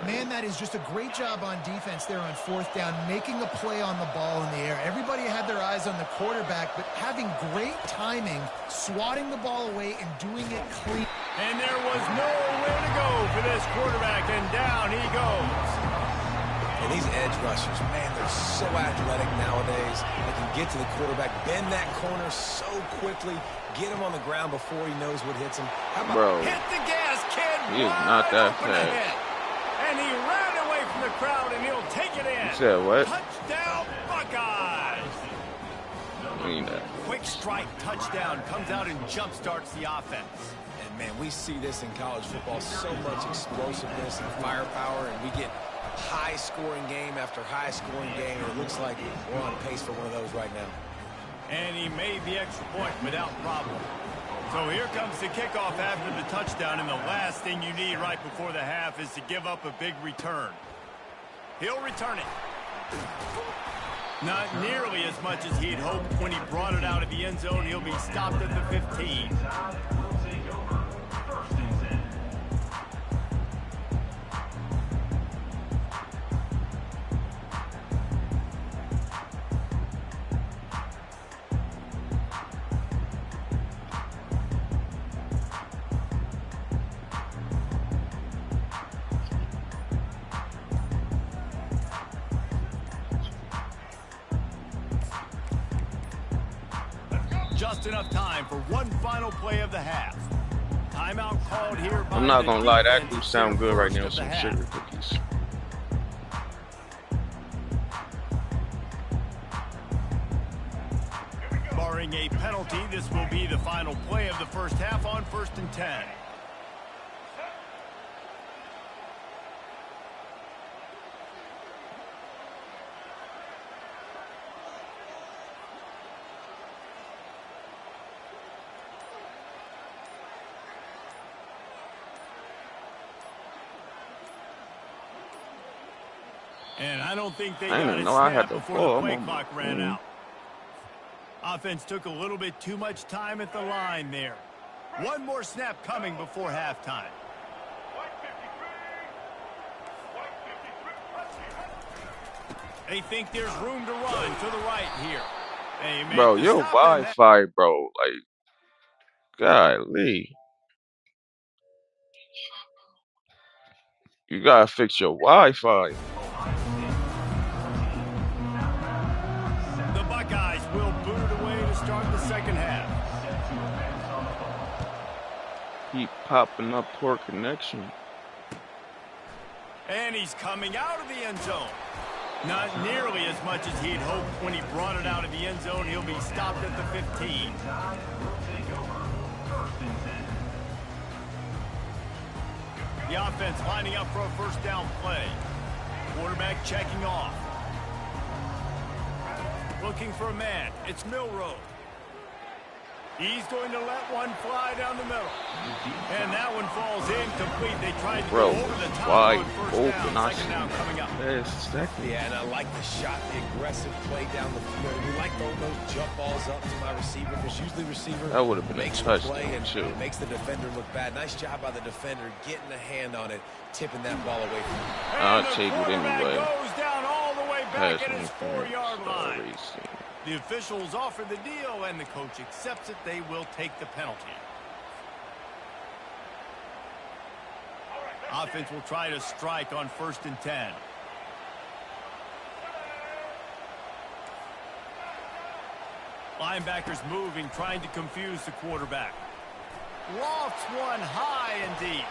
Man, that is just a great job on defense there on 4th down, making a play on the ball in the air. Everybody had their eyes on the quarterback, but having great timing, swatting the ball away, and doing it clean.
And there was nowhere to go for this quarterback, and down he goes.
And these edge rushers, man, they're so athletic nowadays. They can get to the quarterback, bend that corner so quickly, get him on the ground before he knows what hits him. How about
Bro,
hit the gas, kid.
he is not that fast.
And he ran away from the crowd, and he'll take it in.
You said what?
Touchdown, Buckeyes.
I mean that.
Quick strike touchdown comes out and jump starts the offense.
And, man, we see this in college football, so much explosiveness and firepower, and we get high-scoring game after high-scoring game, and it looks like we're on pace for one of those right now.
And he made the extra point without problem. So here comes the kickoff after the touchdown, and the last thing you need right before the half is to give up a big return. He'll return it. Not nearly as much as he'd hoped when he brought it out of the end zone. He'll be stopped at the 15. Just enough time for one final play of the half. Timeout called here by
I'm not gonna lie, that do
defense.
sound good right now.
First of
Some
the
sugar
half.
cookies.
Barring a penalty, this will be the final play of the first half on 1st and 10. And I don't think they
I
got
didn't
a
even know I had
snap
the
before
ball.
the play
I'm on
clock
my
ran
phone.
out. Offense took a little bit too much time at the line there. One more snap coming before halftime. They think there's room to run to the right here. They make
Bro,
the
your
stop and that-
Wi-Fi, bro. Like, golly. You gotta fix your Wi-Fi.
The Buckeyes will boot it away to start the second half.
Keep popping up poor connection.
And he's coming out of the end zone. Not nearly as much as he'd hoped when he brought it out of the end zone. He'll be stopped at the 15. The offense lining up for a first down play. Quarterback checking off. Looking for a man. It's Milroe. He's going to let one fly down the middle. And that one falls incomplete. They tried to
Bro,
go over the top
wide
on first
open.
down.
I
Second
see
down coming up.
that. Second.
Yeah, and I like the shot, the aggressive play down the field. We like throwing those jump balls up to my receiver, because usually receiver
That would have been a
makes the
touchdown,
play and
too.
makes the defender look bad. Nice job by the defender getting a hand on it, tipping that ball away from him.
I'll
And the
take it
quarterback
anyway.
goes down all the way back
Pass
at his
interference.
4-yard line.
Racing.
The officials offer the deal, and the coach accepts it. They will take the penalty. Offense will try to strike on 1st and 10. Linebackers moving, trying to confuse the quarterback. Lofts one high and deep.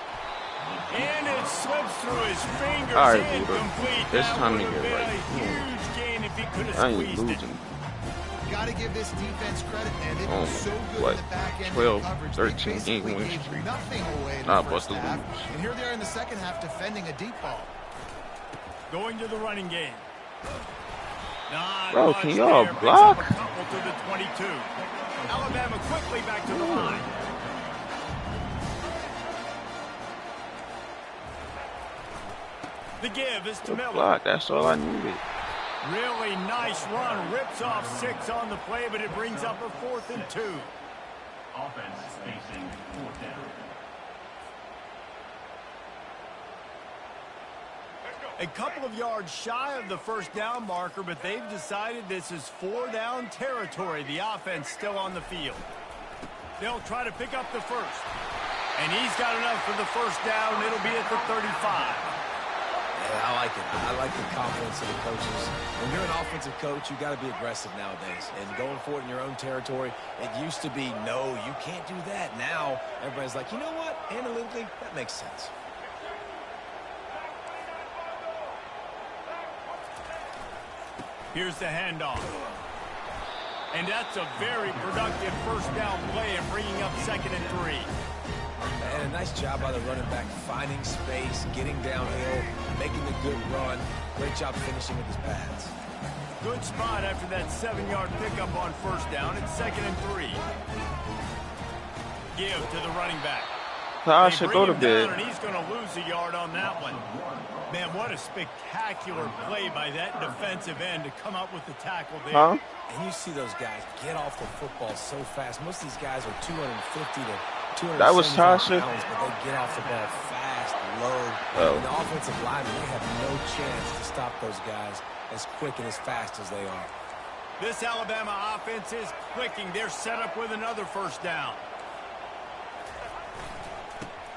And it slips through his fingers.
All right, Buddha.
Incomplete.
It's
That
time to
would have
get
been
right.
a huge gain if he could have
I ain't
squeezed it.
losing.
Got to give this defense credit, man. They've
Oh,
been so good
what,
in the back end
12,
of coverage.
13
They basically
game win
gave
streak.
nothing away in
Not
the
but
first
to
half.
lose.
And here they are in the second half defending a deep ball.
Going to the running game. Not
Bro,
much
can y'all
there. Picks
block?
up a couple to the 22. Alabama quickly back to the line. The give is to
The
Miller.
block. That's all I needed.
Really nice run. Rips off 6 on the play, but it brings up a 4th and 2.
Offense facing 4th down.
A couple of yards shy of the first down marker, but they've decided this is 4-down territory. The offense still on the field. They'll try to pick up the first. And he's got enough for the first down. It'll be at the 35.
Yeah, I like it. I like the confidence of the coaches. When you're an offensive coach, you got to be aggressive nowadays. And going for it in your own territory, it used to be, no, you can't do that. Now, everybody's like, you know what? Analytically, that makes sense.
Here's the handoff. And that's a very productive first down play and bringing up 2nd and 3.
And a nice job by the running back, finding space, getting downhill, making a good run. Great job finishing with his pads.
Good spot after that 7-yard pickup on first down. It's 2nd and 3. Give to the running back.
I should go to bed.
And he's going to lose a yard on that one. Man, what a spectacular play by that defensive end to come up with the tackle there.
Huh?
And you see those guys get off the football so fast. Most of these guys are 250 to 275
That was Tasha.
pounds, but they get off the ball fast, low.
Oh.
And the offensive linemen, they have no chance to stop those guys as quick and as fast as they are.
This Alabama offense is clicking. They're set up with another first down.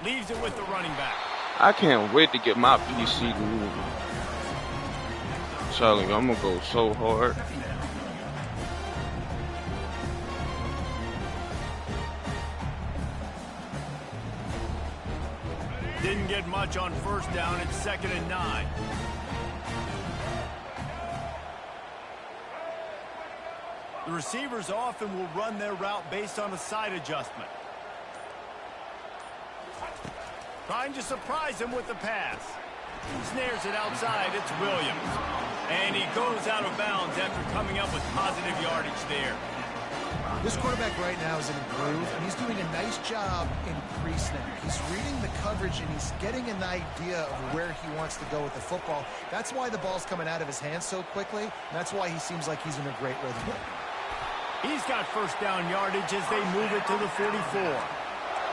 Leaves it with the running back.
I can't wait to get my PC moving. Charlie, I'm gonna go so hard.
Didn't get much on first down. It's 2nd and 9. The receivers often will run their route based on a side adjustment. Trying to surprise him with the pass. Snares it outside. It's Williams. And he goes out of bounds after coming up with positive yardage there.
This quarterback right now is in a groove, and he's doing a nice job in pre-snap. He's reading the coverage, and he's getting an idea of where he wants to go with the football. That's why the ball's coming out of his hands so quickly, and that's why he seems like he's in a great rhythm.
He's got first down yardage as they move it to the 44.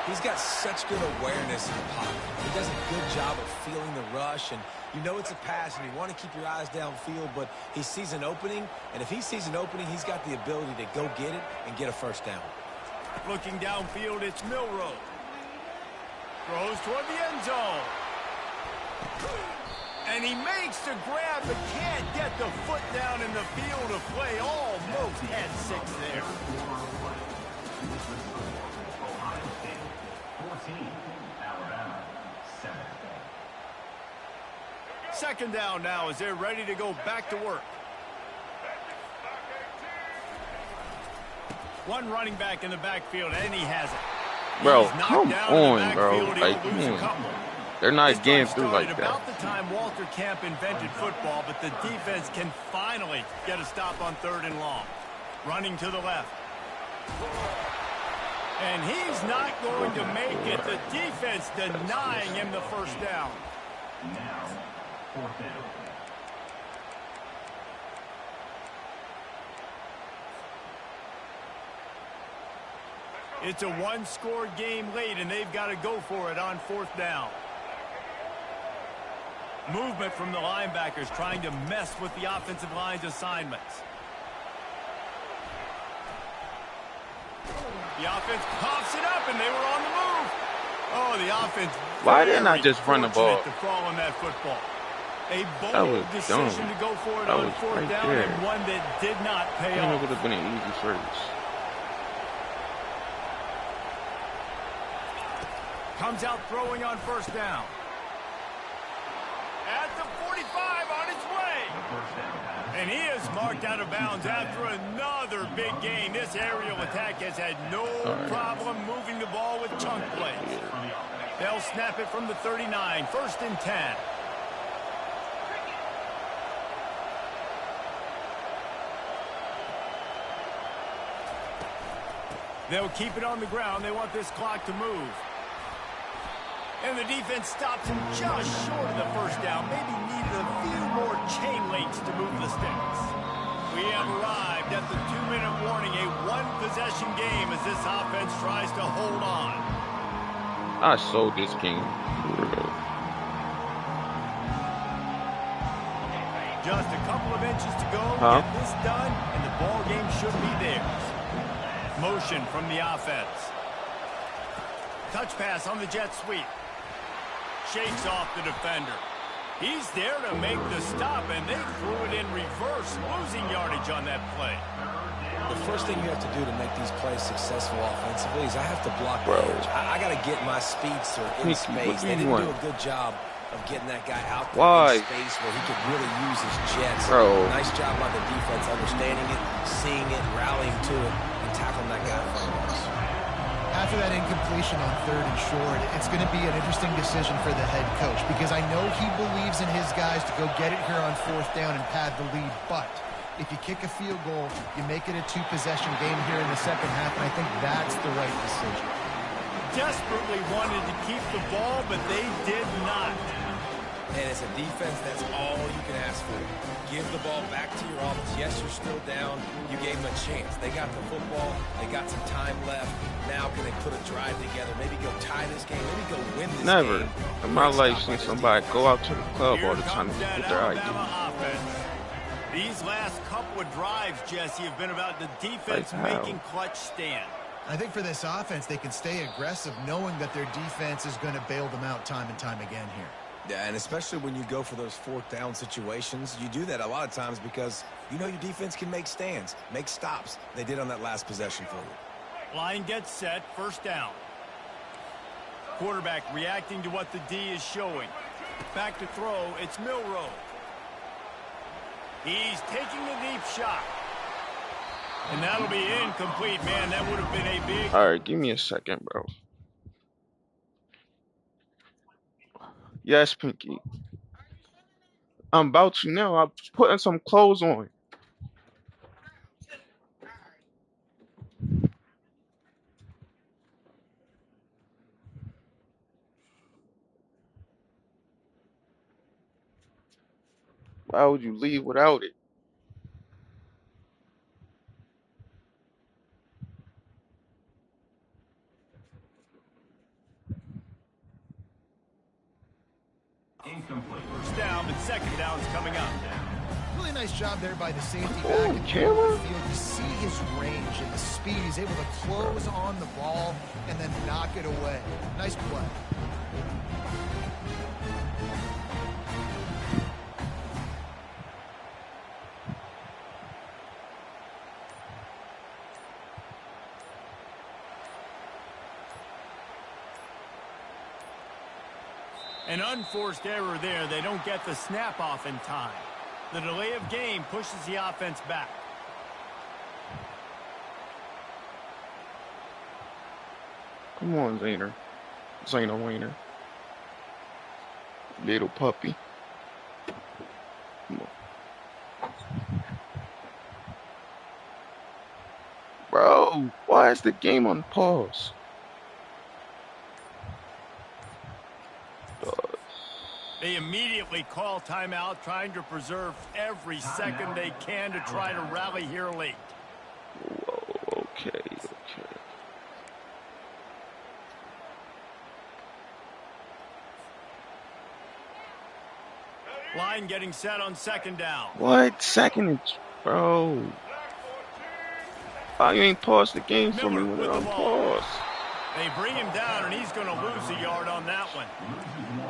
He's got such good awareness in the pocket. He does a good job of feeling the rush, and you know it's a pass, and you want to keep your eyes downfield, but he sees an opening, and if he sees an opening, he's got the ability to go get it and get a first down.
Looking downfield, it's Milrow. Throws toward the end zone. And he makes the grab, but can't get the foot down in the field of play. Almost had 6 there.
Alabama, 7.
2nd down now as they're ready to go back to work. One running back in the backfield, and he has it.
Bro,
He's
come
knocked down in the
on, bro.
backfield. He'll
Like,
lose a
man.
couple.
They're not
This
getting
drive
through
started
like that.
about the time Walter Camp invented football, but the defense can finally get a stop on 3rd and long. Running to the left. And he's not going to make it. The defense denying him the first down.
Now, 4th down.
It's a one-score game late, and they've got to go for it on 4th down. Movement from the linebackers trying to mess with the offensive line's assignments. The offense coughs it up, and they were on the move. Oh, the offense.
Why didn't I just run the ball?
To fall on that football. A
That
bold
was
decision
dumb.
to go for it
That
on
was
4th
right
down,
there.
and one that did not pay
I think it
off.
would have been an easy first.
Comes out throwing on 1st down. At the 45 on its way. And he is marked out of bounds after another big gain. This aerial attack has had no problem moving the ball with chunk plays. They'll snap it from the 39. 1st and 10. They'll keep it on the ground. They want this clock to move. And the defense stops him just short of the first down. Maybe needed a few more chain links to move the stick. have arrived at the 2-minute warning, a one-possession game as this offense tries to hold on.
I sold this game. For real.
Just a couple of inches to go.
Huh?
Get this done, and the ball game should be theirs. Motion from the offense. Touch pass on the jet sweep. Shakes off the defender. He's there to make the stop, and they threw it in reverse, losing yardage on that play.
The first thing you have to do to make these plays successful offensively is I have to block the edge. I got to get my speedster in space. They didn't do a good job of getting that guy out there in space where he could really use his jets. Nice job by the defense understanding it, seeing it, rallying to it, and tackling that guy from us.
After that incompletion on 3rd and short, it's going to be an interesting decision for the head coach because I know he believes in his guys to go get it here on 4th down and pad the lead, but if you kick a field goal, you make it a 2-possession game here in the second half, and I think that's the right decision.
Desperately wanted to keep the ball, but they did not.
And as a defense, that's all you can ask for. Give the ball back to your offense. Yes, you're still down. You gave them a chance. They got the football. They got some time left. Now can they put a drive together? Maybe go tie this game. Maybe go win this game.
Never in my life seen somebody go out to the club all the time and get their ID.
These last couple of drives, Jesse, have been about the defense making clutch stand.
I think for this offense, they can stay aggressive knowing that their defense is going to bail them out time and time again here.
Yeah, and especially when you go for those 4th down situations, you do that a lot of times because you know your defense can make stands, make stops. They did on that last possession for you.
Line gets set, 1st down. Quarterback reacting to what the D is showing. Back to throw, it's Milroe. He's taking the deep shot. And that'll be incomplete, man. That would have been a big...
All right, give me a second, bro. Yes, Pinky. I'm about to now. I'm putting some clothes on. Why would you leave without it?
Incomplete.
1st down, but 2nd down's coming up.
Really nice job there by the safety
Oh,
back in the
camera?
field. You see his range and the speed. He's able to close on the ball and then knock it away. Nice play.
An unforced error there. They don't get the snap off in time. The delay of game pushes the offense back.
Come on, Zayner. Wayner. Little puppy. Come on. Bro, why is the game on pause?
They immediately call timeout, trying to preserve every second they can to try to rally here late.
Whoa, okay.
Line getting set on 2nd down.
What? Bro. Why you ain't paused the game for me when I'm paused?
They bring him down, and he's going to lose a yard on that one.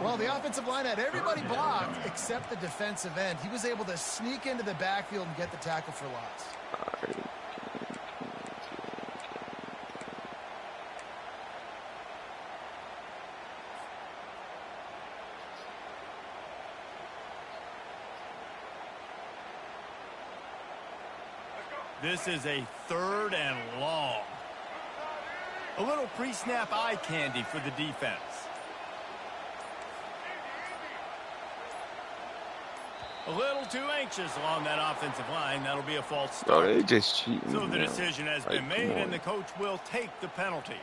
Well, the offensive line had everybody blocked except the defensive end. He was able to sneak into the backfield and get the tackle for loss.
This is a 3rd and long. A little pre-snap eye candy for the defense. A little too anxious along that offensive line. That'll be a false start.
Bro, they just cheating.
So the decision has been made, and the coach will take the penalty.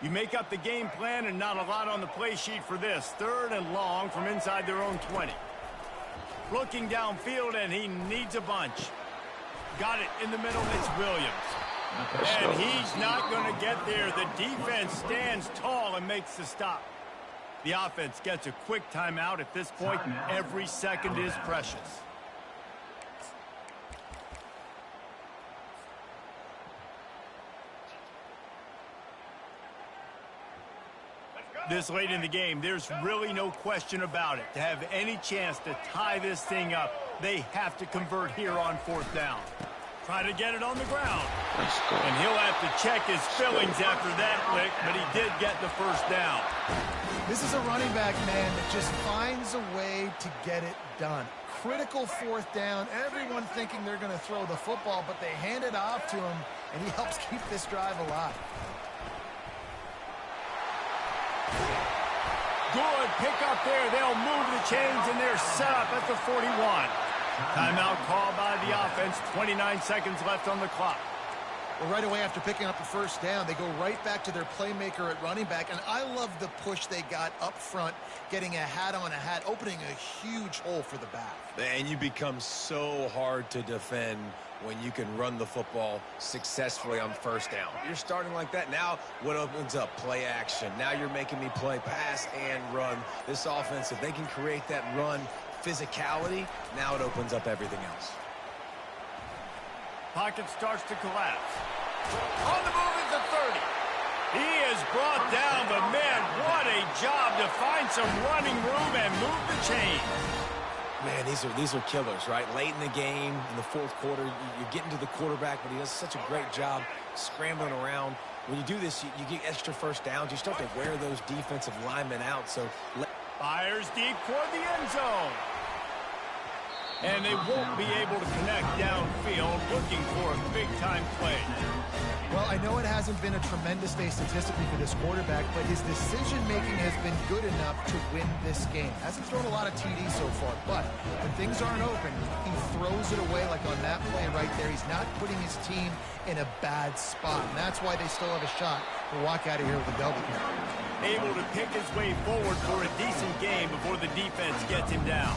You make up the game plan and not a lot on the play sheet for this. 3rd and long from inside their own 20. Looking downfield, and he needs a bunch. Got it in the middle. It's Williams. And he's not going to get there. The defense stands tall and makes the stop. The offense gets a quick timeout. At this point, every second is precious. This late in the game, there's really no question about it. To have any chance to tie this thing up, they have to convert here on 4th down. Try to get it on the ground.
Let's go.
And he'll have to check his fillings after that lick, but he did get the 1st down.
This is a running back, man, that just finds a way to get it done. Critical 4th down. Everyone thinking they're going to throw the football, but they hand it off to him, and he helps keep this drive alive.
Good pick up there. They'll move the chains, and they're set up at the 41. Timeout called by the offense. 29 seconds left on the clock.
Well, right away after picking up the 1st down, they go right back to their playmaker at running back, and I love the push they got up front, getting a hat on a hat, opening a huge hole for the back.
And you become so hard to defend when you can run the football successfully on 1st down. You're starting like that. Now what opens up? Play action. Now you're making me play pass and run. This offense, if they can create that run physicality, now it opens up everything else.
Pocket starts to collapse. On the move is the 30. He is brought down, but man, what a job to find some running room and move the chain.
Man, these are killers, right? Late in the game, in the 4th quarter, you're getting to the quarterback, but he does such a great job scrambling around. When you do this, you get extra 1st downs. You start to wear those defensive linemen out. So
fires deep toward the end zone. And they won't be able to connect downfield, looking for a big-time play.
Well, I know it hasn't been a tremendous day statistically for this quarterback, but his decision-making has been good enough to win this game. Hasn't thrown a lot of TDs so far, but when things aren't open, he throws it away like on that play right there. He's not putting his team in a bad spot, and that's why they still have a shot to walk out of here with a W.
Able to pick his way forward for a decent game before the defense gets him down.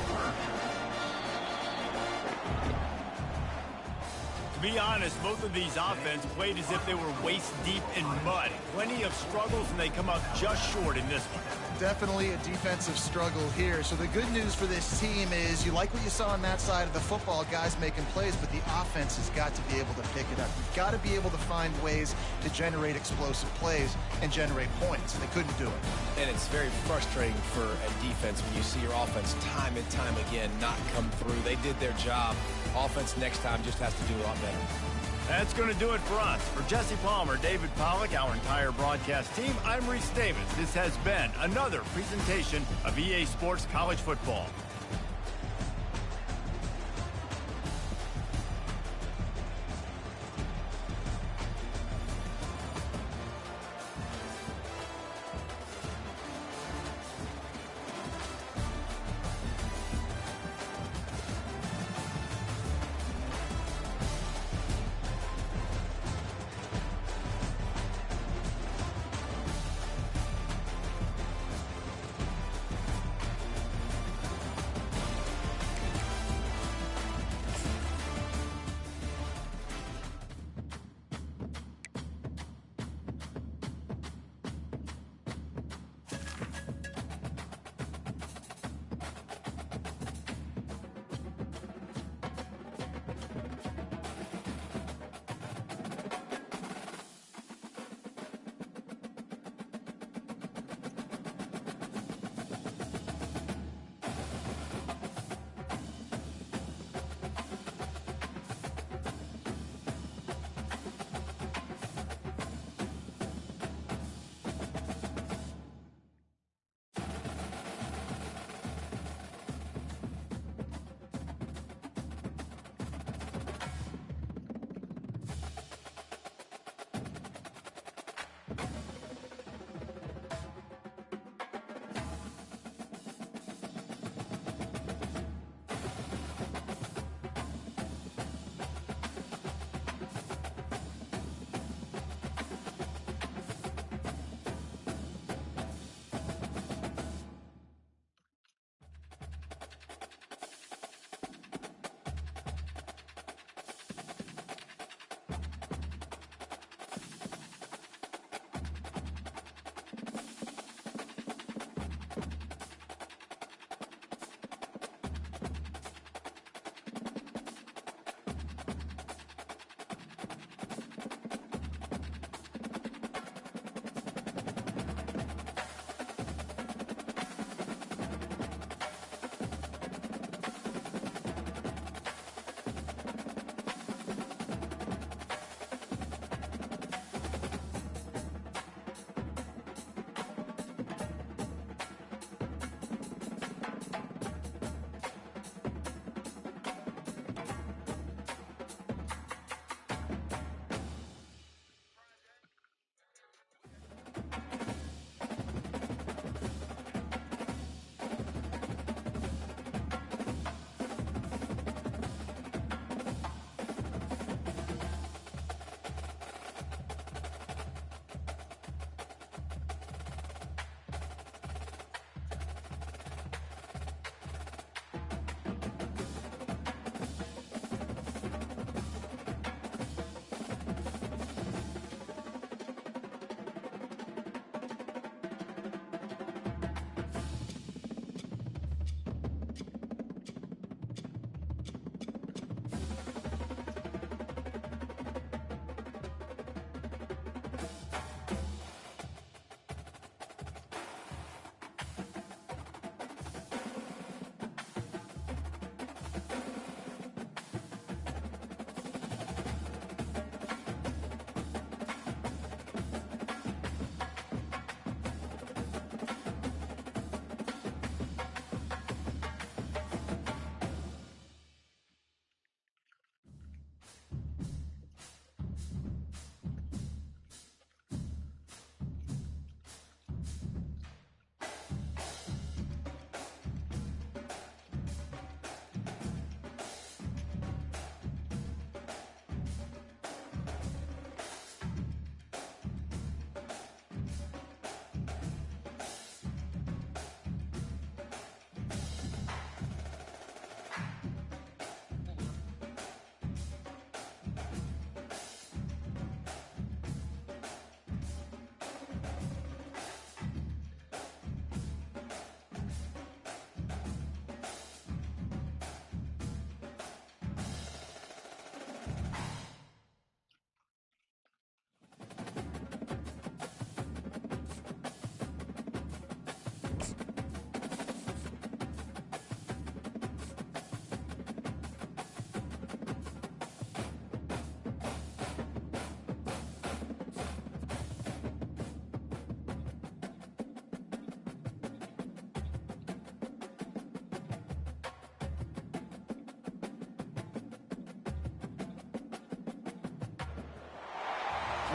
To be honest, both of these offenses played as if they were waist-deep in mud. Plenty of struggles, and they come up just short in this one.
Definitely a defensive struggle here. So the good news for this team is you like what you saw on that side of the football, guys making plays, but the offense has got to be able to pick it up. You've got to be able to find ways to generate explosive plays and generate points. They couldn't do it.
And it's very frustrating for a defense when you see your offense time and time again not come through. They did their job. Offense next time just has to do a lot better.
That's going to do it for us. For Jesse Palmer, David Pollack, our entire broadcast team, I'm Reese Davis. This has been another presentation of EA Sports College Football.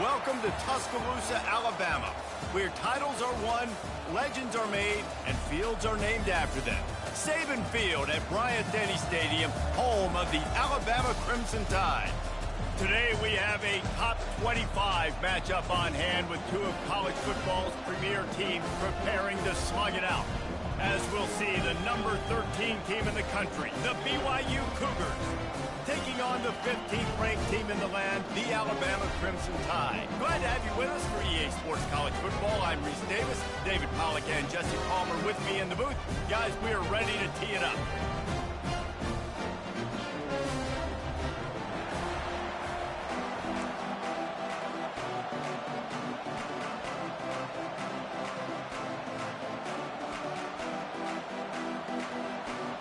Welcome to Tuscaloosa, Alabama, where titles are won, legends are made, and fields are named after them. Saban Field at Bryant-Denny Stadium, home of the Alabama Crimson Tide. Today we have a top 25 matchup on hand with two of college football's premier teams preparing to slug it out. As we'll see, the number 13 team in the country, the BYU Cougars, taking on the 15th ranked team in the land, the Alabama Crimson Tide. Glad to have you with us for EA Sports College Football. I'm Reese Davis, David Pollack and Jesse Palmer with me in the booth. Guys, we are ready to tee it up.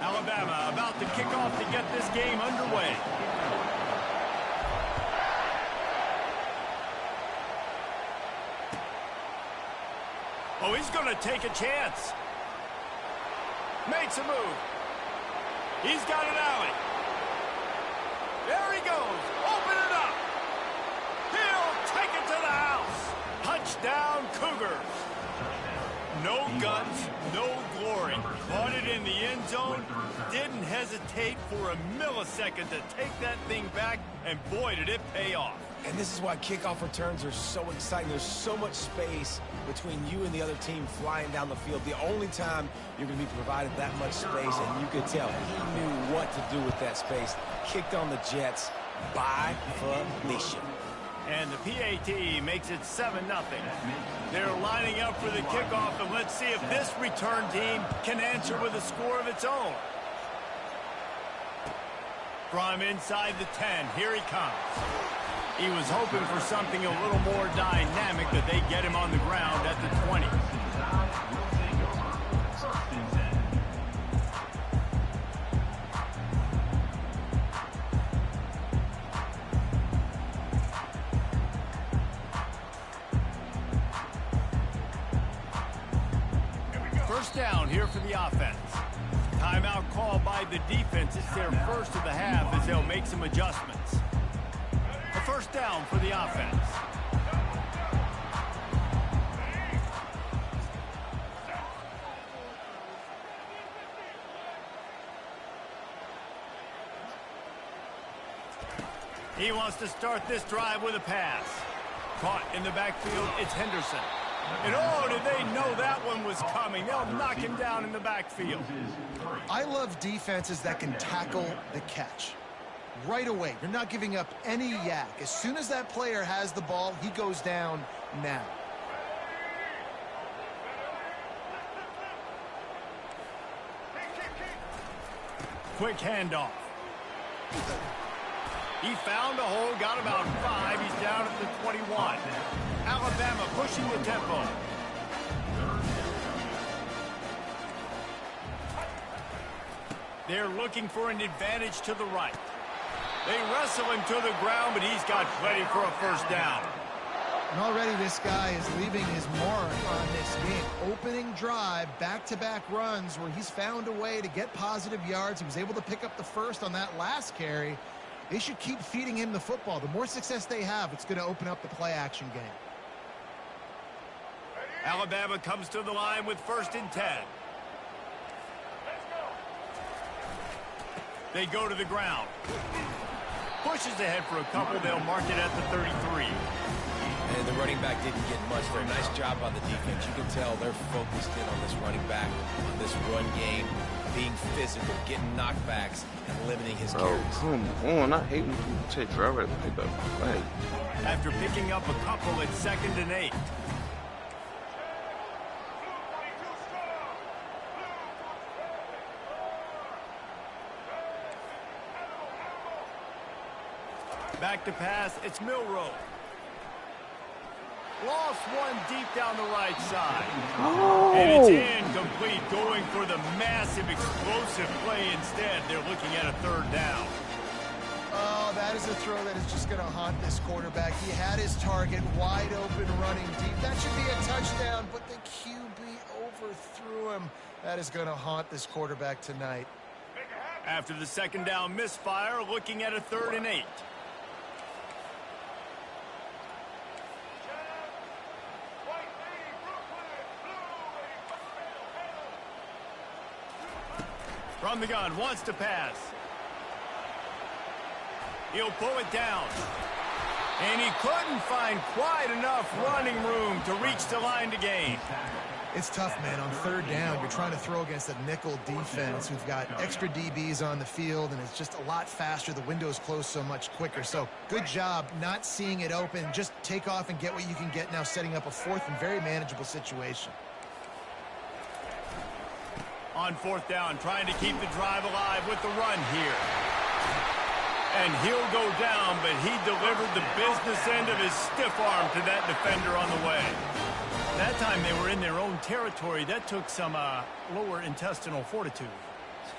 Alabama about to kick off to get this game underway. Oh, he's going to take a chance. Makes a move. He's got an alley. There he goes. Open it up. He'll take it to the house. Touchdown, Cougars. No guts, no glory. Caught it in the end zone. Didn't hesitate for a millisecond to take that thing back, and boy, did it pay off.
And this is why kickoff returns are so exciting. There's so much space between you and the other team flying down the field. The only time you're going to be provided that much space, and you could tell he knew what to do with that space. Kicked on the Jets by Felicia.
And the PAT makes it 7-0. They're lining up for the kickoff, and let's see if this return team can answer with a score of its own. From inside the 10, here he comes. He was hoping for something a little more dynamic, but they get him on the ground at the 20. First down here for the offense. Timeout called by the defense. It's their first of the half as they'll make some adjustments. A first down for the offense. He wants to start this drive with a pass. Caught in the backfield, it's Henderson. And oh, did they know that one was coming. They'll knock him down in the backfield.
I love defenses that can tackle the catch. Right away, you're not giving up any yak. As soon as that player has the ball, he goes down now.
Quick handoff. He found a hole, got about 5. He's down at the 21. Alabama pushing the tempo. They're looking for an advantage to the right. They wrestle him to the ground, but he's got plenty for a first down.
And already this guy is leaving his mark on this game. Opening drive, back-to-back runs where he's found a way to get positive yards. He was able to pick up the first on that last carry. They should keep feeding him the football. The more success they have, it's going to open up the play-action game.
Alabama comes to the line with 1st and 10. They go to the ground. Pushes ahead for a couple. They'll mark it at the 33.
And the running back didn't get much there. Nice job by the defense. You can tell they're focused in on this running back, on this run game, being physical, getting knockbacks, and limiting his carries.
Come on. I hate when people take driver like that. Like,
After picking up a couple, it's 2nd and 8. Back to pass, it's Milroe. Lost one deep down the right side.
oh.
And it's incomplete, going for the massive explosive play instead. They're looking at a 3rd down.
Oh, that is a throw that is just going to haunt this quarterback. He had his target wide open running deep. That should be a touchdown, but the QB overthrew him. That is going to haunt this quarterback tonight.
After the 2nd down misfire, looking at a 3rd and 8. From the gun, wants to pass. He'll pull it down. And he couldn't find quite enough running room to reach the line to gain.
It's tough, man. On third down, you're trying to throw against a nickel defense who've got extra DBs on the field, and it's just a lot faster. The window's closed so much quicker. So good job not seeing it open. Just take off and get what you can get now, setting up a fourth and very manageable situation.
On fourth down, trying to keep the drive alive with the run here. And he'll go down, but he delivered the business end of his stiff arm to that defender on the way. That time they were in their own territory. That took some lower intestinal fortitude.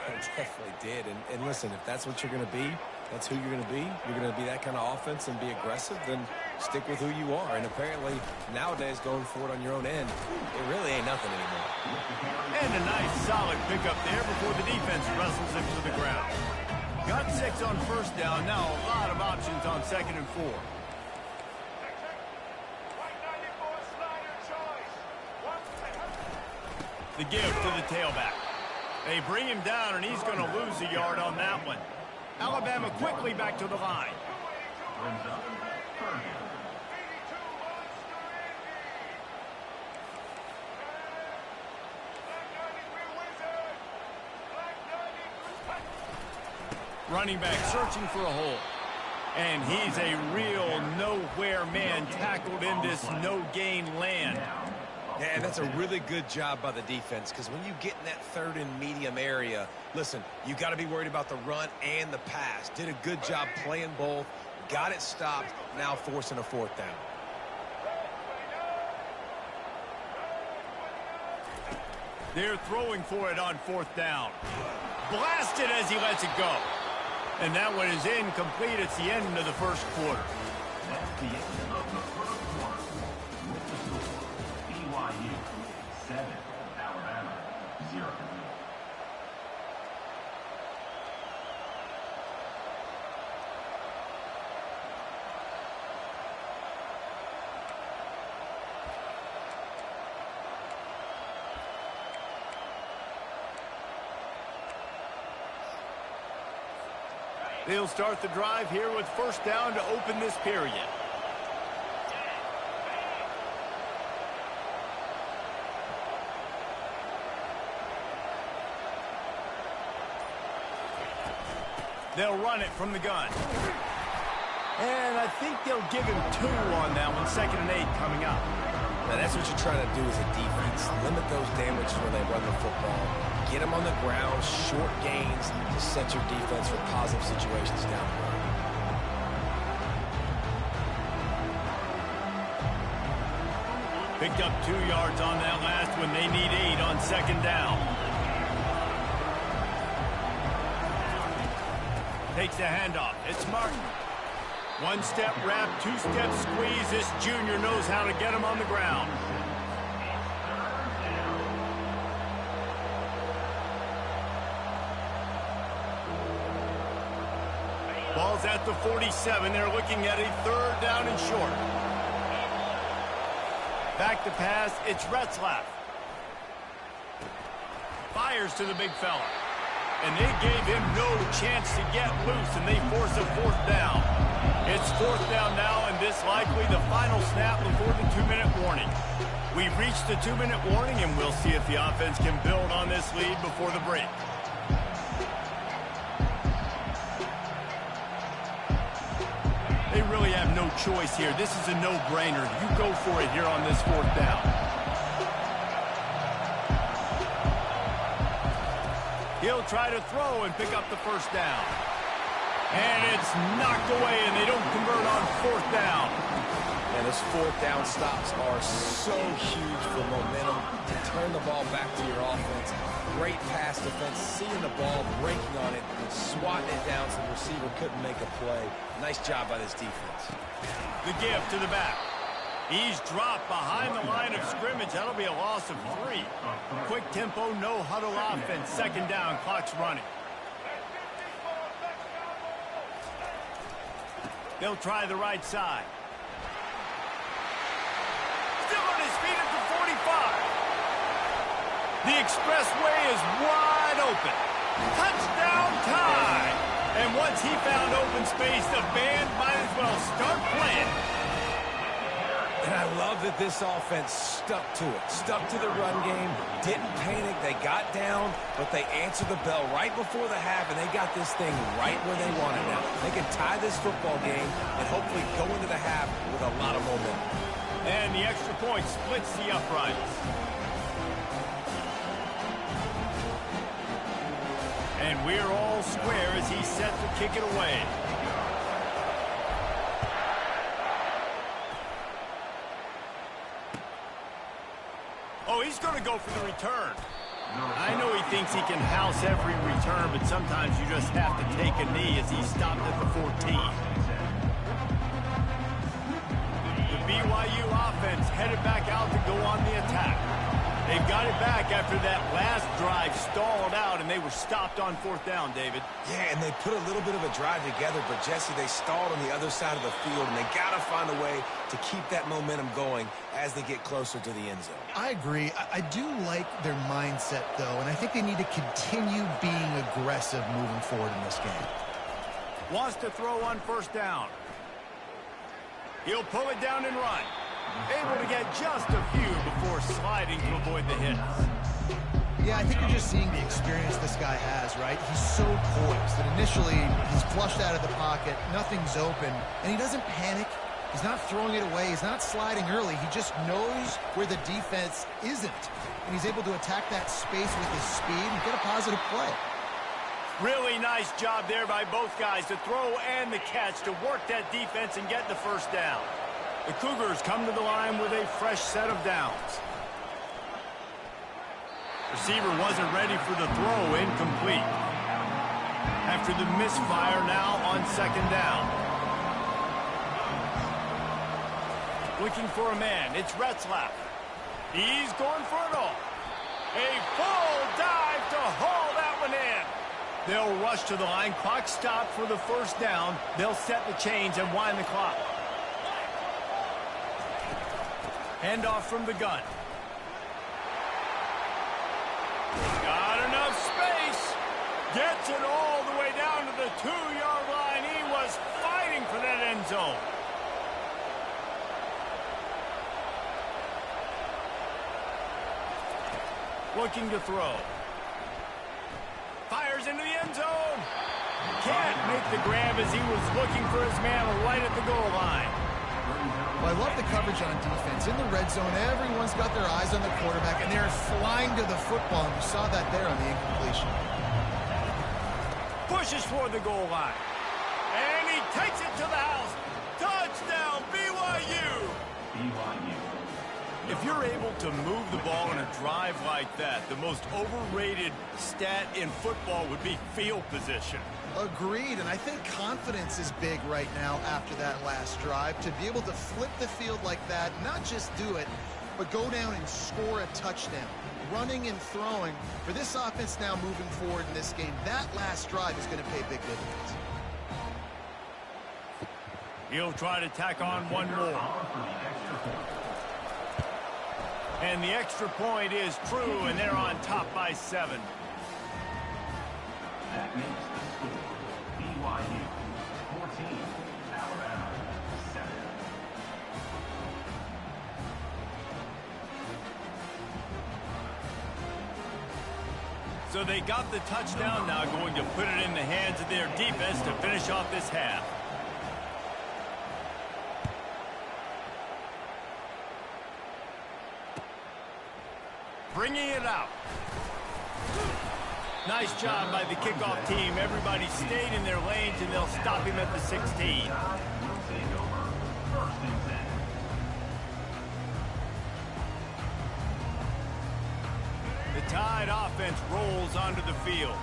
It definitely did. And listen, if that's what you're going to be, that's who you're going to be. You're going to be that kind of offense and be aggressive, then stick with who you are. And apparently, nowadays, going for it on your own end, it really ain't nothing anymore.
And a nice, solid pickup there before the defense wrestles him to the ground. Got 6 on first down. Now a lot of options on 2nd and 4. The give to the tailback. They bring him down, and he's going to lose a yard on that one. Alabama quickly back to the line. Running back searching for a hole. And he's a real nowhere man tackled in this no-gain land.
Yeah, and that's a really good job by the defense, because when you get in that third and medium area, listen, you got to be worried about the run and the pass. Did a good job playing both, got it stopped, now forcing a fourth down.
They're throwing for it on fourth down. Blasted as he lets it go. And that one is incomplete. It's the end of the first quarter.
That's the end of the first quarter. With the score, BYU 7, Alabama 0.
They'll start the drive here with first down to open this period. They'll run it from the gun. And I think they'll give him 2 on that one. 2nd and 8 coming up.
Now, that's what you're trying to do as a defense. Limit those damages when they run the football. Get them on the ground, short gains to set your defense for positive situations down the road.
Picked up 2 yards on that last one. They need 8 on 2nd down. Takes the handoff. It's Martin. 1-step wrap, 2-step squeeze. This junior knows how to get him on the ground. Ball's at the 47. They're looking at a 3rd down and short. Back to pass. It's Retzlaff. Fires to the big fella. And they gave him no chance to get loose, and they force a 4th down. It's 4th down now, and this likely the final snap before the 2-minute warning. We've reached the 2-minute warning, and we'll see if the offense can build on this lead before the break. They really have no choice here. This is a no-brainer. You go for it here on this 4th down. He'll try to throw and pick up the first down. And it's knocked away, and they don't convert on 4th down.
And those 4th down stops are so huge for momentum to turn the ball back to your offense. Great pass defense, seeing the ball, breaking on it, swatting it down so the receiver couldn't make a play. Nice job by this defense.
The give to the back. He's dropped behind the line of scrimmage. That'll be a loss of 3. Quick tempo, no huddle offense. 2nd down, clock's running. They'll try the right side. Still on his feet at the 45. The expressway is wide open. Touchdown tie! And once he found open space, the band might as well start playing.
And I love that this offense stuck to it, stuck to the run game, didn't panic. They got down, but they answered the bell right before the half, and they got this thing right where they want it now. They can tie this football game and hopefully go into the half with a lot of momentum.
And the extra point splits the uprights. And we're all square as he's set to kick it away. Oh, he's going to go for the return. I know he thinks he can house every return, but sometimes you just have to take a knee as he's stopped at the 14. The BYU offense headed back out to go on the attack. They've got it back after that last drive stalled out, and they were stopped on 4th down, David.
Yeah, and they put a little bit of a drive together, but, Jesse, they stalled on the other side of the field, and they got to find a way to keep that momentum going as they get closer to the end zone.
I agree. I do like their mindset, though, and I think they need to continue being aggressive moving forward in this game.
Wants to throw on 1st down. He'll pull it down and run. Able to get just a few before sliding to avoid the hits.
Yeah, I think you're just seeing the experience this guy has, right? He's so poised that initially he's flushed out of the pocket, nothing's open, and he doesn't panic. He's not throwing it away. He's not sliding early. He just knows where the defense isn't, and he's able to attack that space with his speed and get a positive play.
Really nice job there by both guys to throw and the catch to work that defense and get the 1st down. The Cougars come to the line with a fresh set of downs. Receiver wasn't ready for the throw, incomplete. After the misfire, now on 2nd down. Looking for a man, it's Retzlaff. He's going for it all. A full dive to haul that one in. They'll rush to the line, clock stopped for the 1st down. They'll set the chains and wind the clock. Handoff from the gun. Got enough space. Gets it all the way down to the 2-yard line. He was fighting for that end zone. Looking to throw. Fires into the end zone. Can't make the grab as he was looking for his man right at the goal line.
Well, I love the coverage on defense. In the red zone, everyone's got their eyes on the quarterback, and they're flying to the football, and you saw that there on the incompletion.
Pushes for the goal line. And he takes it to the house. Touchdown, BYU!
BYU.
If you're able to move the ball in a drive like that, the most overrated stat in football would be field position.
Agreed, and I think confidence is big right now after that last drive. To be able to flip the field like that, not just do it, but go down and score a touchdown. Running and throwing, for this offense now moving forward in this game, that last drive is going to pay big dividends.
He'll try to tack on one more. And the extra point is true, and they're on top by 7.
That makes the score BYU 14, Alabama 7.
So they got the touchdown, now going to put it in the hands of their defense to finish off this half. Bringing it out. Nice job by the kickoff team. Everybody stayed in their lanes, and they'll stop him at the 16. The Tide offense rolls onto the field.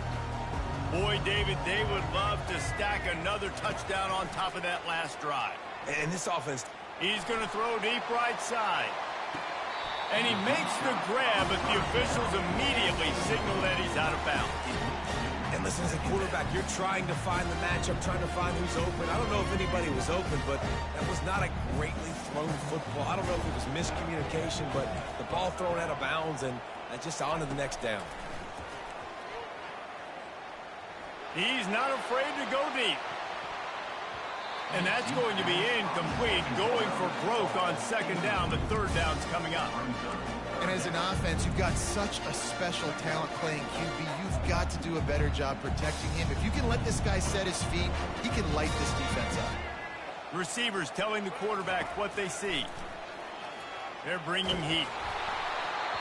Boy, David, they would love to stack another touchdown on top of that last drive.
And this offense,
he's going to throw deep right side. And he makes the grab, but the officials immediately signal that he's out of bounds.
and listen, as a quarterback, you're trying to find the matchup, trying to find who's open. I don't know if anybody was open, but that was not a greatly thrown football. I don't know if it was miscommunication, but the ball thrown out of bounds and just on to the next down.
He's not afraid to go deep. And that's going to be incomplete, going for broke on second down. The third down's coming up.
And as an offense, you've got such a special talent playing QB. You've got to do a better job protecting him. If you can let this guy set his feet, he can light this defense up.
Receivers telling the quarterback what they see. They're bringing heat.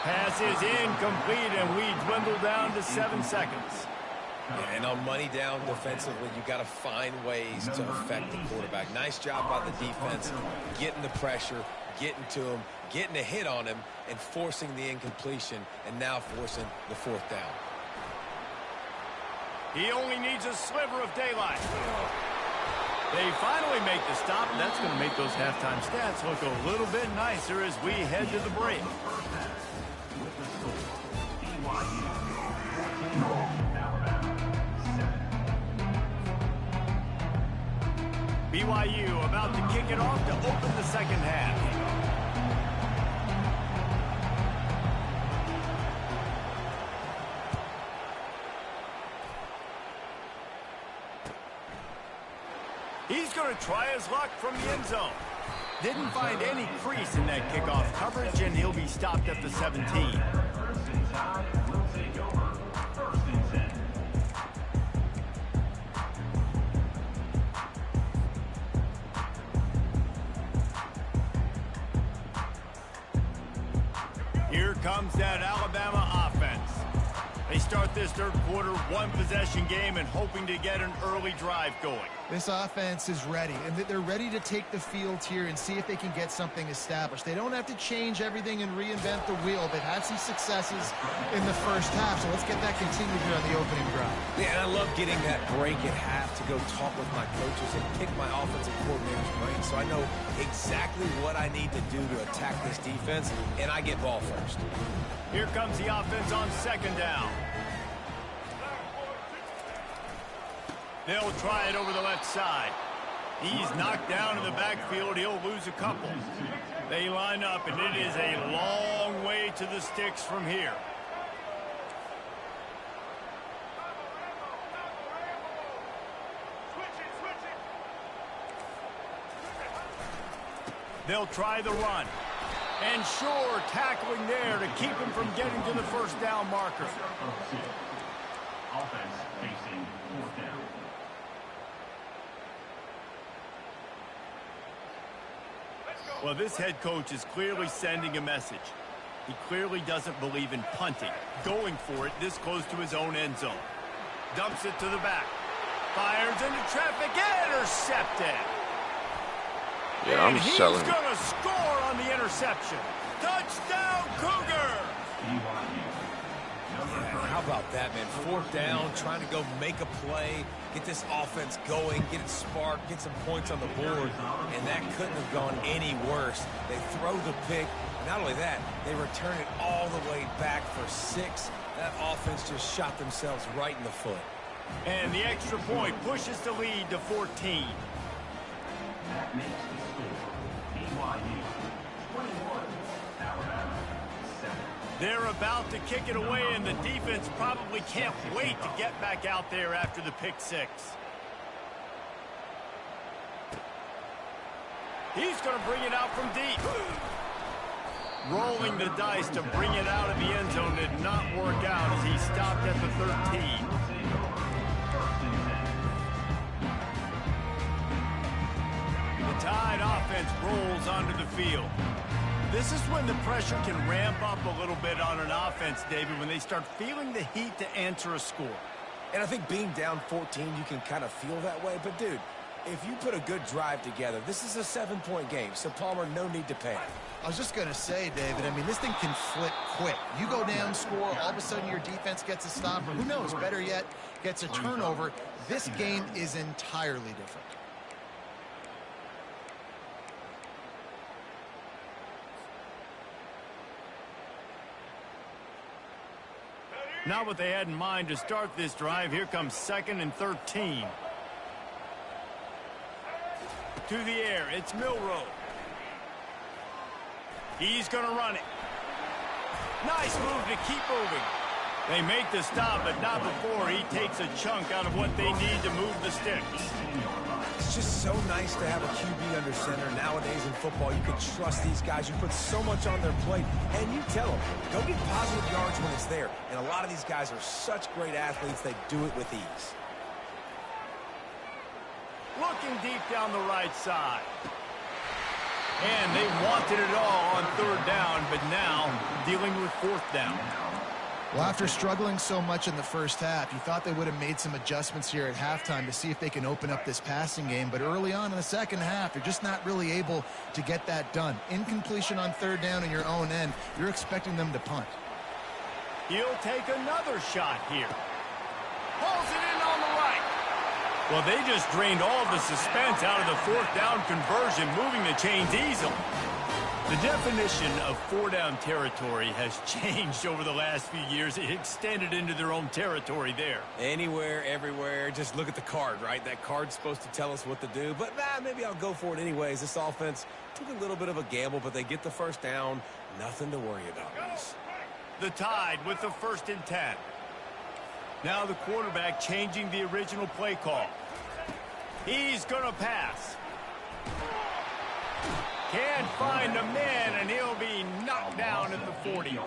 Pass is incomplete, and we dwindle down to 7 seconds.
And on money down defensively, you got to find ways to affect the quarterback. Nice job by the defense, getting the pressure, getting to him, getting a hit on him, and forcing the incompletion, and now forcing the fourth down.
He only needs a sliver of daylight. They finally make the stop, and that's going to make those halftime stats look a little bit nicer as we head to the break. BYU about to kick it off to open the second half. He's going to try his luck from the end zone. Didn't find any crease in that kickoff coverage, and he'll be stopped at the 17. Here comes that Alabama offense. They start this third quarter, one-possession game, and hoping to get an early drive going.
This offense is ready, and they're ready to take the field here and see if they can get something established. They don't have to change everything and reinvent the wheel. They've had some successes in the first half, so let's get that continued here on the opening drive.
Yeah, and I love getting that break at half to go talk with my coaches and pick my offensive coordinator's brain so I know exactly what I need to do to attack this defense, and I get ball first.
Here comes the offense on second down. They'll try it over the left side. He's knocked down in the backfield. He'll lose a couple. They line up, and it is a long way to the sticks from here. They'll try the run. And sure, tackling there to keep him from getting to the first down marker.
Offense facing fourth down.
Well, this head coach is clearly sending a message. He clearly doesn't believe in punting. Going for it this close to his own end zone. Dumps it to the back. Fires into traffic. Intercepted.
Yeah, I'm selling.
He's going to score on the interception. Touchdown, Cougar!
How about that, man? Fourth down, trying to go make a play, get this offense going, get it sparked, get some points on the board, and that couldn't have gone any worse. They throw the pick. Not only that, they return it all the way back for 6. That offense just shot themselves right in the foot.
And the extra point pushes the lead to 14.
That makes the score BYU 21, Alabama 7.
They're about to kick it away, and the defense probably can't wait to get back out there after the pick 6. He's going to bring it out from deep. Rolling the dice to bring it out of the end zone did not work out as he stopped at the 13. The Tide offense rolls onto the field. This is when the pressure can ramp up a little bit on an offense, David, when they start feeling the heat to answer a score.
And I think being down 14, you can kind of feel that way. But, dude, if you put a good drive together, this is a 7-point game. So, Palmer, no need to panic.
I was just going to say, David, I mean, this thing can flip quick. You go down, score, all of a sudden your defense gets a stop, or who knows, better yet, gets a turnover. This game is entirely different.
Not what they had in mind to start this drive. Here comes 2nd and 13. To the air, it's Milroe. He's going to run it. Nice move to keep moving. They make the stop, but not before he takes a chunk out of what they need to move the sticks.
It's just so nice to have a QB under center. Nowadays in football, you can trust these guys. You put so much on their plate, and you tell them, go get positive yards when it's there. And a lot of these guys are such great athletes, they do it with ease.
Looking deep down the right side. And they wanted it all on third down, but now dealing with fourth down.
Well, after struggling so much in the first half, you thought they would have made some adjustments here at halftime to see if they can open up this passing game. But early on in the second half, they're just not really able to get that done. Incompletion on third down in your own end, you're expecting them to punt.
He'll take another shot here. Pulls it in on the right. Well, they just drained all the suspense out of the fourth down conversion, moving the chains easily. The definition of four-down territory has changed over the last few years. It extended into their own territory there.
Anywhere, everywhere, just look at the card, right? That card's supposed to tell us what to do, but maybe I'll go for it anyways. This offense took a little bit of a gamble, but they get the first down. Nothing to worry about.
The Tide with the 1st and 10. Now the quarterback changing the original play call. He's going to pass. Can't find a man, and he'll be knocked down at the 40.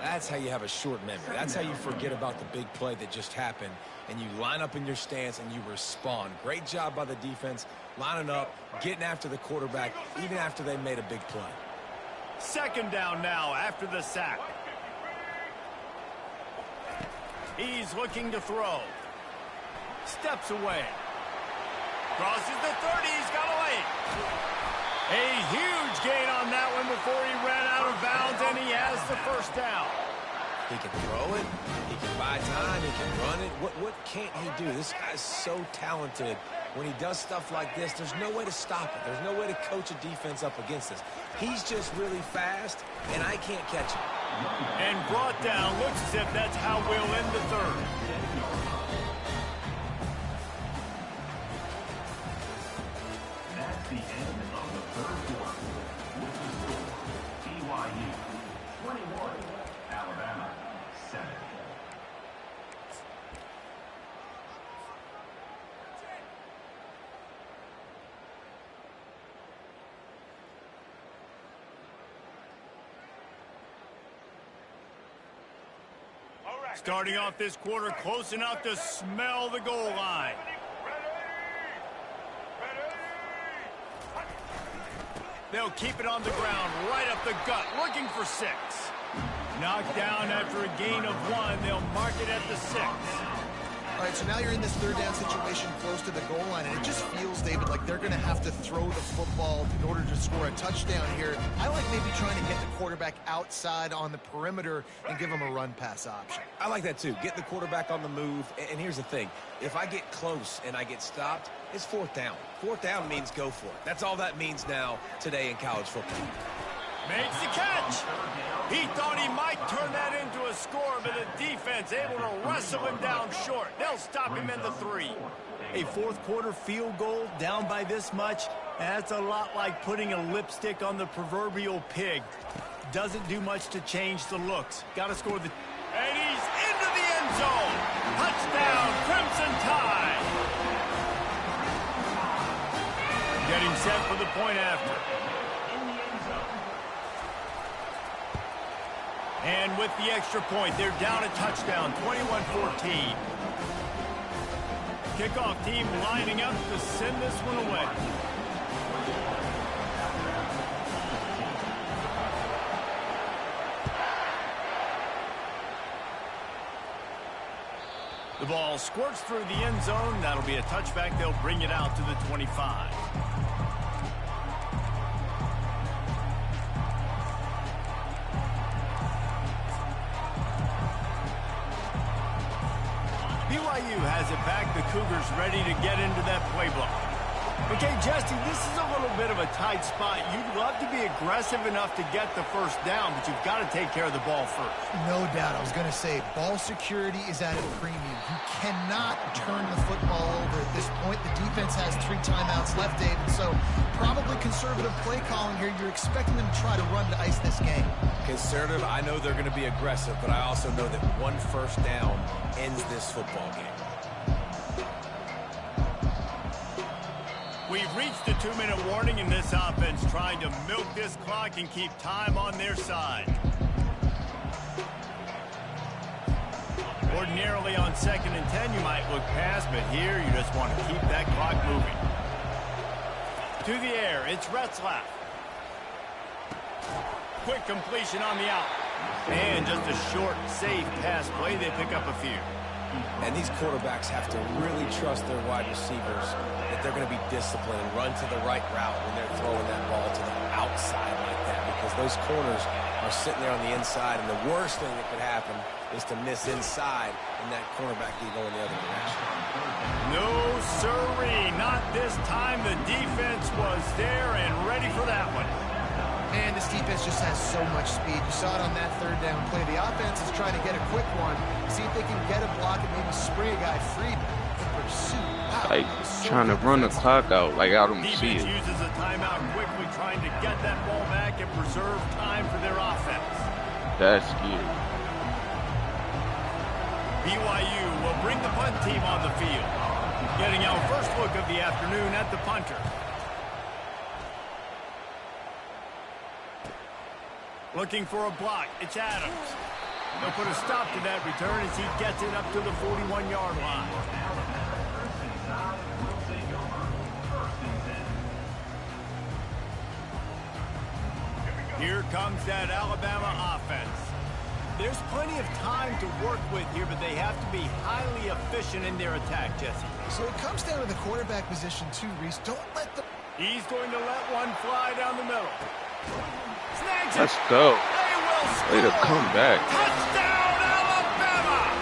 That's how you have a short memory. That's how you forget about the big play that just happened, and you line up in your stance and you respond. Great job by the defense, lining up, getting after the quarterback, even after they made a big play.
Second down now after the sack. He's looking to throw. Steps away. Crosses the 30. He's got away. A huge gain on that one before he ran out of bounds, and he has the first down.
He can throw it. He can buy time. He can run it. What can't he do? This guy's so talented. When he does stuff like this, there's no way to stop it. There's no way to coach a defense up against this. He's just really fast, and I can't catch him.
And brought down. Looks as if that's how we'll end the third.
That's the end of the third quarter. With the score, BYU 21, Alabama 7.
Starting off this quarter close enough to smell the goal line. They'll keep it on the ground, right up the gut, looking for 6. Knocked down after a gain of 1. They'll mark it at the 6.
All right, so now you're in this third down situation close to the goal line, and it just feels, David, like they're going to have to throw the football in order to score a touchdown here. I like maybe trying to get the quarterback outside on the perimeter and give him a run-pass option.
I like that too. Get the quarterback on the move. And here's the thing. If I get close and I get stopped, it's fourth down. Fourth down means go for it. That's all that means now today in college football.
Makes the catch. He thought he might turn that into a score, but the defense able to wrestle him down short. They'll stop him at the 3. A fourth quarter field goal down by this much, that's a lot like putting a lipstick on the proverbial pig. Doesn't do much to change the looks. Got to score the... And he's into the end zone. Touchdown, Crimson Tide. Getting set for the point after. And with the extra point, they're down a touchdown, 21-14. Kickoff team lining up to send this one away. The ball squirts through the end zone. That'll be a touchback. They'll bring it out to the 25. BYU has it back. The Cougars ready to get into that playbook. Okay, Jesse, this is a little bit of a tight spot. You'd love to be aggressive enough to get the first down, but you've got to take care of the ball first.
No doubt. I was going to say, ball security is at a premium. You cannot turn the football over at this point. The defense has 3 timeouts left, David, so probably conservative play calling here. You're expecting them to try to run to ice this game.
Conservative, I know they're going to be aggressive, but I also know that 1 first down ends this football game.
We've reached the 2-minute warning in this offense, trying to milk this clock and keep time on their side. Ordinarily on 2nd and 10, you might look past, but here you just want to keep that clock moving. To the air, it's Retzlaff. Quick completion on the out. And just a short, safe pass play. They pick up a few.
And these quarterbacks have to really trust their wide receivers that they're going to be disciplined and run to the right route when they're throwing that ball to the outside like that, because those corners are sitting there on the inside, and the worst thing that could happen is to miss inside and that cornerback be going the other direction.
No, sirree, not this time. The defense was there and ready for that one.
Man, this defense just has so much speed. You saw it on that 3rd down play. The offense is trying to get a quick one, see if they can get a block and maybe spray a guy free. The pursuit, wow,
Like trying to run the clock out. Like I don't see
Defense
it.
uses a timeout quickly, trying to get that ball back and preserve time for their offense.
That's scary.
BYU will bring the punt team on the field. Getting our first look of the afternoon at the punter. Looking for a block, it's Adams. They'll put a stop to that return as he gets it up to the 41-yard line. Here comes that Alabama offense. There's plenty of time to work with here, but they have to be highly efficient in their attack, Jesse.
So it comes down to the quarterback position too, Reese. Don't let the...
He's going to let one fly down the middle. Snags it.
Let's go.
They will
Way to
score.
come back.
Touchdown, Alabama!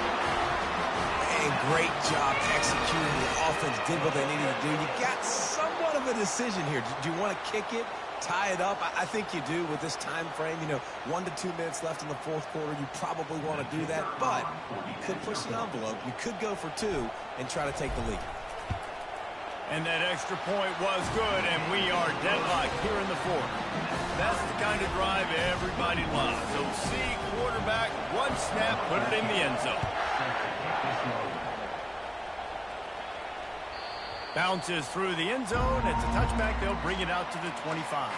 And great job executing. The offense did what they needed to do. You got somewhat of a decision here. Do you want to kick it, tie it up? I think you do with this time frame. 1 to 2 minutes left in the 4th quarter. You probably want to do that, but you could push the envelope. You could go for 2 and try to take the lead.
And that extra point was good, and we are deadlocked here in the 4th. That's the kind of drive everybody loves. So see quarterback, 1 snap, put it in the end zone. Bounces through the end zone. It's a touchback. They'll bring it out to the 25.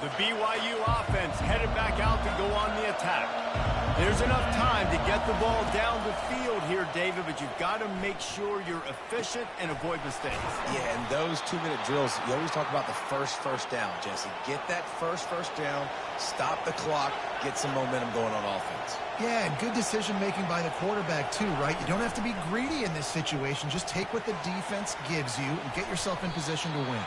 The BYU offense headed back out to go on the attack. There's enough time to get the ball down the field here, David, but you've got to make sure you're efficient and avoid mistakes.
Yeah, and those 2-minute drills, you always talk about the first down, Jesse. Get that first down, stop the clock, get some momentum going on offense.
Yeah, and good decision-making by the quarterback too, right? You don't have to be greedy in this situation. Just take what the defense gives you and get yourself in position to win.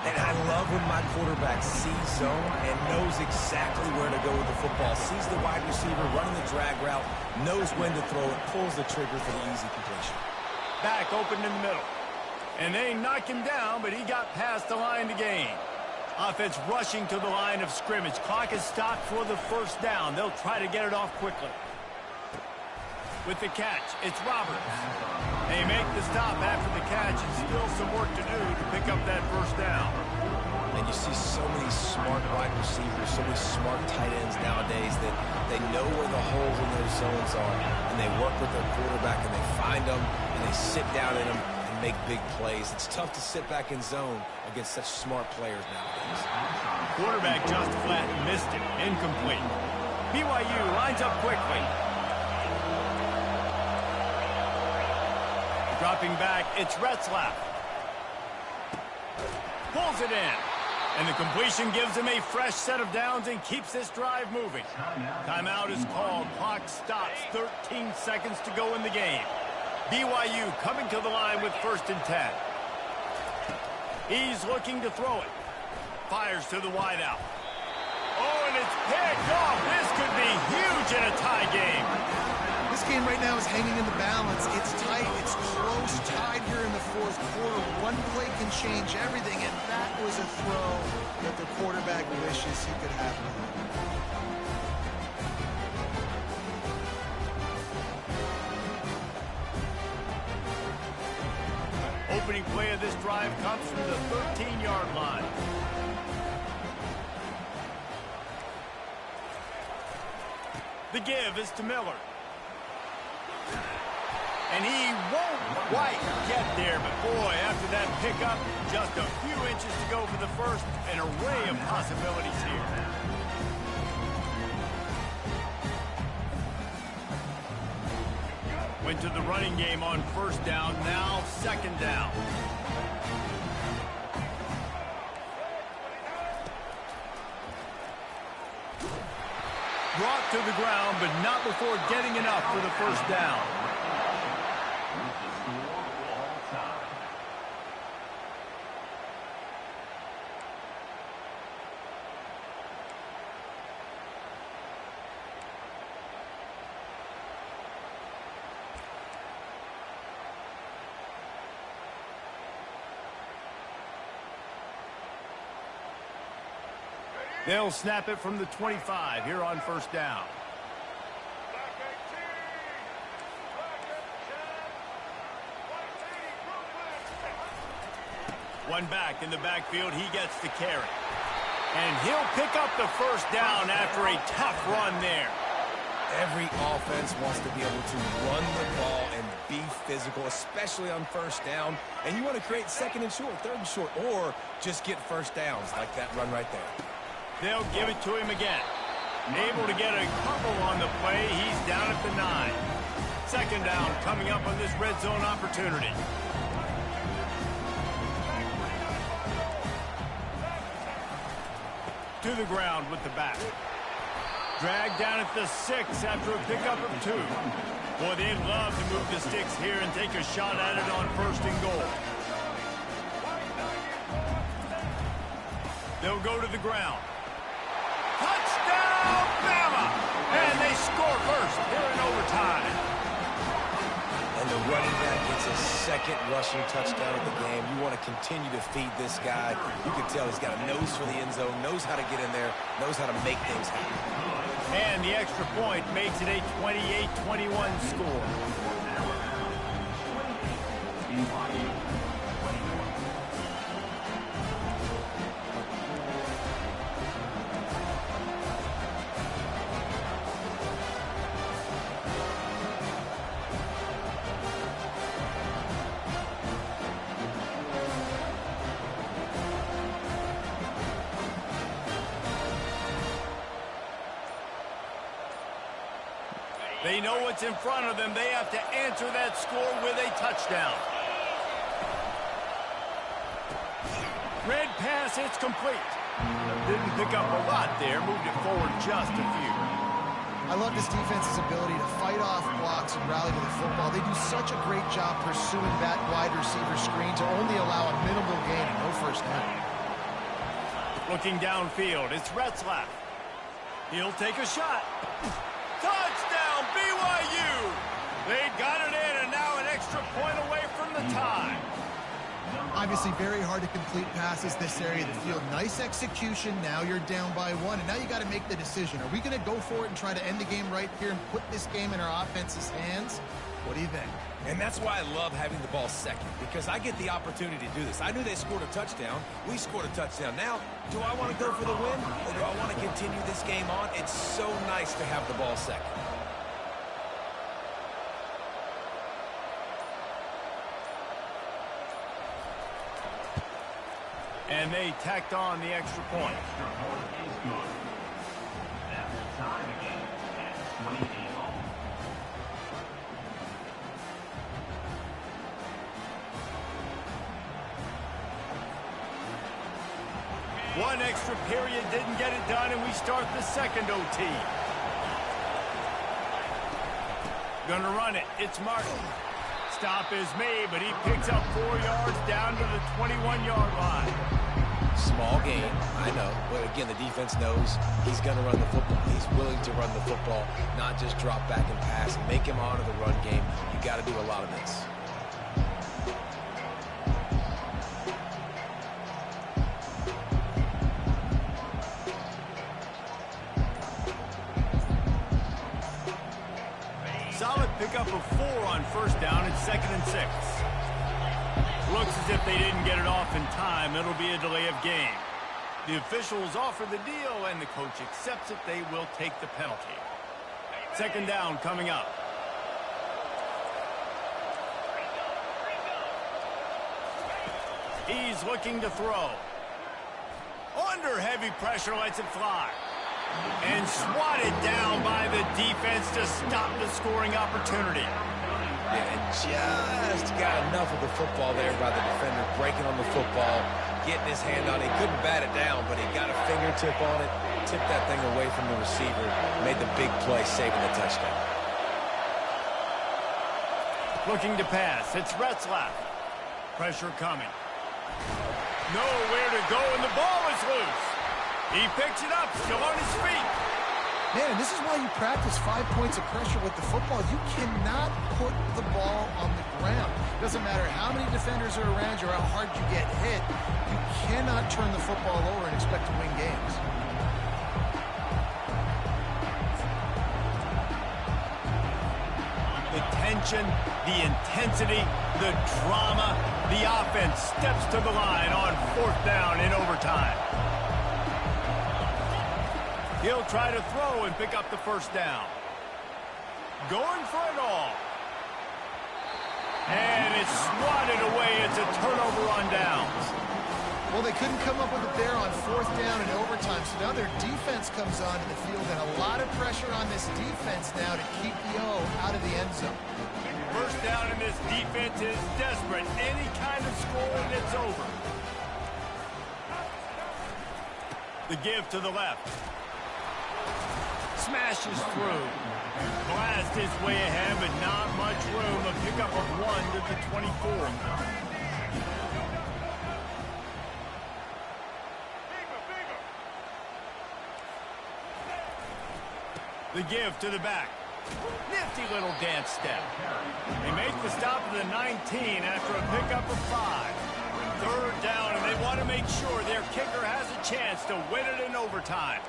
And I love when my quarterback sees zone and knows exactly where to go with the football. Sees the wide receiver running the drag route, knows when to throw it, pulls the trigger for the easy completion.
Back open in the middle. And they knock him down, but he got past the line to gain. Offense rushing to the line of scrimmage. Clock is stopped for the first down. They'll try to get it off quickly. With the catch, it's Roberts. They make the stop after the catch, and still some work to do to pick up that first down.
And you see so many smart wide receivers, so many smart tight ends nowadays that they know where the holes in those zones are, and they work with their quarterback, and they find them, and they sit down in them and make big plays. It's tough to sit back in zone against such smart players nowadays.
Quarterback just flat missed it. Incomplete. BYU lines up quickly. Dropping back, it's Retzlaff. Pulls it in. And the completion gives him a fresh set of downs and keeps this drive moving. Timeout is called. Clock stops. 13 seconds to go in the game. BYU coming to the line with 1st and 10. He's looking to throw it. Fires to the wideout. Oh, and it's picked off. This could be huge in a tie game.
This game right now is hanging in the balance. It's tight. It's close, tied here in the fourth quarter. One play can change everything, and that was a throw that the quarterback wishes he could have.
Opening play of this drive comes from the 13-yard line. The give is to Miller. And he won't quite get there, but boy, after that pickup, just a few inches to go for the first. An array of possibilities here. Went to the running game on first down, now second down. Brought to the ground, but not before getting enough for the first down. They'll snap it from the 25 here on first down. One back in the backfield, he gets the carry. And he'll pick up the first down after a tough run there.
Every offense wants to be able to run the ball and be physical, especially on first down. And you want to create second and short, third and short, or just get first downs like that run right there.
They'll give it to him again. Able to get a couple on the play. He's down at the 9. Second down coming up on this red zone opportunity. To the ground with the back. Dragged down at the 6 after a pickup of 2. Boy, they'd love to move the sticks here and take a shot at it on first and goal. They'll go to the ground. Touchdown, Bama! And they score first here in overtime.
And the running back gets his second rushing touchdown of the game. You want to continue to feed this guy. You can tell he's got a nose for the end zone, knows how to get in there, knows how to make things happen.
And the extra point makes it a 28-21 score. They know what's in front of them. They have to answer that score with a touchdown. Red pass, it's complete. Didn't pick up a lot there. Moved it forward just a few.
I love this defense's ability to fight off blocks and rally to the football. They do such a great job pursuing that wide receiver screen to only allow a minimal gain and no first down.
Looking downfield, it's Retzlaff. He'll take a shot. Touchdown, BYU! They got it in, and now an extra point away from the tie.
Obviously very hard to complete passes this area of the field. Nice execution. Now you're down by 1, and now you got to make the decision. Are we going to go for it and try to end the game right here and put this game in our offense's hands? What do you think?
And that's why I love having the ball second, because I get the opportunity to do this. I knew they scored a touchdown. We scored a touchdown. Now, do I want to go for the win, or do I want to continue this game on? It's so nice to have the ball second.
And they tacked on the extra point.
Extra point is good. That's the time again at 28 all.
One extra period didn't get it done, and we start the second OT. Gonna run it. It's Martin. Stop is made, but he picks up 4 yards down to the 21-yard line.
Small gain, I know. But again, the defense knows he's going to run the football. He's willing to run the football, not just drop back and pass. Make him honor the run game. You got to do a lot of this.
Solid pickup of 4 on first down and 2nd and 6. Looks as if they didn't get it off in time. It'll be a delay of game. The officials offer the deal, and the coach accepts it. They will take the penalty. 2nd down coming up. He's looking to throw. Under heavy pressure, lets it fly. And swatted down by the defense to stop the scoring opportunity.
Yeah, and just got enough of the football there by the defender, breaking on the football, getting his hand on it. He couldn't bat it down, but he got a fingertip on it, tipped that thing away from the receiver, made the big play, saving the touchdown.
Looking to pass. It's Retzlaff. Pressure coming. Nowhere to go, and the ball is loose. He picks it up, still on his feet.
Man, and this is why you practice 5 points of pressure with the football. You cannot put the ball on the ground. Doesn't matter how many defenders are around you or how hard you get hit. You cannot turn the football over and expect to win games.
The tension, the intensity, the drama, the offense steps to the line on 4th down in overtime. He'll try to throw and pick up the first down. Going for it all. And it's swatted away. It's a turnover on downs.
Well, they couldn't come up with it there on 4th down in overtime, so now their defense comes onto the field, and a lot of pressure on this defense now to keep the O out of the end zone.
First down, and this defense is desperate. Any kind of score, and it's over. The give to the left. Smashes through. Blast his way ahead, but not much room. A pickup of 1 to the 24. The give to the back. Nifty little dance step. They make the stop at the 19 after a pickup of 5. 3rd down, and they want to make sure their kicker has a chance to win it in overtime.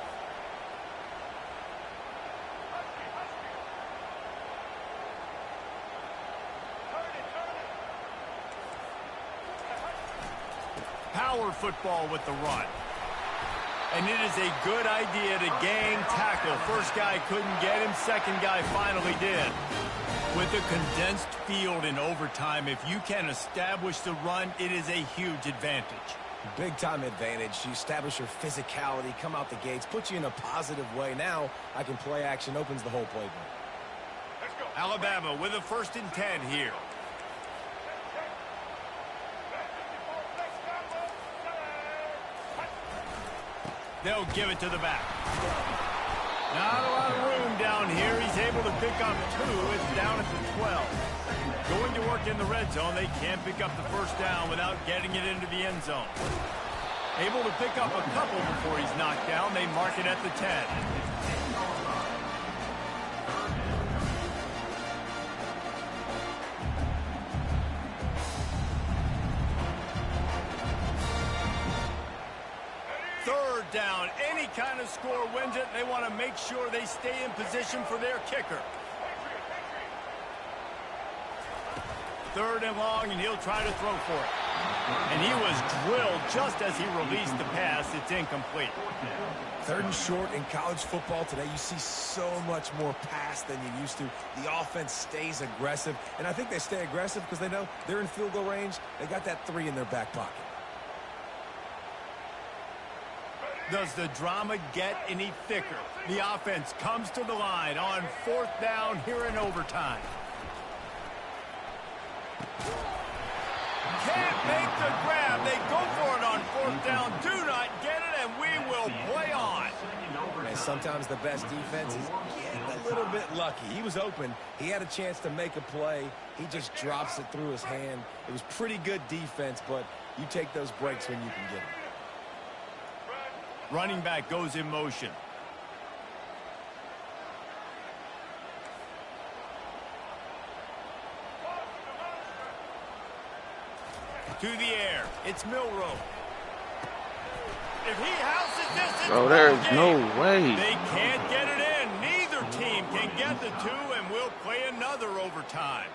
Power football with the run. And it is a good idea to gang tackle. First guy couldn't get him. Second guy finally did. With a condensed field in overtime, if you can establish the run, it is a huge advantage.
Big-time advantage. You establish your physicality, come out the gates, put you in a positive way. Now I can play action, opens the whole playbook.
Alabama with a 1st and 10 here. They'll give it to the back. Not a lot of room down here. He's able to pick up 2. It's down at the 12. Going to work in the red zone. They can't pick up the first down without getting it into the end zone. Able to pick up a couple before he's knocked down. They mark it at the 10. Down. Any kind of score wins it. They want to make sure they stay in position for their kicker. 3rd and long, and he'll try to throw for it. And he was drilled just as he released the pass. It's incomplete.
3rd and short in college football today. You see so much more pass than you used to. The offense stays aggressive, and I think they stay aggressive because they know they're in field goal range. They got that 3 in their back pocket.
Does the drama get any thicker? The offense comes to the line on 4th down here in overtime. Can't make the grab. They go for it on 4th down. Do not get it, and we will play on.
And sometimes the best defense is getting a little bit lucky. He was open. He had a chance to make a play. He just drops it through his hand. It was pretty good defense, but you take those breaks when you can get them.
Running back goes in motion. To the air. It's Milroe. If he houses this, it's
Bro, there is
ball
no
game.
way.
They can't get it in. Neither team can get the two, and we'll play another overtime.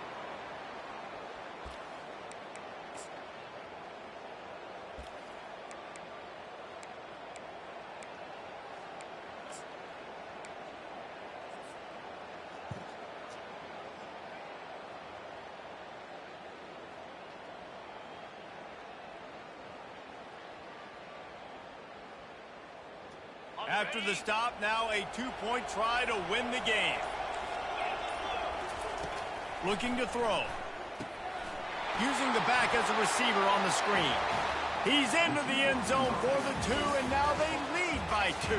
After the stop, now a two-point try to win the game. Looking to throw. Using the back as a receiver on the screen. He's into the end zone for the two, and now they lead by 2.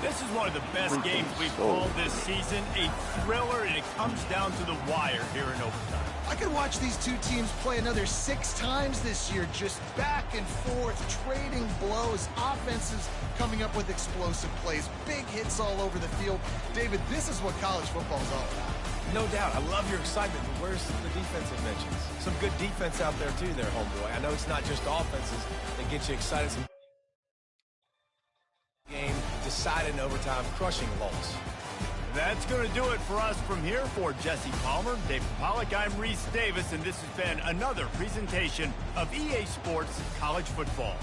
This is one of the best games we've called this season. A thriller, and it comes down to the wire here in overtime.
I could watch these two teams play another 6 times this year, just back and forth, trading blows, offenses coming up with explosive plays, big hits all over the field. David, this is what college football is all about.
No doubt. I love your excitement, but where's the defensive mentions? Some good defense out there, too, there, homeboy. I know it's not just offenses that get you excited. Some game decided in overtime, crushing loss.
That's going to do it for us from here. For Jesse Palmer, David Pollack, I'm Reese Davis, and this has been another presentation of EA Sports College Football.